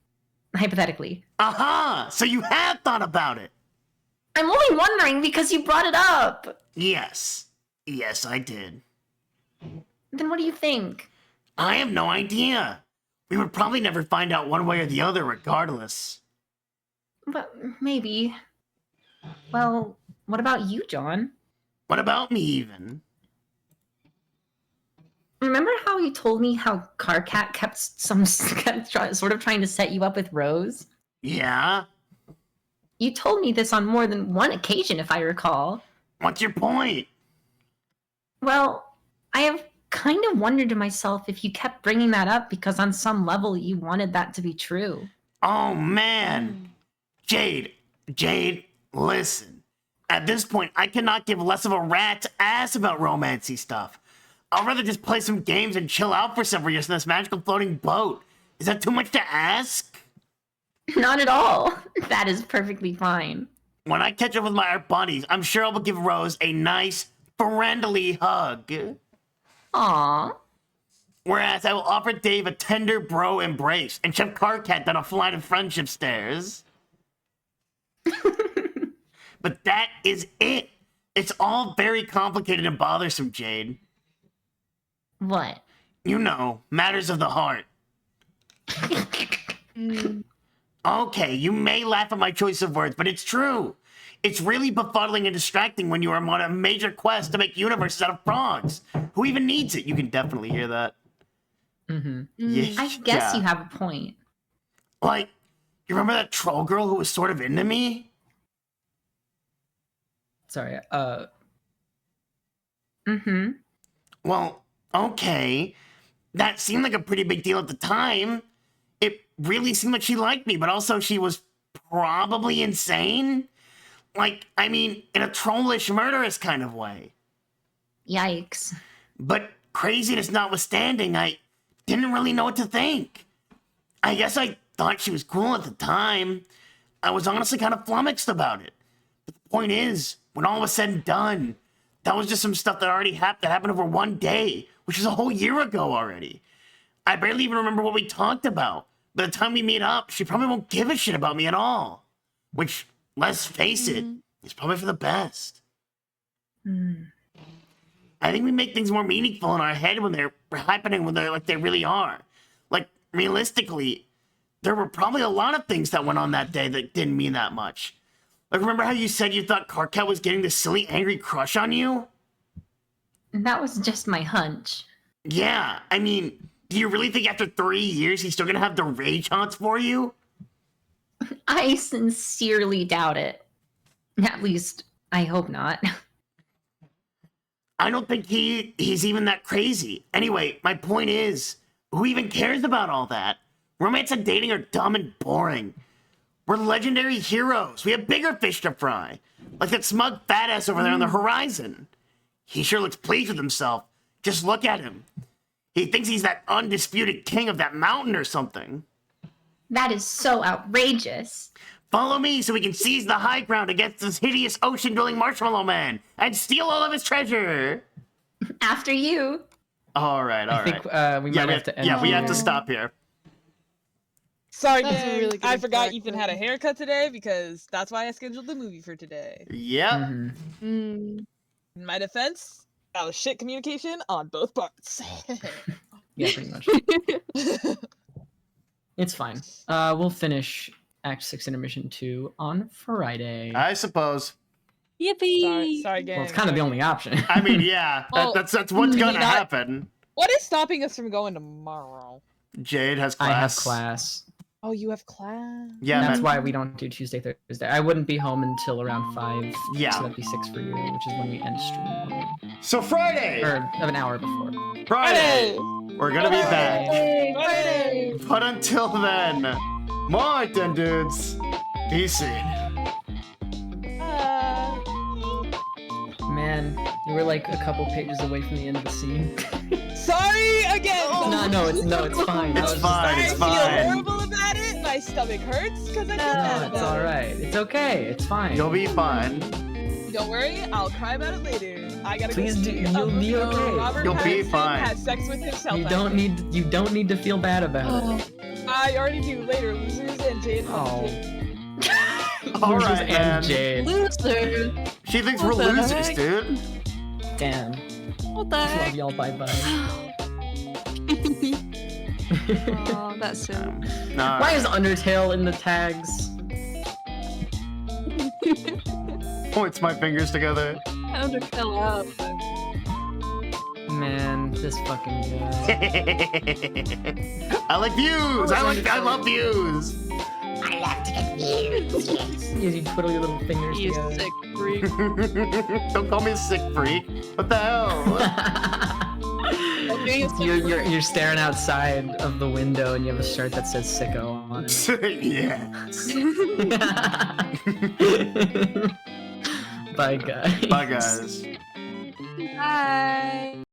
hypothetically. Aha! So you have thought about it. I'm only wondering because you brought it up. Yes. Yes, I did. Then what do you think? I have no idea. We would probably never find out one way or the other regardless. But maybe. Well, what about you, John? What about me, even? Remember how you told me how Carcat kept sort of trying to set you up with Rose? Yeah? You told me this on more than one occasion, if I recall. What's your point? Well, I have kind of wondered to myself if you kept bringing that up because on some level you wanted that to be true. Oh, man. Jade, listen. At this point, I cannot give less of a rat's ass about romancy stuff. I'd rather just play some games and chill out for several years in this magical floating boat. Is that too much to ask? Not at all. That is perfectly fine. When I catch up with my art buddies, I'm sure I will give Rose a nice, friendly hug. Aww. Whereas I will offer Dave a tender bro embrace and shove Carcat down a flight of friendship stairs. But that is it. It's all very complicated and bothersome, Jade. What? You know, matters of the heart. Okay, you may laugh at my choice of words, but it's true. It's really befuddling and distracting when you are on a major quest to make universes out of frogs. Who even needs it? You can definitely hear that. Yeah. I guess you have a point. Like, you remember that troll girl who was sort of into me? Sorry. Well, okay. That seemed like a pretty big deal at the time. It really seemed like she liked me, but also she was probably insane. Like, I mean, in a trollish, murderous kind of way. Yikes. But craziness notwithstanding, I didn't really know what to think. I guess I thought she was cool at the time. I was honestly kind of flummoxed about it. But the point is, when all was said and done, that was just some stuff that already happened over one day, which was a whole year ago already. I barely even remember what we talked about. By the time we meet up, she probably won't give a shit about me at all. Which, let's face it, is probably for the best. I think we make things more meaningful in our head when they're happening, when they're like they really are. Like, realistically, there were probably a lot of things that went on that day that didn't mean that much. Like, remember how you said you thought Carcat was getting this silly, angry crush on you? That was just my hunch. Yeah, I mean, do you really think after 3 years he's still gonna have the rage haunts for you? I sincerely doubt it. At least, I hope not. I don't think he's even that crazy. Anyway, my point is, who even cares about all that? Romance and dating are dumb and boring. We're legendary heroes. We have bigger fish to fry. Like that smug fat ass over there on the horizon. He sure looks pleased with himself. Just look at him. He thinks he's that undisputed king of that mountain or something. That is so outrageous. Follow me so we can seize the high ground against this hideous ocean-dwelling marshmallow man and steal all of his treasure. After you. All right. I think we might have to end. Yeah, we have to stop here. Sorry, That's a really good I forgot example. Ethan had a haircut today because that's why I scheduled the movie for today. Yep. In my defense, that was shit communication on both parts. Yeah, pretty much. It's fine. We'll finish Act 6 Intermission 2 on Friday. I suppose. Yippee! Sorry, gang. Well, it's kind of the only option. I mean, yeah, Well, that's what's gonna not- happen. What is stopping us from going tomorrow? Jade has class. I have class. Oh, you have class. Yeah, That's man. why we don't do Tuesday, Thursday. I wouldn't be home until around 5. Yeah. So that'd be 6 for you, which is when we end stream. So Friday. Or an hour before. Friday. We're gonna be back. Friday. But until then, my then dudes, be seen. Man, you were like a couple pages away from the end of the scene. Sorry again. No, it's fine. It's fine. It's I feel fine. horrible about my stomach hurts because I feel No, bad it's about it. alright. It's okay. It's fine. You'll be fine. Don't worry, I'll cry about it later. I gotta Please go do- see you'll a movie be where okay. Robert You'll be Pattinson fine. has sex with himself. You I don't think. need to feel bad about it. I already do later, losers and Jade. Oh. All Losers right, man. and Jade. Loser. She thinks What we're the losers, heck? dude. Damn. What the Love heck? y'all. Bye bye. Oh, that's it. Nah. Why is Undertale in the tags? Points my fingers together. Undertale out. Man, this fucking guy. I like views. I love views. I love to get views. Yes. You twiddle your little fingers You together. sick freak. Don't call me a sick freak. What the hell? You're staring outside of the window and you have a shirt that says sicko on Yes. it. Bye guys. Bye, guys. Bye.